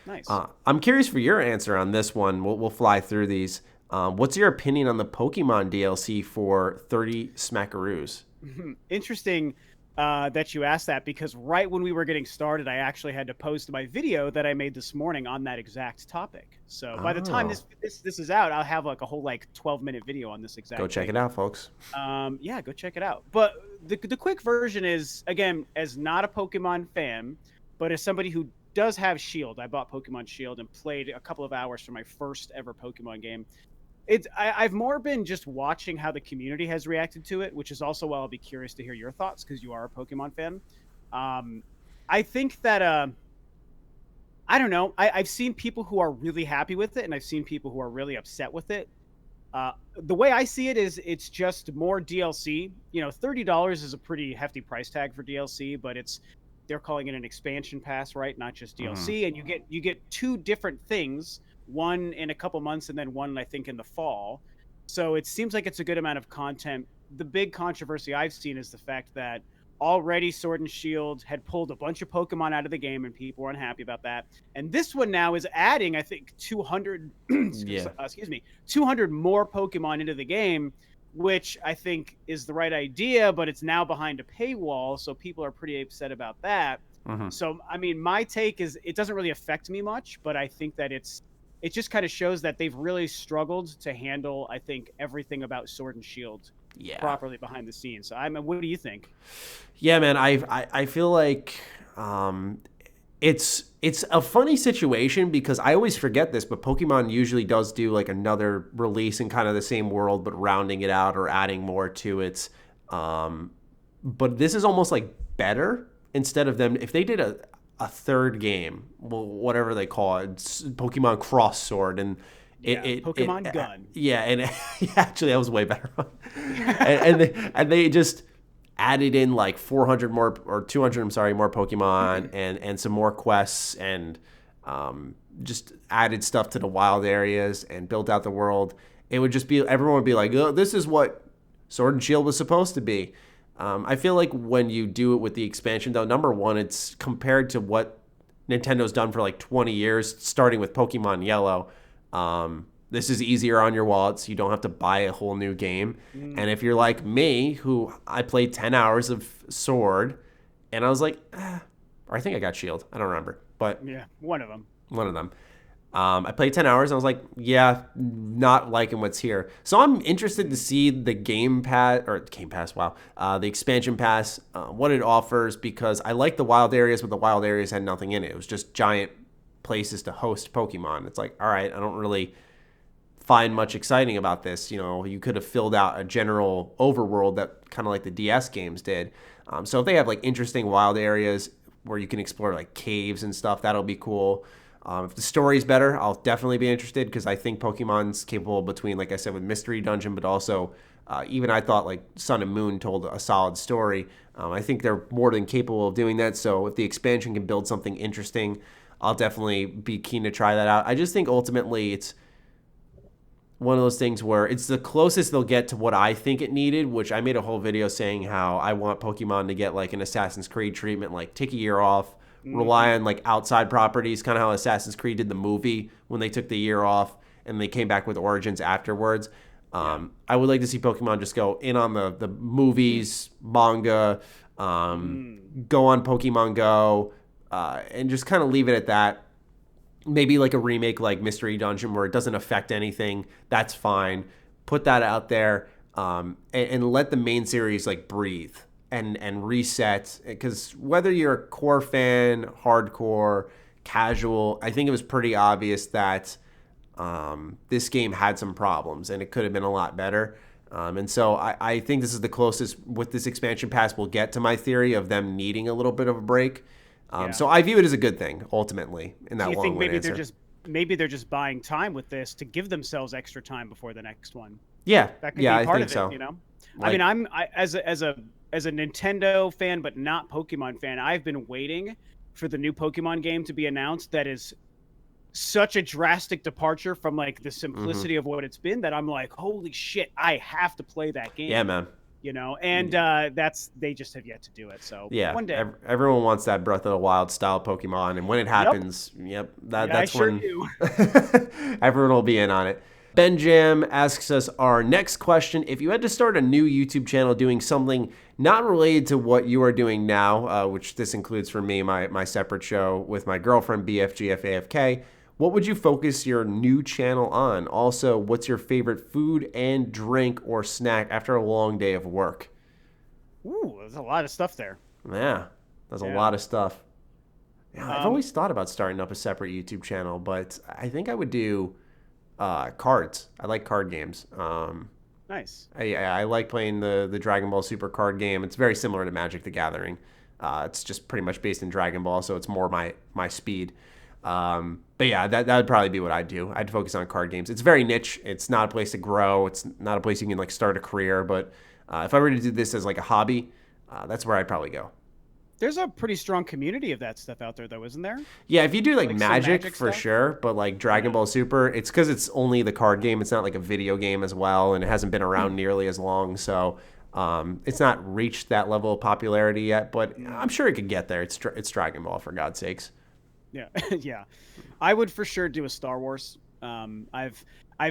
Speaker 3: Nice.
Speaker 1: I'm curious for your answer on this one. We'll fly through these. What's your opinion on the Pokemon DLC for 30 Smackaroos?
Speaker 3: Interesting. That you asked that, because right when we were getting started, I actually had to post my video that I made this morning on that exact topic. So by the time this is out, I'll have like a whole 12-minute video on this exact.
Speaker 1: Go check it out, folks.
Speaker 3: Yeah, go check it out. But the quick version is, again, as not a Pokemon fan, but as somebody who does have Shield. I bought Pokemon Shield and played a couple of hours for my first ever Pokemon game. I've more been just watching how the community has reacted to it, which is also why I'll be curious to hear your thoughts, because you are a Pokemon fan. I think that I don't know. I've seen people who are really happy with it, and I've seen people who are really upset with it. The way I see it is, it's just more DLC. $30 is a pretty hefty price tag for DLC, but they're calling it an expansion pass, right? Not just DLC, and you get two different things. One in a couple months and then one, I think, in the fall. So it seems like it's a good amount of content. The big controversy I've seen is the fact that already Sword and Shield had pulled a bunch of Pokemon out of the game and people were unhappy about that. And this one now is adding, I think, 200 200 more Pokemon into the game, which I think is the right idea, but it's now behind a paywall, so people are pretty upset about that. So, I mean, my take is it doesn't really affect me much, but I think that it just kind of shows that they've really struggled to handle, I think, everything about Sword and Shield properly behind the scenes. So, what do you think?
Speaker 1: Yeah, man, I feel like it's a funny situation, because I always forget this, but Pokemon usually does do like another release in kind of the same world, but rounding it out or adding more to it. But this is almost like better, instead of them, if they did a third game, whatever they call it, Pokemon Cross Sword, and
Speaker 3: Pokemon Gun.
Speaker 1: And actually that was way better. and they just added in like 400 more or 200, more Pokemon and some more quests, and just added stuff to the wild areas and built out the world. It would just be, everyone would be like, oh, this is what Sword and Shield was supposed to be. I feel like when you do it with the expansion, though, number one, it's compared to what Nintendo's done for like 20 years, starting with Pokemon Yellow. This is easier on your wallet, so you don't have to buy a whole new game. And if you're like me, who I played 10 hours of Sword, and I was like, or I think I got Shield. I don't remember. But
Speaker 3: yeah, one of them.
Speaker 1: I played 10 hours, and I was like, yeah, not liking what's here. So I'm interested to see the the expansion pass, what it offers, because I like the wild areas, but the wild areas had nothing in it. It was just giant places to host Pokemon. It's like, all right, I don't really find much exciting about this. You could have filled out a general overworld that kind of like the DS games did. So if they have like interesting wild areas where you can explore like caves and stuff, that'll be cool. If the story's better, I'll definitely be interested, because I think Pokemon's capable between, like I said, with Mystery Dungeon, but also even I thought like Sun and Moon told a solid story. I think they're more than capable of doing that. So if the expansion can build something interesting, I'll definitely be keen to try that out. I just think ultimately it's one of those things where it's the closest they'll get to what I think it needed, which I made a whole video saying how I want Pokemon to get like an Assassin's Creed treatment, like take a year off, rely on like outside properties, kind of how Assassin's Creed did the movie when they took the year off and they came back with Origins afterwards. I would like to see Pokemon just go in on the movies, manga, go on Pokemon Go, and just kind of leave it at that. Maybe like a remake like Mystery Dungeon where it doesn't affect anything. That's fine. Put that out there, and let the main series like breathe and reset. Because whether you're a core fan, hardcore, casual, I think it was pretty obvious that this game had some problems and it could have been a lot better. And so I think this is the closest with this expansion pass we'll get to my theory of them needing a little bit of a break. So I view it as a good thing, ultimately, in that long
Speaker 3: maybe
Speaker 1: answer.
Speaker 3: Maybe they're just buying time with this to give themselves extra time before the next one?
Speaker 1: Yeah,
Speaker 3: that could be part
Speaker 1: I think
Speaker 3: of
Speaker 1: so.
Speaker 3: it.
Speaker 1: Like,
Speaker 3: I mean, as a Nintendo fan, but not Pokemon fan, I've been waiting for the new Pokemon game to be announced. That is such a drastic departure from like the simplicity of what it's been that I'm like, holy shit, I have to play that game.
Speaker 1: Yeah, man.
Speaker 3: And they just have yet to do it. So
Speaker 1: yeah,
Speaker 3: one day,
Speaker 1: everyone wants that Breath of the Wild style Pokemon, and when it happens, that's
Speaker 3: I
Speaker 1: when
Speaker 3: do.
Speaker 1: everyone will be in on it. Ben Jam asks us our next question: if you had to start a new YouTube channel doing something not related to what you are doing now, which this includes for me my separate show with my girlfriend BFGFAFK, what would you focus your new channel on? Also, what's your favorite food and drink or snack after a long day of work?
Speaker 3: Ooh, there's a lot of stuff there.
Speaker 1: Yeah, there's a lot of stuff. Yeah, I've always thought about starting up a separate YouTube channel, but I think I would do cards. I like card games.
Speaker 3: Nice.
Speaker 1: I like playing the Dragon Ball Super card game. It's very similar to Magic the Gathering. It's just pretty much based in Dragon Ball, so it's more my speed. But yeah, that would probably be what I'd do. I'd focus on card games. It's very niche. It's not a place to grow. It's not a place you can like start a career. But if I were to do this as like a hobby, that's where I'd probably go.
Speaker 3: There's a pretty strong community of that stuff out there, though, isn't there?
Speaker 1: Yeah, if you do like Magic for
Speaker 3: stuff?
Speaker 1: sure, but like Dragon Ball Super, it's because it's only the card game. It's not like a video game as well, and it hasn't been around nearly as long. So it's not reached that level of popularity yet. But I'm sure it could get there. It's Dragon Ball, for God's sakes.
Speaker 3: Yeah, yeah. I would for sure do a Star Wars. I've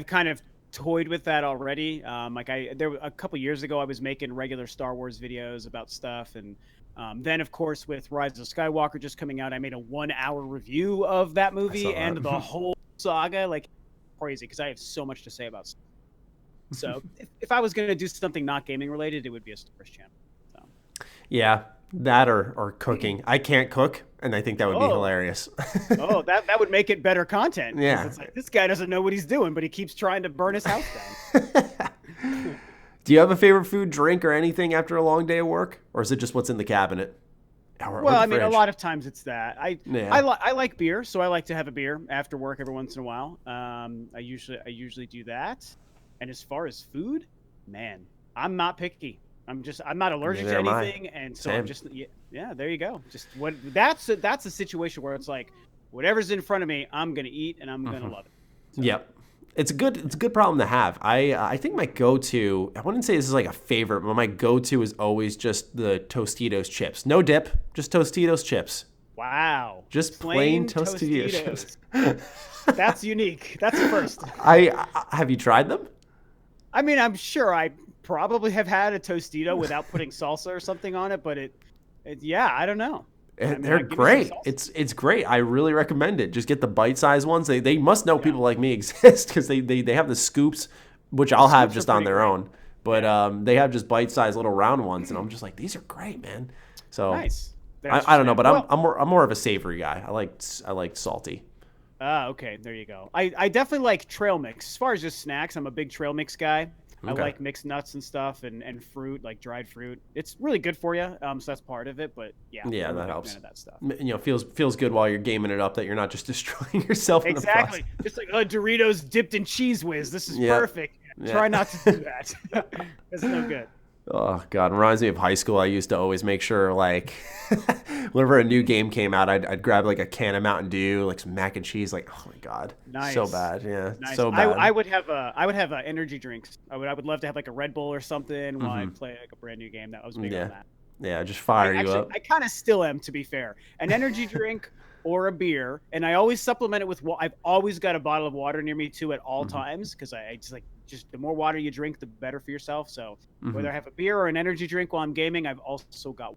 Speaker 3: kind of toyed with that already. A couple years ago, I was making regular Star Wars videos about stuff, and then of course with Rise of Skywalker just coming out, I made a 1-hour review of that movie and the whole saga, like crazy, because I have so much to say about Star Wars. So if I was going to do something not gaming related, it would be a Star Wars channel. So.
Speaker 1: Yeah. That or cooking. I can't cook, and I think that would be hilarious.
Speaker 3: That would make it better content.
Speaker 1: Yeah.
Speaker 3: It's like, this guy doesn't know what he's doing, but he keeps trying to burn his house down.
Speaker 1: Do you have a favorite food, drink, or anything after a long day of work? Or is it just what's in the cabinet? Or
Speaker 3: Well,
Speaker 1: the
Speaker 3: I mean, a
Speaker 1: fridge?
Speaker 3: lot of times it's that. I like beer, so I like to have a beer after work every once in a while. I usually do that. And as far as food, man, I'm not picky. I'm not allergic to anything, and so I'm just there you go. Just that's a situation where it's like whatever's in front of me, I'm gonna eat and I'm gonna love it. So.
Speaker 1: Yep. It's a good problem to have. I think my go-to, I wouldn't say this is like a favorite, but my go-to is always just the Tostitos chips. No dip, just Tostitos chips.
Speaker 3: Wow.
Speaker 1: Just plain Tostitos.
Speaker 3: That's unique. That's the first.
Speaker 1: Have you tried them?
Speaker 3: I mean, I'm sure I probably have had a Tostito without putting salsa or something on it, but yeah, I don't know.
Speaker 1: They're great. It's great. I really recommend it. Just get the bite-sized ones. They must know people like me exist because they have the scoops, which I'll have just on their own. But they have just bite-sized little round ones, and I'm just like, these are great, man. So
Speaker 3: nice.
Speaker 1: I don't know, but I'm more of a savory guy. I like salty.
Speaker 3: Okay, there you go. I definitely like trail mix. As far as just snacks, I'm a big trail mix guy. Okay. I like mixed nuts and stuff and fruit, like dried fruit. It's really good for you, so that's part of it. But yeah,
Speaker 1: that helps. Of that stuff. Feels good while you're gaming it up that you're not just destroying yourself.
Speaker 3: Exactly, in the process. Just like Doritos dipped in Cheese Whiz. This is perfect. Yeah. Try not to do that. It's no good.
Speaker 1: Oh God, it reminds me of high school. I used to always make sure, like, whenever a new game came out, I'd grab like a can of Mountain Dew, like some mac and cheese. Like, oh my God,
Speaker 3: nice.
Speaker 1: So bad, yeah,
Speaker 3: nice.
Speaker 1: So bad.
Speaker 3: I would have energy drinks. I would love to have like a Red Bull or something while I play like a brand new game. That was big on that.
Speaker 1: Yeah, just fire you up.
Speaker 3: I kind of still am, to be fair. An energy drink or a beer, and I always supplement it with. I've always got a bottle of water near me too at all times because I just the more water you drink, the better for yourself. So whether I have a beer or an energy drink while I'm gaming, I've also got.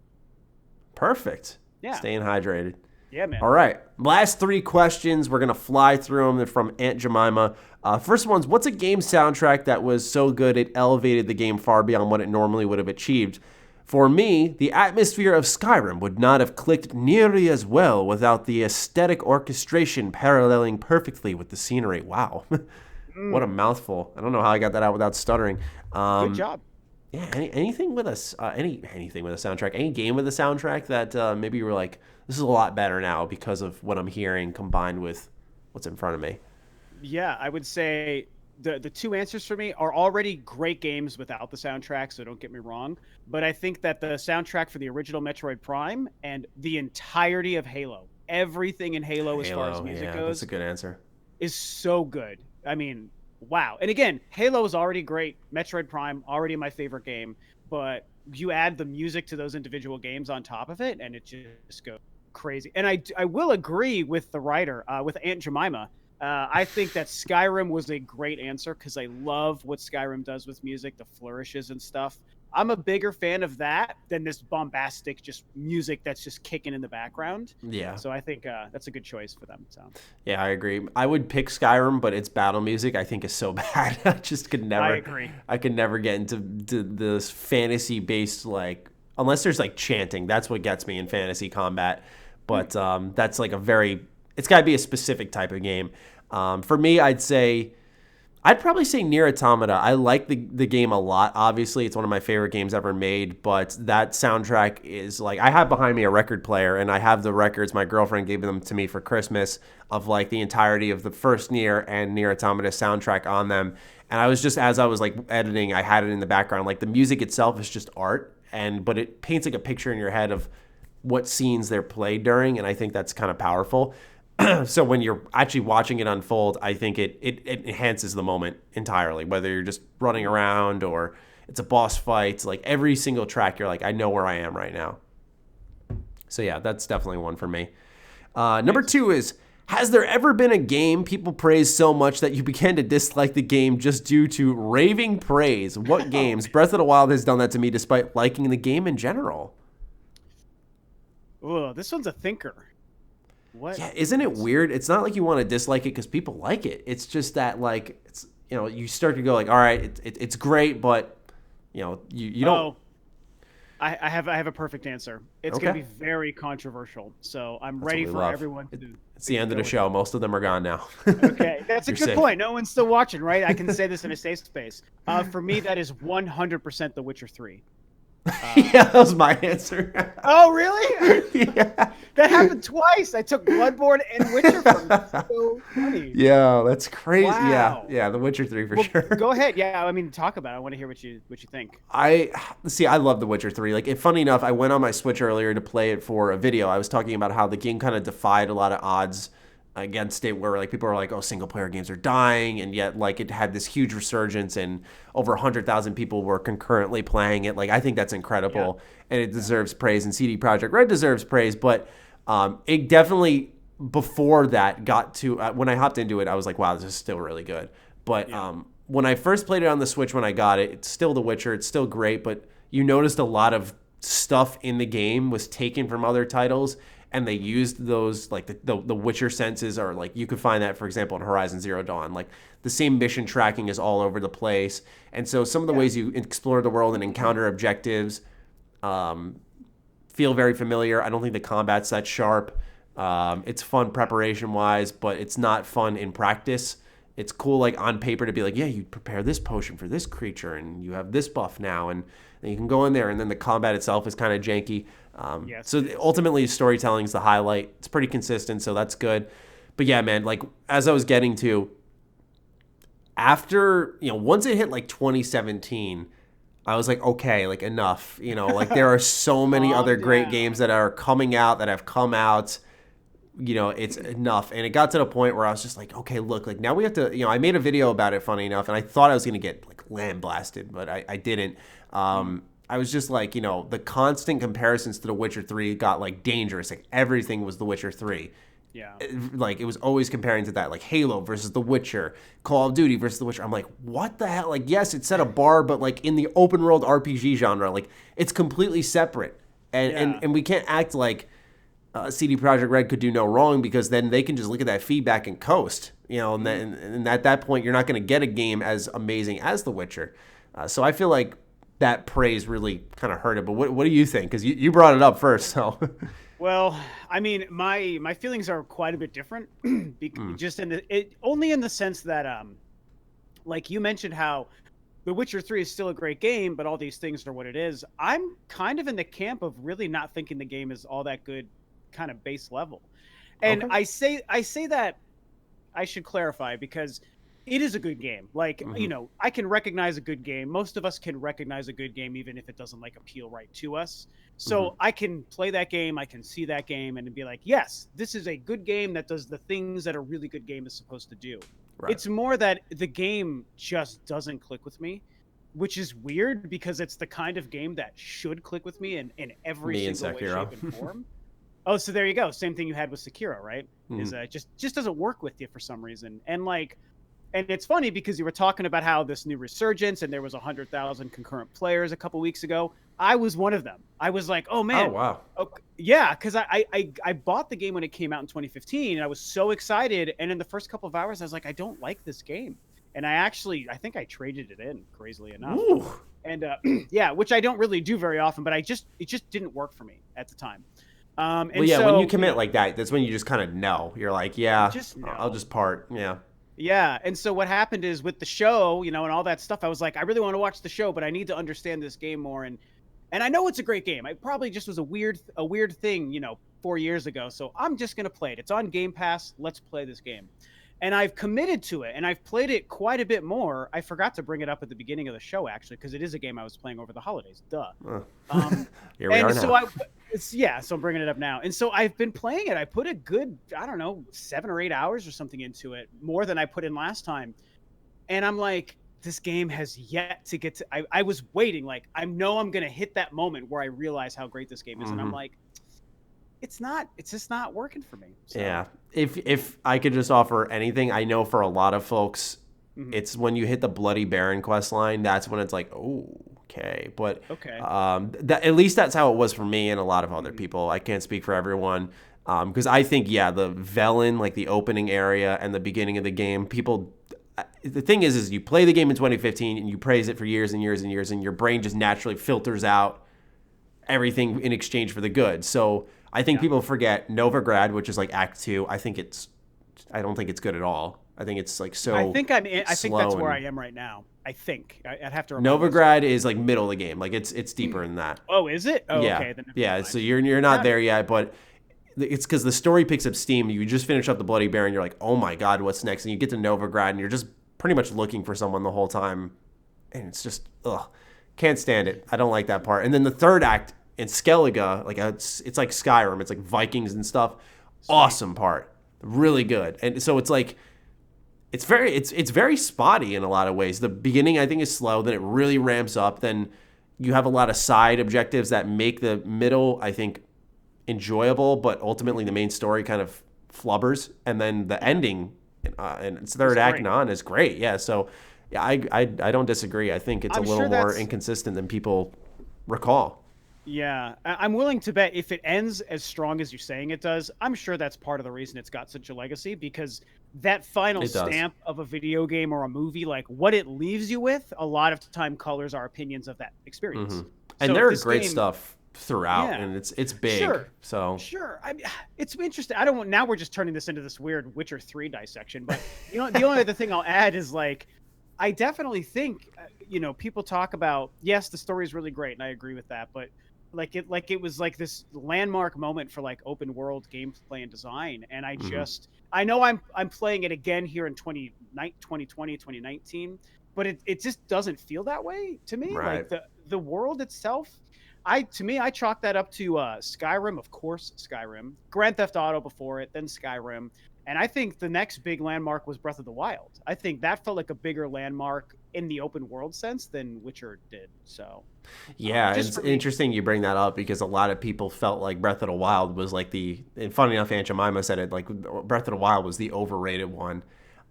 Speaker 1: Perfect.
Speaker 3: Yeah.
Speaker 1: Staying hydrated.
Speaker 3: Yeah, man.
Speaker 1: All right. Last 3 questions. We're going to fly through them. They're from Aunt Jemima. First one's, what's a game soundtrack that was so good it elevated the game far beyond what it normally would have achieved? For me, the atmosphere of Skyrim would not have clicked nearly as well without the aesthetic orchestration paralleling perfectly with the scenery. Wow. What a mouthful. I don't know how I got that out without stuttering.
Speaker 3: Good job.
Speaker 1: Yeah, anything with anything with a soundtrack, any game with a soundtrack that maybe you were like, this is a lot better now because of what I'm hearing combined with what's in front of me.
Speaker 3: Yeah, I would say the 2 answers for me are already great games without the soundtrack, so don't get me wrong. But I think that the soundtrack for the original Metroid Prime and the entirety of Halo, everything in Halo as far as music goes,
Speaker 1: that's a good answer,
Speaker 3: is so good. I mean, wow. And again, Halo is already great. Metroid Prime, already my favorite game. But you add the music to those individual games on top of it, and it just goes crazy. And I will agree with the writer, with Aunt Jemima. I think that Skyrim was a great answer because I love what Skyrim does with music, the flourishes and stuff. I'm a bigger fan of that than this bombastic just music that's just kicking in the background.
Speaker 1: Yeah.
Speaker 3: So I think that's a good choice for them. So.
Speaker 1: Yeah, I agree. I would pick Skyrim, but its battle music I think is so bad. I just could never.
Speaker 3: I agree.
Speaker 1: I could never get into this fantasy-based, like, unless there's like chanting. That's what gets me in fantasy combat. But that's like it's got to be a specific type of game. For me, I'd probably say Nier Automata. I like the game a lot. Obviously, it's one of my favorite games ever made, but that soundtrack is like, I have behind me a record player, and I have the records. My girlfriend gave them to me for Christmas of like the entirety of the first Nier and Nier Automata soundtrack on them. And I was just, as I was like editing, I had it in the background. Like the music itself is just art, but it paints like a picture in your head of what scenes they're played during, and I think that's kind of powerful. So when you're actually watching it unfold, I think it enhances the moment entirely, whether you're just running around or it's a boss fight. Like every single track, you're like, I know where I am right now. So yeah, that's definitely one for me. Number 2 is, has there ever been a game people praised so much that you began to dislike the game just due to raving praise? What games? Breath of the Wild has done that to me despite liking the game in general.
Speaker 3: Oh, this one's a thinker. What?
Speaker 1: Yeah, isn't it weird? It's not like you want to dislike it because people like it. It's just that, like, it's, you start to go like, all right, it's great, but you don't.
Speaker 3: Oh, I have a perfect answer. It's gonna be very controversial, so I'm ready for everyone to.
Speaker 1: It's the end of the show. Most of them are gone now.
Speaker 3: Okay, that's a good point. No one's still watching, right? I can say this in a safe space. For me, that is 100% The Witcher 3.
Speaker 1: Yeah, that was my answer.
Speaker 3: Oh, really?
Speaker 1: Yeah.
Speaker 3: That happened twice. I took Bloodborne and Witcher from it. So funny.
Speaker 1: Yeah, that's crazy.
Speaker 3: Wow.
Speaker 1: Yeah, The Witcher 3 for sure.
Speaker 3: Go ahead. Yeah, I mean, talk about it. I want to hear what you think.
Speaker 1: I love The Witcher 3. Like, funny enough, I went on my Switch earlier to play it for a video. I was talking about how the game kind of defied a lot of odds against it, where like people are like, oh, single player games are dying, and yet like it had this huge resurgence and over 100,000 people were concurrently playing it. Like, I think that's incredible, and it deserves praise, and CD Projekt Red deserves praise. But It definitely before that got to when I hopped into it, I was like, wow, this is still really good. But when I first played it on the Switch, when I got it, it's still The Witcher. It's still great, but you noticed a lot of stuff in the game was taken from other titles, and they used those, like the Witcher senses, or like you could find that, for example, in Horizon Zero Dawn. Like the same mission tracking is all over the place, and so some of the ways you explore the world and encounter objectives feel very familiar. I don't think the combat's that sharp. It's fun preparation-wise, but it's not fun in practice. It's cool, like, on paper to be like, yeah, you prepare this potion for this creature, and you have this buff now, and then you can go in there, and then the combat itself is kind of janky. So ultimately, storytelling is the highlight. It's pretty consistent, so that's good. But yeah, man, like, as I was getting to, after, once it hit, like, 2017, I was like, okay, like, enough. Like, there are so many other great games that are coming out, that have come out. It's enough. And it got to the point where I was just like, okay, look, like now we have to, I made a video about it, funny enough, and I thought I was going to get like lambasted, but I didn't. I was just like, the constant comparisons to The Witcher 3 got like dangerous. Like everything was The Witcher 3.
Speaker 3: Yeah.
Speaker 1: Like it was always comparing to that, like Halo versus The Witcher, Call of Duty versus The Witcher. I'm like, what the hell? Like, yes, it set a bar, but like in the open world RPG genre, like it's completely separate. And we can't act like CD Projekt Red could do no wrong, because then they can just look at that feedback and coast, and at that point you're not going to get a game as amazing as The Witcher. So I feel like that praise really kind of hurt it. But what do you think? Because you brought it up first. So.
Speaker 3: Well, I mean, my feelings are quite a bit different, just only in the sense that like you mentioned how The Witcher 3 is still a great game, but all these things are what it is. I'm kind of in the camp of really not thinking the game is all that good, kind of base level. And okay. I say that I should clarify, because it is a good game. Like, I can recognize a good game. Most of us can recognize a good game, even if it doesn't like appeal right to us. So I can play that game, I can see that game and be like, yes, this is a good game that does the things that a really good game is supposed to do. Right. It's more that the game just doesn't click with me, which is weird, because it's the kind of game that should click with me in every single way, shape, and form. Oh, so there you go. Same thing you had with Sekiro, right? Is just doesn't work with you for some reason. And it's funny, because you were talking about how this new resurgence, and there was 100,000 concurrent players a couple weeks ago. I was one of them. I was like, oh man.
Speaker 1: Oh wow.
Speaker 3: Okay. Yeah, because I bought the game when it came out in 2015, and I was so excited. And in the first couple of hours, I was like, I don't like this game. And I think I traded it in, crazily enough.
Speaker 1: Ooh.
Speaker 3: And yeah, which I don't really do very often, but it just didn't work for me at the time.
Speaker 1: Well, yeah, when you commit like that, that's when you just kind of know. You're like, yeah, I'll just part. Yeah.
Speaker 3: Yeah. And so what happened is with the show, and all that stuff, I was like, I really want to watch the show, but I need to understand this game more. And I know it's a great game. It probably just was a weird thing, 4 years ago. So I'm just going to play it. It's on Game Pass. Let's play this game. And I've committed to it, and I've played it quite a bit more. I forgot to bring it up at the beginning of the show, actually, because it is a game I was playing over the holidays. Duh.
Speaker 1: Here we are now.
Speaker 3: So I'm bringing it up now. And so I've been playing it. I put a good, 7 or 8 hours or something into it, more than I put in last time. And I'm like, this game has yet to get to. I was waiting, like, I know I'm going to hit that moment where I realize how great this game is. And I'm like, it's just not working for me. So.
Speaker 1: Yeah. If I could just offer anything, I know for a lot of folks, it's when you hit the Bloody Baron quest line, that's when it's like, oh, okay. But at least that's how it was for me and a lot of other people. I can't speak for everyone. Because I think, the Velen, like the opening area and the beginning of the game, the thing is you play the game in 2015 and you praise it for years and years and years, and your brain just naturally filters out everything in exchange for the good. So I think people forget Novigrad, which is like Act 2. I don't think it's good at all. I think it's like so.
Speaker 3: I think that's where I am right now. I think I'd have to remember.
Speaker 1: Novigrad is like middle of the game. Like it's deeper than that.
Speaker 3: Oh, is it? Oh,
Speaker 1: yeah.
Speaker 3: Okay. Then
Speaker 1: yeah. So you're not there yet, but it's because the story picks up steam. You just finish up the Bloody Baron. You're like, oh my god, what's next? And you get to Novigrad, and you're just pretty much looking for someone the whole time, and it's just can't stand it. I don't like that part. And then the third act in Skellige, like it's like Skyrim. It's like Vikings and stuff. Sweet. Awesome part, really good. And so it's like it's very spotty in a lot of ways. The beginning I think is slow, then it really ramps up. Then you have a lot of side objectives that make the middle I think enjoyable, but ultimately the main story kind of flubbers, and then the ending and its third act and on is great. Yeah, so yeah, I don't disagree. I think it's a little more inconsistent than people recall.
Speaker 3: Yeah, I'm willing to bet if it ends as strong as you're saying it does, I'm sure that's part of the reason it's got such a legacy, because that final stamp of a video game or a movie, like what it leaves you with, a lot of time colors our opinions of that experience.
Speaker 1: And there are great stuff throughout, and it's big. Sure.
Speaker 3: I mean, it's interesting. I don't want, now we're just turning this into this weird Witcher 3 dissection, but the only other thing I'll add is like, I definitely think, people talk about, yes, the story is really great, and I agree with that, but it was like this landmark moment for like open world gameplay and design. And I know I'm playing it again here in 2020, 2019, but it just doesn't feel that way to me.
Speaker 1: Right.
Speaker 3: Like the world itself, I chalk that up to Skyrim, of course, Skyrim, Grand Theft Auto before it, then Skyrim. And I think the next big landmark was Breath of the Wild. I think that felt like a bigger landmark in the open world sense than Witcher did. So,
Speaker 1: yeah, it's interesting you bring that up, because a lot of people felt like Breath of the Wild was like and funny enough, Aunt Jemima said it, like Breath of the Wild was the overrated one.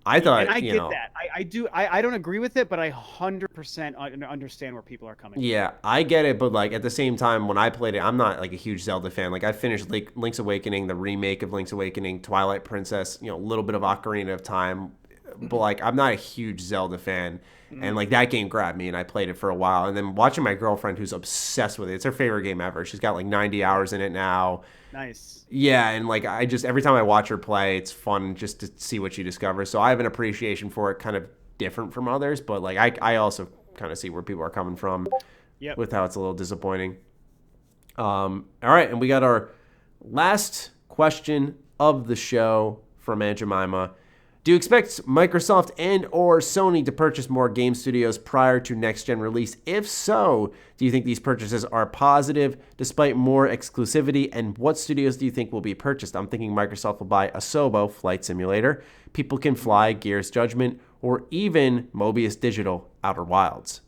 Speaker 1: I thought,
Speaker 3: and I get that. I do. I don't agree with it, but I 100% understand where people are coming from.
Speaker 1: Yeah, I get it, but like at the same time, when I played it, I'm not like a huge Zelda fan. Like I finished Link's Awakening, the remake of Link's Awakening, Twilight Princess, a little bit of Ocarina of Time, but like I'm not a huge Zelda fan. And like that game grabbed me, and I played it for a while. And then watching my girlfriend, who's obsessed with it, it's her favorite game ever. She's got like 90 hours in it now.
Speaker 3: Nice.
Speaker 1: Yeah, and like every time I watch her play, it's fun just to see what she discovers. So I have an appreciation for it, kind of different from others, but like I also kind of see where people are coming from with how it's a little disappointing. All right, and we got our last question of the show from Aunt Jemima. Do you expect Microsoft and or Sony to purchase more game studios prior to next-gen release? If so, do you think these purchases are positive despite more exclusivity? And what studios do you think will be purchased? I'm thinking Microsoft will buy Asobo, Flight Simulator, People Can Fly, Gears Judgment, or even Mobius Digital, Outer Wilds.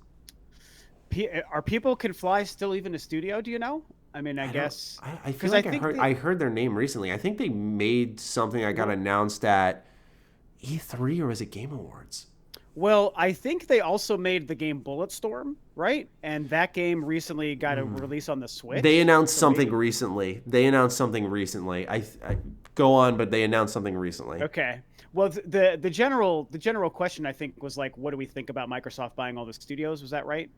Speaker 3: Are People Can Fly still even a studio, do you know? I mean, I guess...
Speaker 1: I feel like I heard their name recently. I think they made something that got announced at E3, or was it Game Awards?
Speaker 3: Well, I think they also made the game Bulletstorm, right? And that game recently got a release on the Switch.
Speaker 1: They announced something recently. I go on, but they announced something recently.
Speaker 3: Okay. Well, the general question, I think, was like, what do we think about Microsoft buying all the studios? Was that right?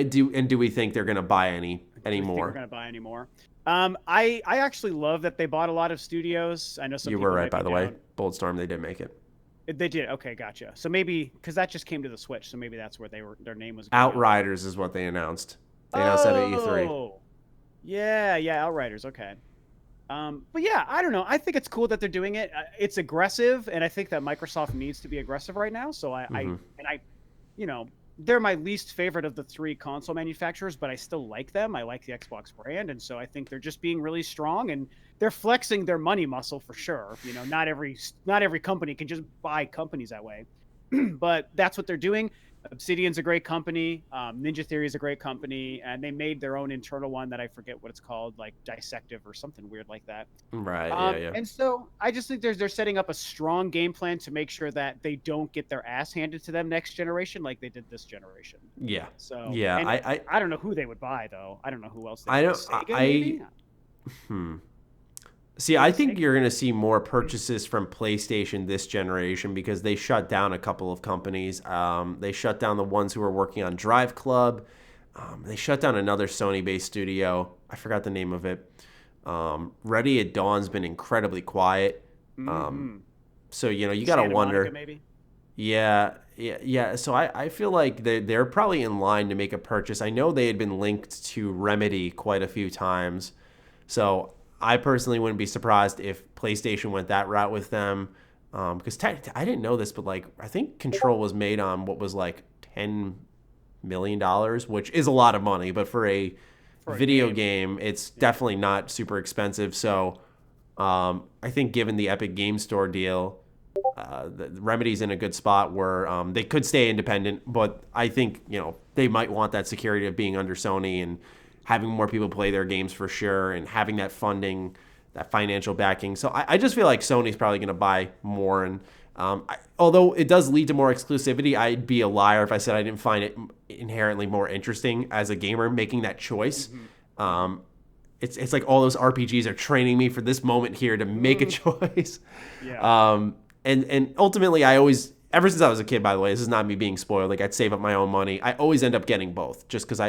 Speaker 1: Do we think they're going to buy any more?
Speaker 3: They're going to buy any more? I actually love that they bought a lot of studios. I know some.
Speaker 1: You were right, by the way. Bulletstorm, they did make it.
Speaker 3: They did. Okay, gotcha. So maybe because that just came to the Switch, so maybe that's where their name was.
Speaker 1: Outriders is what they announced. They announced that at E3.
Speaker 3: Yeah, Outriders. Okay. But yeah, I don't know. I think it's cool that they're doing it. It's aggressive, and I think that Microsoft needs to be aggressive right now. So they're my least favorite of the three console manufacturers, but I still like them. I like the Xbox brand, and so I think they're just being really strong, and they're flexing their money muscle for sure. Not every company can just buy companies that way, but that's what they're doing. Obsidian's a great company. Ninja Theory is a great company, and they made their own internal one that I forget what it's called, like Dissective or something weird like that.
Speaker 1: Right. Yeah.
Speaker 3: And so I just think they're setting up a strong game plan to make sure that they don't get their ass handed to them next generation like they did this generation.
Speaker 1: Yeah.
Speaker 3: So
Speaker 1: yeah,
Speaker 3: I don't know who they would buy though. I don't know who else.
Speaker 1: See, I think you're going to see more purchases from PlayStation this generation because they shut down a couple of companies. They shut down the ones who were working on Drive Club. They shut down another Sony-based studio. I forgot the name of it. Ready at Dawn's been incredibly quiet. So, you got to wonder.
Speaker 3: Monica, maybe?
Speaker 1: Yeah. So I feel like they're probably in line to make a purchase. I know they had been linked to Remedy quite a few times. So I personally wouldn't be surprised if PlayStation went that route with them. Because I didn't know this, but like I think Control was made on what was like $10 million, which is a lot of money. But for a video game, it's definitely not super expensive. So I think given the Epic Game Store deal, the Remedy's in a good spot where they could stay independent. But I think, they might want that security of being under Sony and having more people play their games for sure, and having that funding, that financial backing. So I just feel like Sony's probably going to buy more. And although it does lead to more exclusivity, I'd be a liar if I said I didn't find it inherently more interesting as a gamer making that choice. It's like all those RPGs are training me for this moment here to make a choice.
Speaker 3: Yeah.
Speaker 1: And ultimately, I always, ever since I was a kid, by the way, this is not me being spoiled. Like, I'd save up my own money. I always end up getting both, just because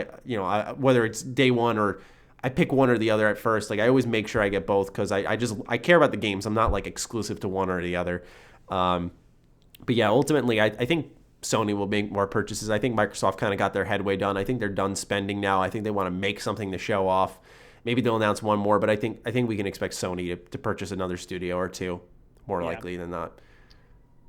Speaker 1: whether it's day one or I pick one or the other at first. Like, I always make sure I get both because I care about the games. I'm not like exclusive to one or the other. But yeah, ultimately, I think Sony will make more purchases. I think Microsoft kind of got their headway done. I think they're done spending now. I think they want to make something to show off. Maybe they'll announce one more, but I think we can expect Sony to purchase another studio or two, more likely than not.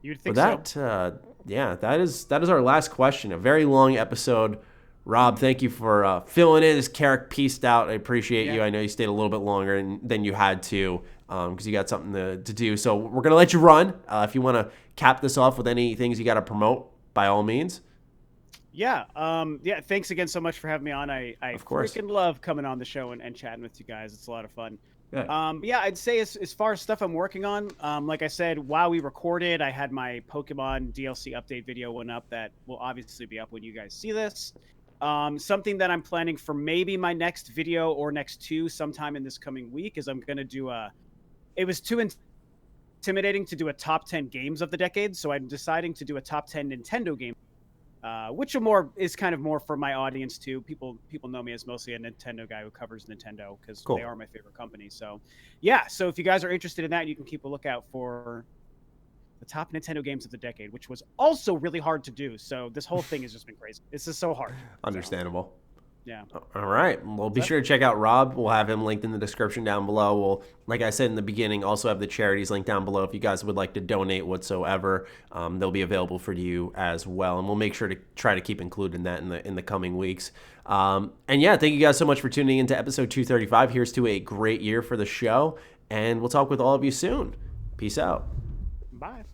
Speaker 3: You'd think
Speaker 1: so. That is our last question. A very long episode. Rob, thank you for filling in as Karak pieced out. I appreciate you. I know you stayed a little bit longer than you had to because you got something to do. So we're going to let you run. If you want to cap this off with any things you got to promote, by all means.
Speaker 3: Yeah. Thanks again so much for having me on. I freaking love coming on the show and chatting with you guys. It's a lot of fun. I'd say as far as stuff I'm working on, like I said, while we recorded, I had my Pokemon DLC update video one up that will obviously be up when you guys see this. Something that I'm planning for maybe my next video or next two sometime in this coming week is I'm going to do it was too intimidating to do a top 10 games of the decade, so I'm deciding to do a top 10 Nintendo game. Which is kind of more for my audience too. People know me as mostly a Nintendo guy who covers Nintendo because they are my favorite company. So, so if you guys are interested in that, you can keep a lookout for the top Nintendo games of the decade, which was also really hard to do. So this whole thing has just been crazy. This is so hard.
Speaker 1: Understandable.
Speaker 3: Yeah.
Speaker 1: All right. Well, be sure to check out Rob. We'll have him linked in the description down below. We'll, like I said in the beginning, also have the charities linked down below if you guys would like to donate whatsoever. They'll be available for you as well, and we'll make sure to try to keep including that in the coming weeks. Thank you guys so much for tuning into episode 235. Here's to a great year for the show, and we'll talk with all of you soon. Peace out.
Speaker 3: Bye.